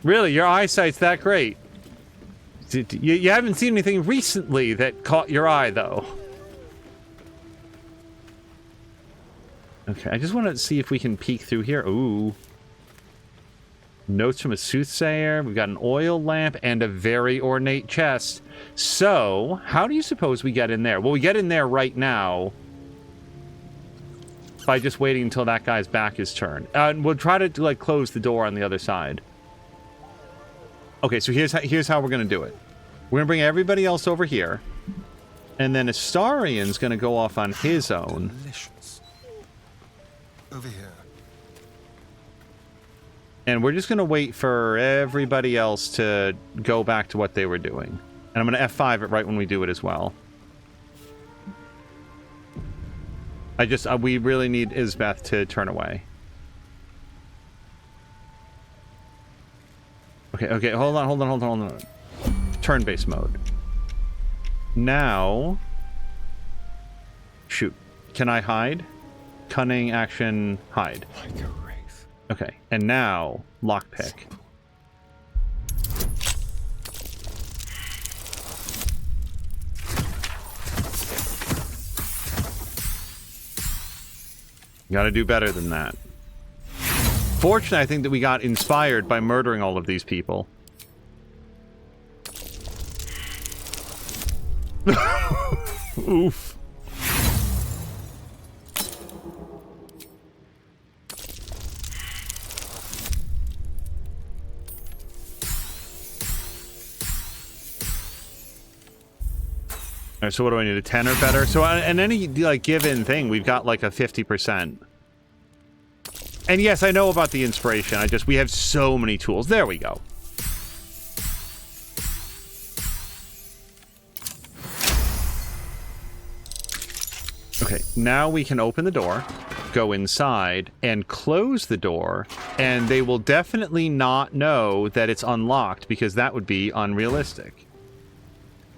Really? Your eyesight's that great? You haven't seen anything recently that caught your eye, though. Okay, I just want to see if we can peek through here. Ooh. Notes from a soothsayer. We've got an oil lamp and a very ornate chest. So, how do you suppose we get in there? Well, we get in there right now by just waiting until that guy's back is turned. And we'll try to, like, close the door on the other side. Okay, so here's how we're going to do it. We're going to bring everybody else over here. And then Astarian's going to go off on his own. Delicious. Over here. And we're just going to wait for everybody else to go back to what they were doing. And I'm going to F5 it right when we do it as well. We really need Isbeth to turn away. Okay, hold on. Turn-based mode. Now... Shoot. Can I hide? Cunning, action, hide. Okay, and now, lockpick. Gotta do better than that. Fortunately, I think that we got inspired by murdering all of these people. Oof. Alright, so what do I need? A 10 or better? So in any, like, given thing, we've got, like, a 50%. And yes, I know about the inspiration. We have so many tools. There we go. Okay, now we can open the door, go inside, and close the door, and they will definitely not know that it's unlocked, because that would be unrealistic.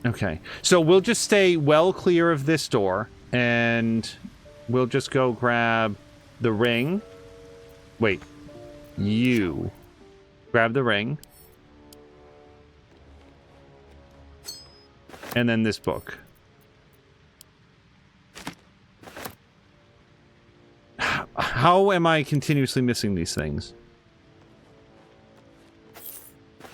Okay, so we'll just stay well clear of this door, and we'll just go grab the ring. Wait, you grab the ring. And then this book. How am I continuously missing these things?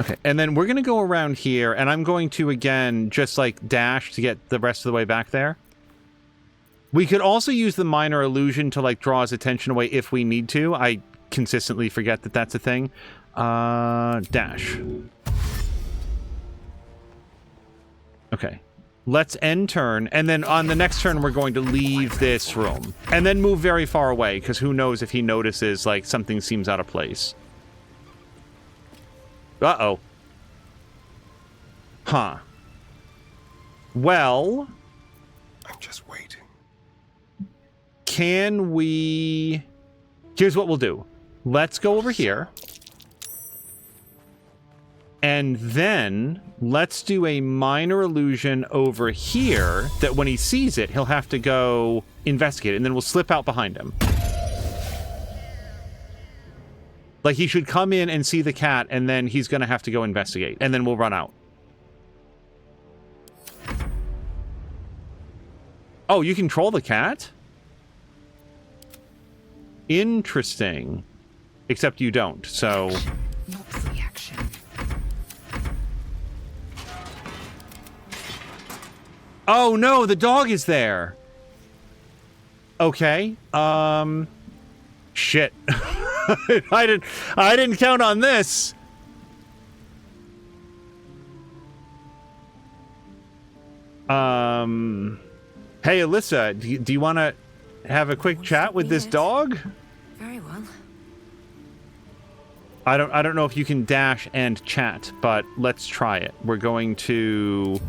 Okay, and then we're going to go around here, and I'm going to, again, just, like, dash to get the rest of the way back there. We could also use the minor illusion to, like, draw his attention away if we need to. I consistently forget that that's a thing. Dash. Okay. Let's end turn, and then on the next turn, we're going to leave this room. And then move very far away, because who knows if he notices, like, something seems out of place. Uh-oh. Huh. Well... I'm just waiting. Can we... Here's what we'll do. Let's go over here. And then let's do a minor illusion over here that when he sees it, he'll have to go investigate it, and then we'll slip out behind him. Like, he should come in and see the cat, and then he's going to have to go investigate, and then we'll run out. Oh, you control the cat? Interesting. Except you don't, so... Not free action. Oh, no, the dog is there. Okay, shit. I didn't count on this. Hey, Alyssa, do you want to have a quick chat with this dog? Very well. I don't know if you can dash and chat, but let's try it. We're going to...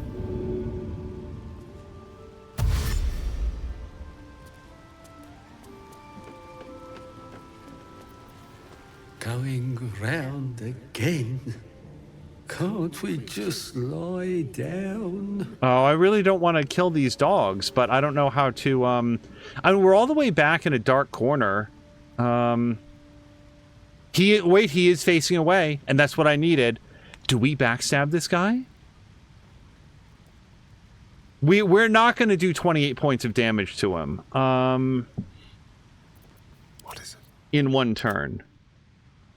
Going round again. Can't we just lie down? Oh, I really don't want to kill these dogs, but I don't know how to, I mean, we're all the way back in a dark corner. He is facing away, and that's what I needed. Do we backstab this guy? We're not going to do 28 points of damage to him. What is it? In one turn.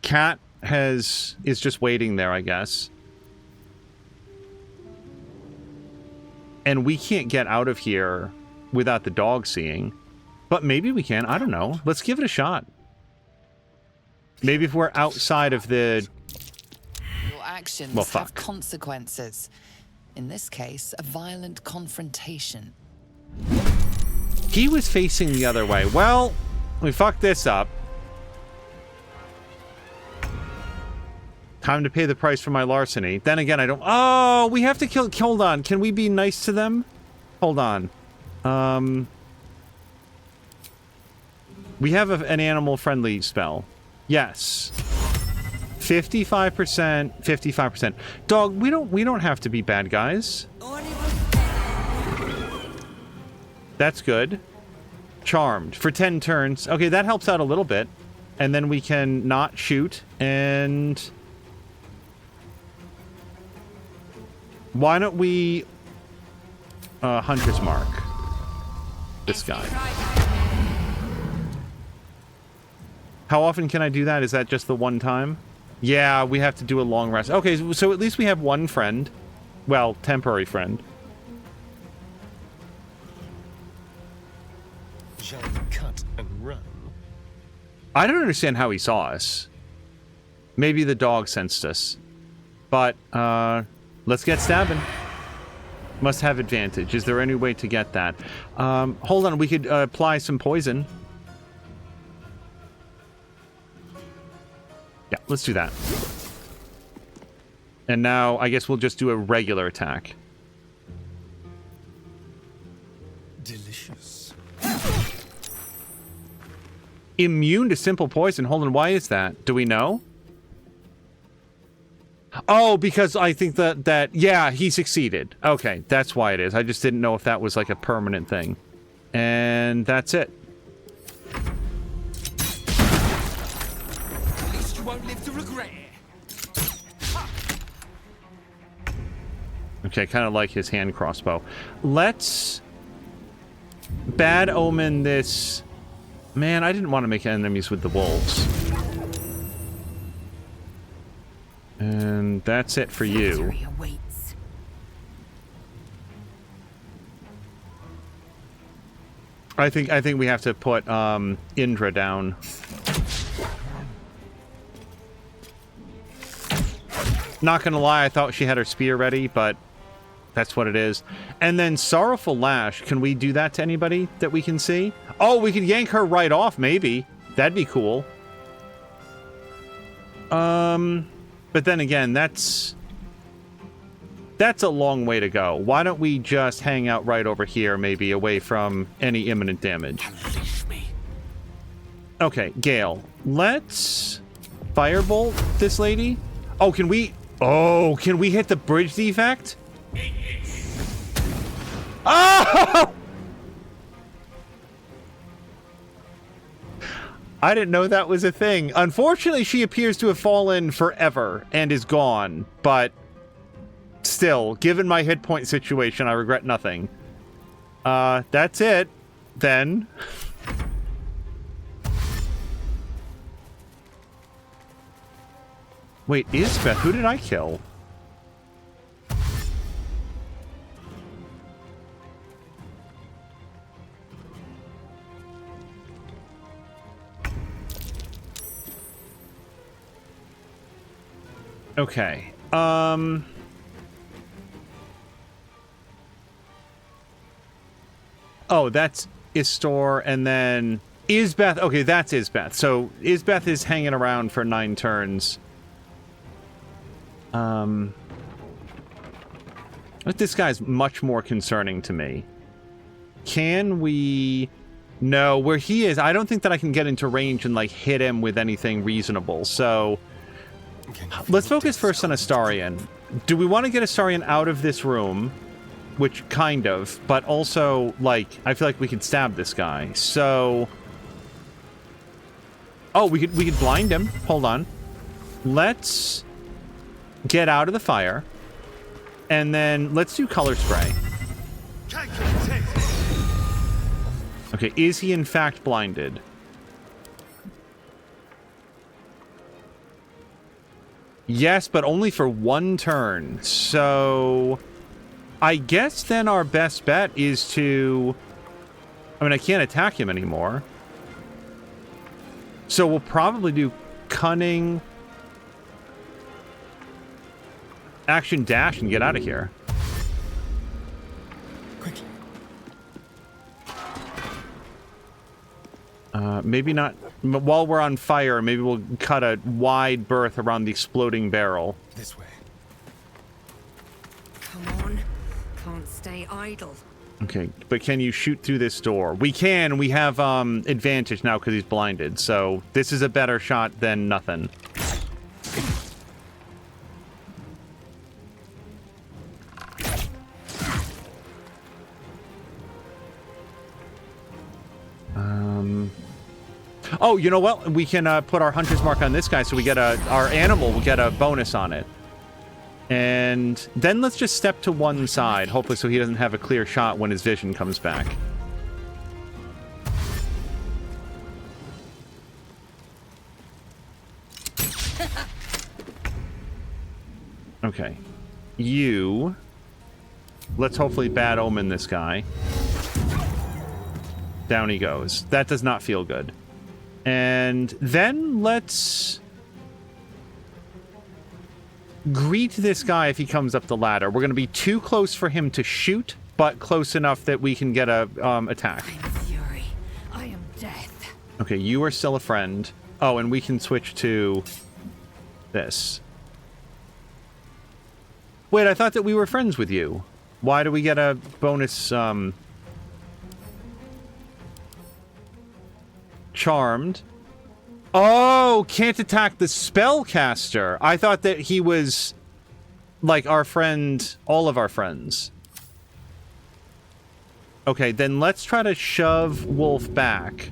Cat is just waiting there, I guess. And we can't get out of here without the dog seeing. But maybe we can. I don't know. Let's give it a shot. Maybe if we're outside of the... Your actions have consequences. In this case, a violent confrontation. He was facing the other way. Well, we fucked this up. Time to pay the price for my larceny. Then again, I don't... Oh, we have to kill... Hold on. Can we be nice to them? Hold on. We have an animal-friendly spell. Yes. 55%, 55%. Dog, we don't have to be bad guys. That's good. Charmed. For 10 turns. Okay, that helps out a little bit. And then we can not shoot and... Why don't we Hunter's Mark this guy? How often can I do that? Is that just the one time? Yeah, we have to do a long rest. Okay, so at least we have one friend. Well, temporary friend. Shall we cut and run? I don't understand how he saw us. Maybe the dog sensed us. But, let's get stabbing. Must have advantage. Is there any way to get that? Hold on, we could apply some poison. Yeah, let's do that. And now, I guess we'll just do a regular attack. Delicious. Immune to simple poison. Hold on, why is that? Do we know? Oh, because I think that yeah, he succeeded. Okay, that's why it is. I just didn't know if that was like a permanent thing. And that's it. At least you won't live to regret it. Okay, kind of like his hand crossbow. Let's bad omen this. Man, I didn't want to make enemies with the wolves. And that's it for you. I think we have to put Indra down. Not gonna lie, I thought she had her spear ready, but that's what it is. And then Sorrowful Lash, can we do that to anybody that we can see? Oh, we could yank her right off, maybe. That'd be cool. But then again, that's a long way to go. Why don't we just hang out right over here, maybe away from any imminent damage? Okay, Gale. Let's firebolt this lady. Oh, can we hit the bridge defect? Oh! I didn't know that was a thing. Unfortunately, she appears to have fallen forever and is gone, but still, given my hit point situation, I regret nothing. That's it, then. Wait, Isbeth, who did I kill? Okay. Oh, that's Istor, and then Isbeth. Okay, that's Isbeth. So Isbeth is hanging around for 9 turns. This guy's much more concerning to me. Can we... No, where he is, I don't think that I can get into range and, like, hit him with anything reasonable. So, let's focus first on Astarion. Do we want to get Astarion out of this room? Which, kind of. But also, like, I feel like we could stab this guy. So... Oh, we could blind him. Hold on. Let's get out of the fire. And then let's do color spray. Okay, is he in fact blinded? Yes, but only for one turn. So I guess then our best bet is to... I mean, I can't attack him anymore. So we'll probably do cunning, action dash, and get out of here. Maybe not. While we're on fire, maybe we'll cut a wide berth around the exploding barrel. This way. Come on. Can't stay idle. Okay, but can you shoot through this door? We can. We have advantage now because he's blinded. So this is a better shot than nothing. Oh, you know what? We can put our hunter's mark on this guy, so we get our animal will get a bonus on it. And then let's just step to one side, hopefully so he doesn't have a clear shot when his vision comes back. Okay. You... Let's hopefully bad omen this guy. Down he goes. That does not feel good. And then let's greet this guy if he comes up the ladder. We're going to be too close for him to shoot, but close enough that we can get a attack. I'm fury. I am death. Okay, you are still a friend. Oh, and we can switch to this. Wait, I thought that we were friends with you. Why do we get a bonus, Charmed. Oh, can't attack the spellcaster. I thought that he was like our friend, all of our friends. Okay, then let's try to shove Wolf back.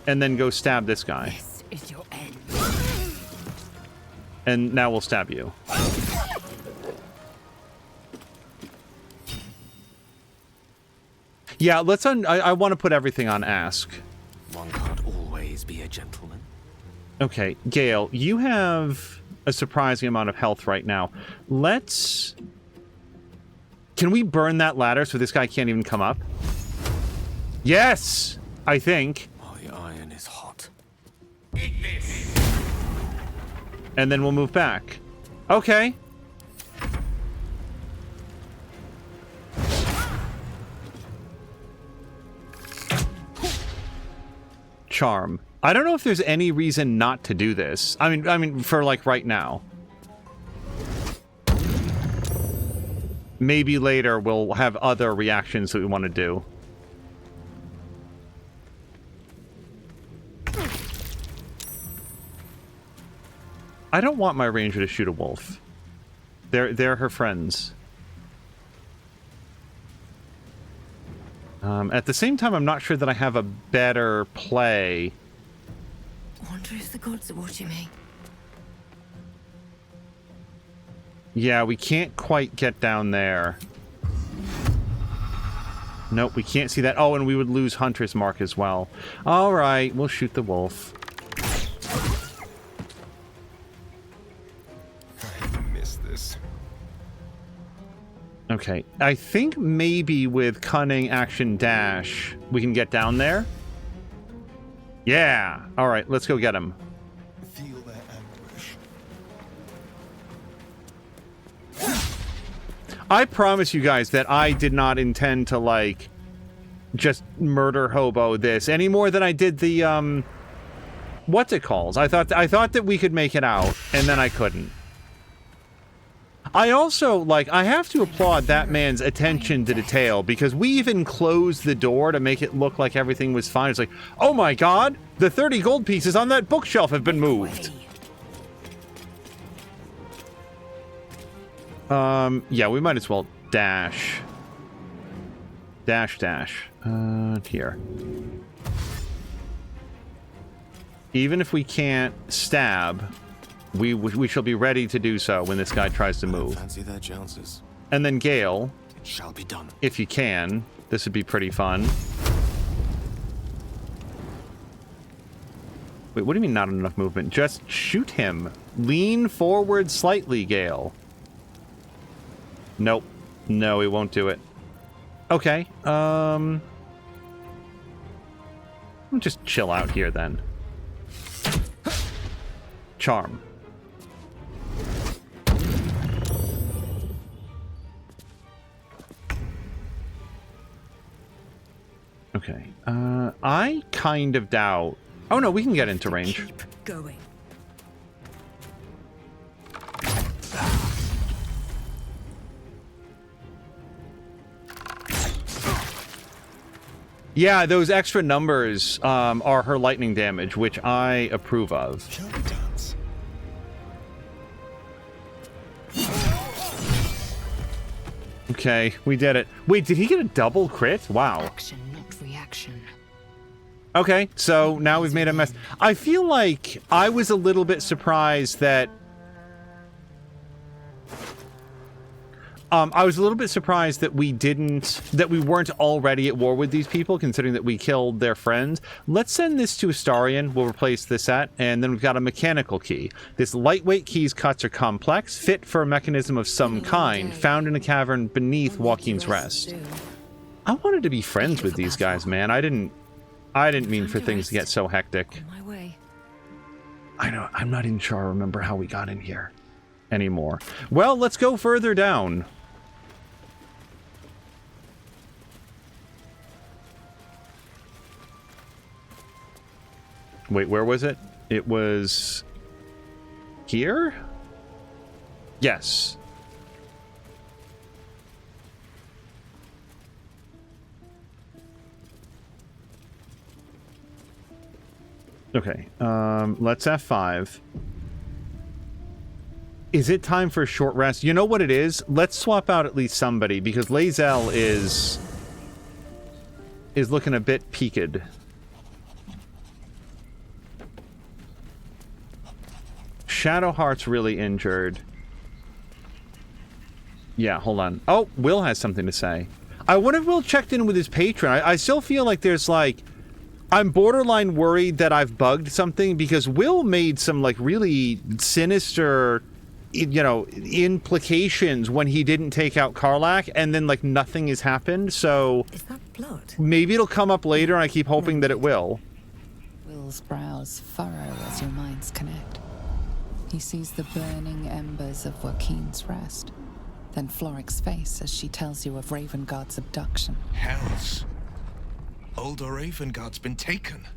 And then go stab this guy. This is your end. And now we'll stab you. Yeah, let's I want to put everything on ask. One can't always be a gentleman. Okay, Gale, you have a surprising amount of health right now. Let's... Can we burn that ladder so this guy can't even come up? Yes! I think. Oh, the iron is hot. Eat this. And then we'll move back. Okay. Charm. I don't know if there's any reason not to do this. I mean, for like right now. Maybe later we'll have other reactions that we want to do. I don't want my ranger to shoot a wolf. They're her friends. At the same time, I'm not sure that I have a better play. Wonder if the gods are watching me. Yeah, we can't quite get down there. Nope, we can't see that. Oh, and we would lose Hunter's Mark as well. All right, we'll shoot the wolf. I missed this. Okay, I think maybe with Cunning Action Dash, we can get down there. Yeah! All right, let's go get him. Feel their anguish. I promise you guys that I did not intend to, like, just murder hobo this any more than I did the what's it calls. I thought that we could make it out, and then I couldn't. I also, like, I have to applaud that man's attention to detail, because we even closed the door to make it look like everything was fine. It's like, oh my god, the 30 gold pieces on that bookshelf have been moved. Yeah, we might as well dash. Dash. Here. Even if we can't stab, we shall be ready to do so when this guy tries to move. Fancy their chances. And then Gale, It shall be done. if you can. This would be pretty fun. Wait, what do you mean not enough movement? Just shoot him. Lean forward slightly, Gale. Nope. No, he won't do it. Okay, I'll just chill out here then. Charm. Okay, I kind of doubt... Oh no, we can get into range. Keep going. Yeah, those extra numbers are her lightning damage, which I approve of. Shall we dance? Okay, we did it. Wait, did he get a double crit? Wow. Action, not reaction. Okay, so now we've made a mess. I feel like I was a little bit surprised that... I was a little bit surprised that we weren't already at war with these people, considering that we killed their friends. Let's send this to Astarion. We'll replace this at, and then we've got a mechanical key. This lightweight key's cuts are complex, fit for a mechanism of some kind, found in a cavern beneath Waukeen's Rest. I wanted to be friends with these guys, man. I didn't mean for things to get so hectic. On my way. I know, I'm not even sure I remember how we got in here anymore. Well, let's go further down. Wait, where was it? It was... here? Yes. Okay, let's F5. Is it time for a short rest? You know what it is? Let's swap out at least somebody, because Lae'zel is looking a bit peaked. Shadowheart's really injured. Yeah, hold on. Oh, Will has something to say. I wonder if Will checked in with his patron. I still feel like there's like... I'm borderline worried that I've bugged something, because Will made some like really sinister, you know, implications when he didn't take out Karlach, and then like nothing has happened, so... Is that blood? Maybe it'll come up later, and I keep hoping that it will. Will's brows furrow as your minds connect. He sees the burning embers of Waukeen's Rest, then Floric's face as she tells you of Ravengard's abduction. Hells. Older Ravengard's been taken.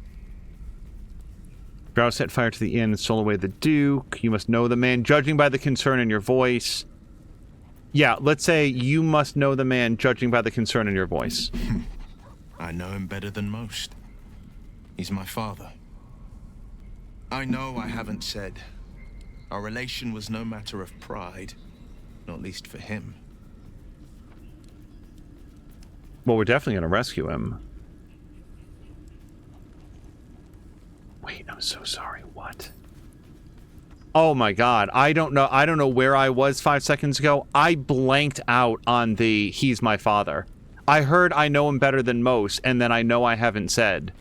Drow set fire to the inn and stole away the Duke. You must know the man, judging by the concern in your voice. Yeah, let's say you must know the man, judging by the concern in your voice. I know him better than most. He's my father. I know I haven't said. Our relation was no matter of pride, not least for him. Well, we're definitely going to rescue him. Wait, I'm so sorry. What? Oh my god. I don't know where I was 5 seconds ago. I blanked out on the he's my father. I heard I know him better than most, and then I know I haven't said.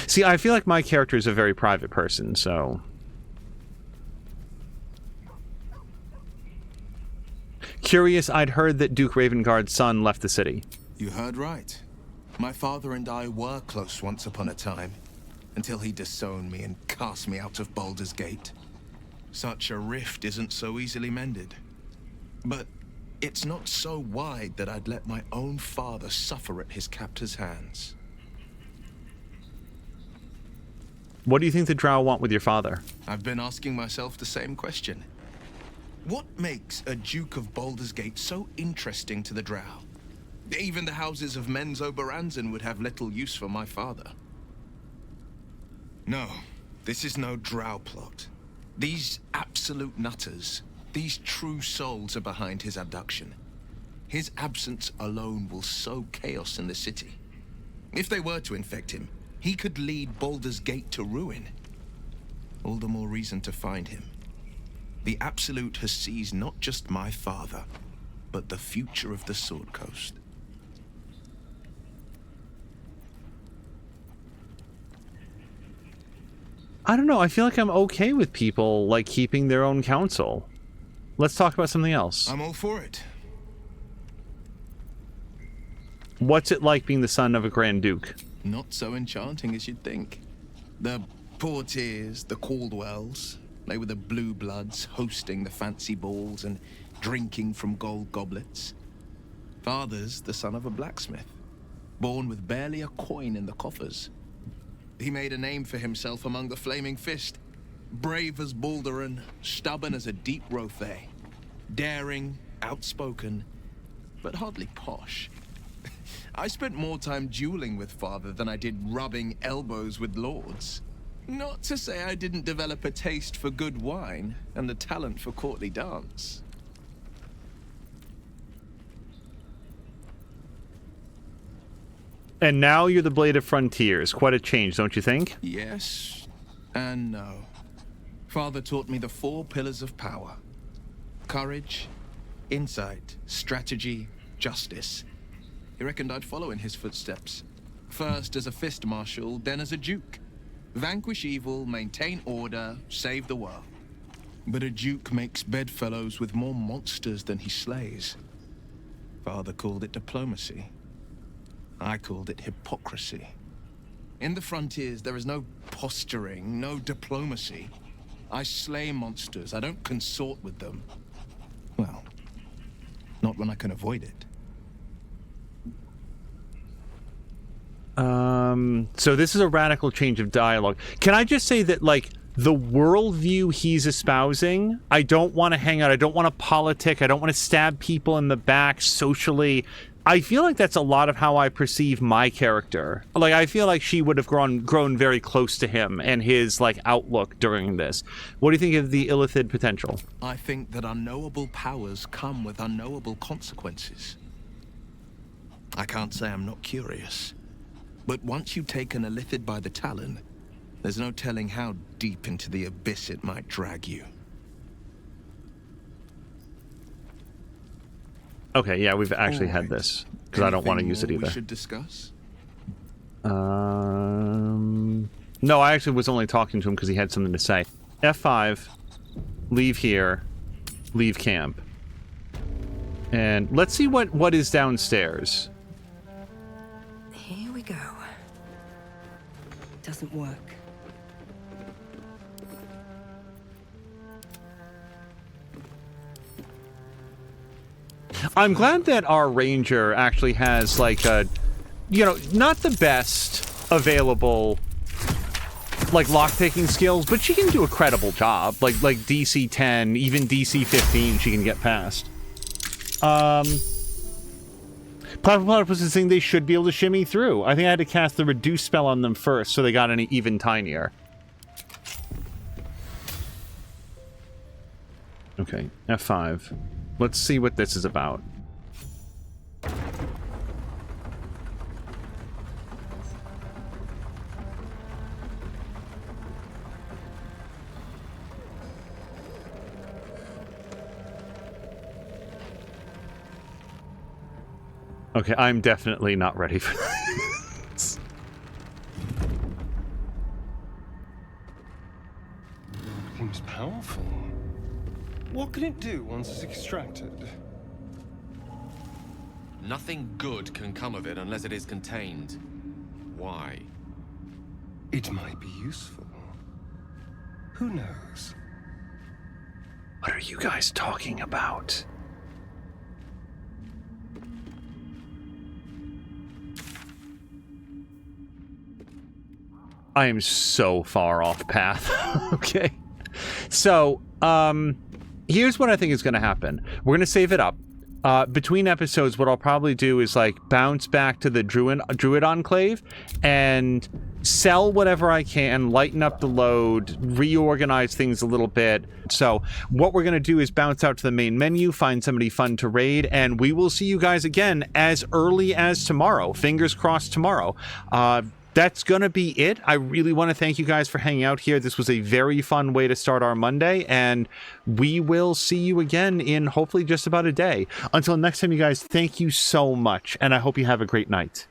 See, I feel like my character is a very private person, so... Curious, I'd heard that Duke Ravengard's son left the city. You heard right. My father and I were close once upon a time, until he disowned me and cast me out of Baldur's Gate. Such a rift isn't so easily mended. But It's not so wide that I'd let my own father suffer at his captor's hands. What do you think the Drow want with your father? I've been asking myself the same question. What makes a Duke of Baldur's Gate so interesting to the Drow? Even the houses of Menzo Baranzan would have little use for my father. No, this is no Drow plot. These absolute nutters, these true souls are behind his abduction. His absence alone will sow chaos in the city. If they were to infect him, he could lead Baldur's Gate to ruin. All the more reason to find him. The Absolute has seized not just my father, but the future of the Sword Coast. I don't know. I feel like I'm okay with people, like, keeping their own counsel. Let's talk about something else. I'm all for it. What's it like being the son of a Grand Duke? Not so enchanting as you'd think. The Portiers, the Caldwells, they were the blue bloods hosting the fancy balls and drinking from gold goblets. Father's the son of a blacksmith, born with barely a coin in the coffers. He made a name for himself among the Flaming Fist. Brave as Balduran, stubborn as a deep Rothay. Daring, outspoken, but hardly posh. I spent more time dueling with father than I did rubbing elbows with lords. Not to say I didn't develop a taste for good wine and the talent for courtly dance. And now you're the Blade of Frontiers. Quite a change, don't you think? Yes and no. Father taught me the 4 pillars of power. Courage, insight, strategy, justice. He reckoned I'd follow in his footsteps. First as a fist marshal, then as a duke. Vanquish evil, maintain order, save the world. But a duke makes bedfellows with more monsters than he slays. Father called it diplomacy. I called it hypocrisy. In the frontiers, there is no posturing, no diplomacy. I slay monsters, I don't consort with them. Well, not when I can avoid it. So this is a radical change of dialogue. Can I just say that, like, the worldview he's espousing, I don't want to hang out, I don't want to politic, I don't want to stab people in the back socially. I feel like that's a lot of how I perceive my character. Like, I feel like she would have grown very close to him and his, like, outlook during this. What do you think of the Illithid potential? I think that unknowable powers come with unknowable consequences. I can't say I'm not curious. But once you take an Illithid by the talon, there's no telling how deep into the abyss it might drag you. Okay, yeah, we've actually had this, because I don't want to use it either. We should discuss? No, I actually was only talking to him because he had something to say. F5, leave here, leave camp. And let's see what is downstairs. Here we go. Doesn't work. I'm glad that our ranger actually has, like, a, you know, not the best available, like, lockpicking skills, but she can do a credible job. Like DC 10, even DC 15, she can get past. Platypus is saying they should be able to shimmy through. I think I had to cast the reduce spell on them first, so they got an even tinier. Okay, F5. Let's see what this is about. Okay, I'm definitely not ready for this. Seems powerful. What can it do once it's extracted? Nothing good can come of it unless it is contained. Why? It might be useful. Who knows? What are you guys talking about? I am so far off path. Okay. So, here's what I think is going to happen. We're going to save it up. Between episodes, what I'll probably do is like bounce back to the Druid Enclave and sell whatever I can, lighten up the load, reorganize things a little bit. So what we're going to do is bounce out to the main menu, find somebody fun to raid, and we will see you guys again as early as tomorrow. Fingers crossed tomorrow. That's going to be it. I really want to thank you guys for hanging out here. This was a very fun way to start our Monday, and we will see you again in hopefully just about a day. Until next time, you guys, thank you so much, and I hope you have a great night.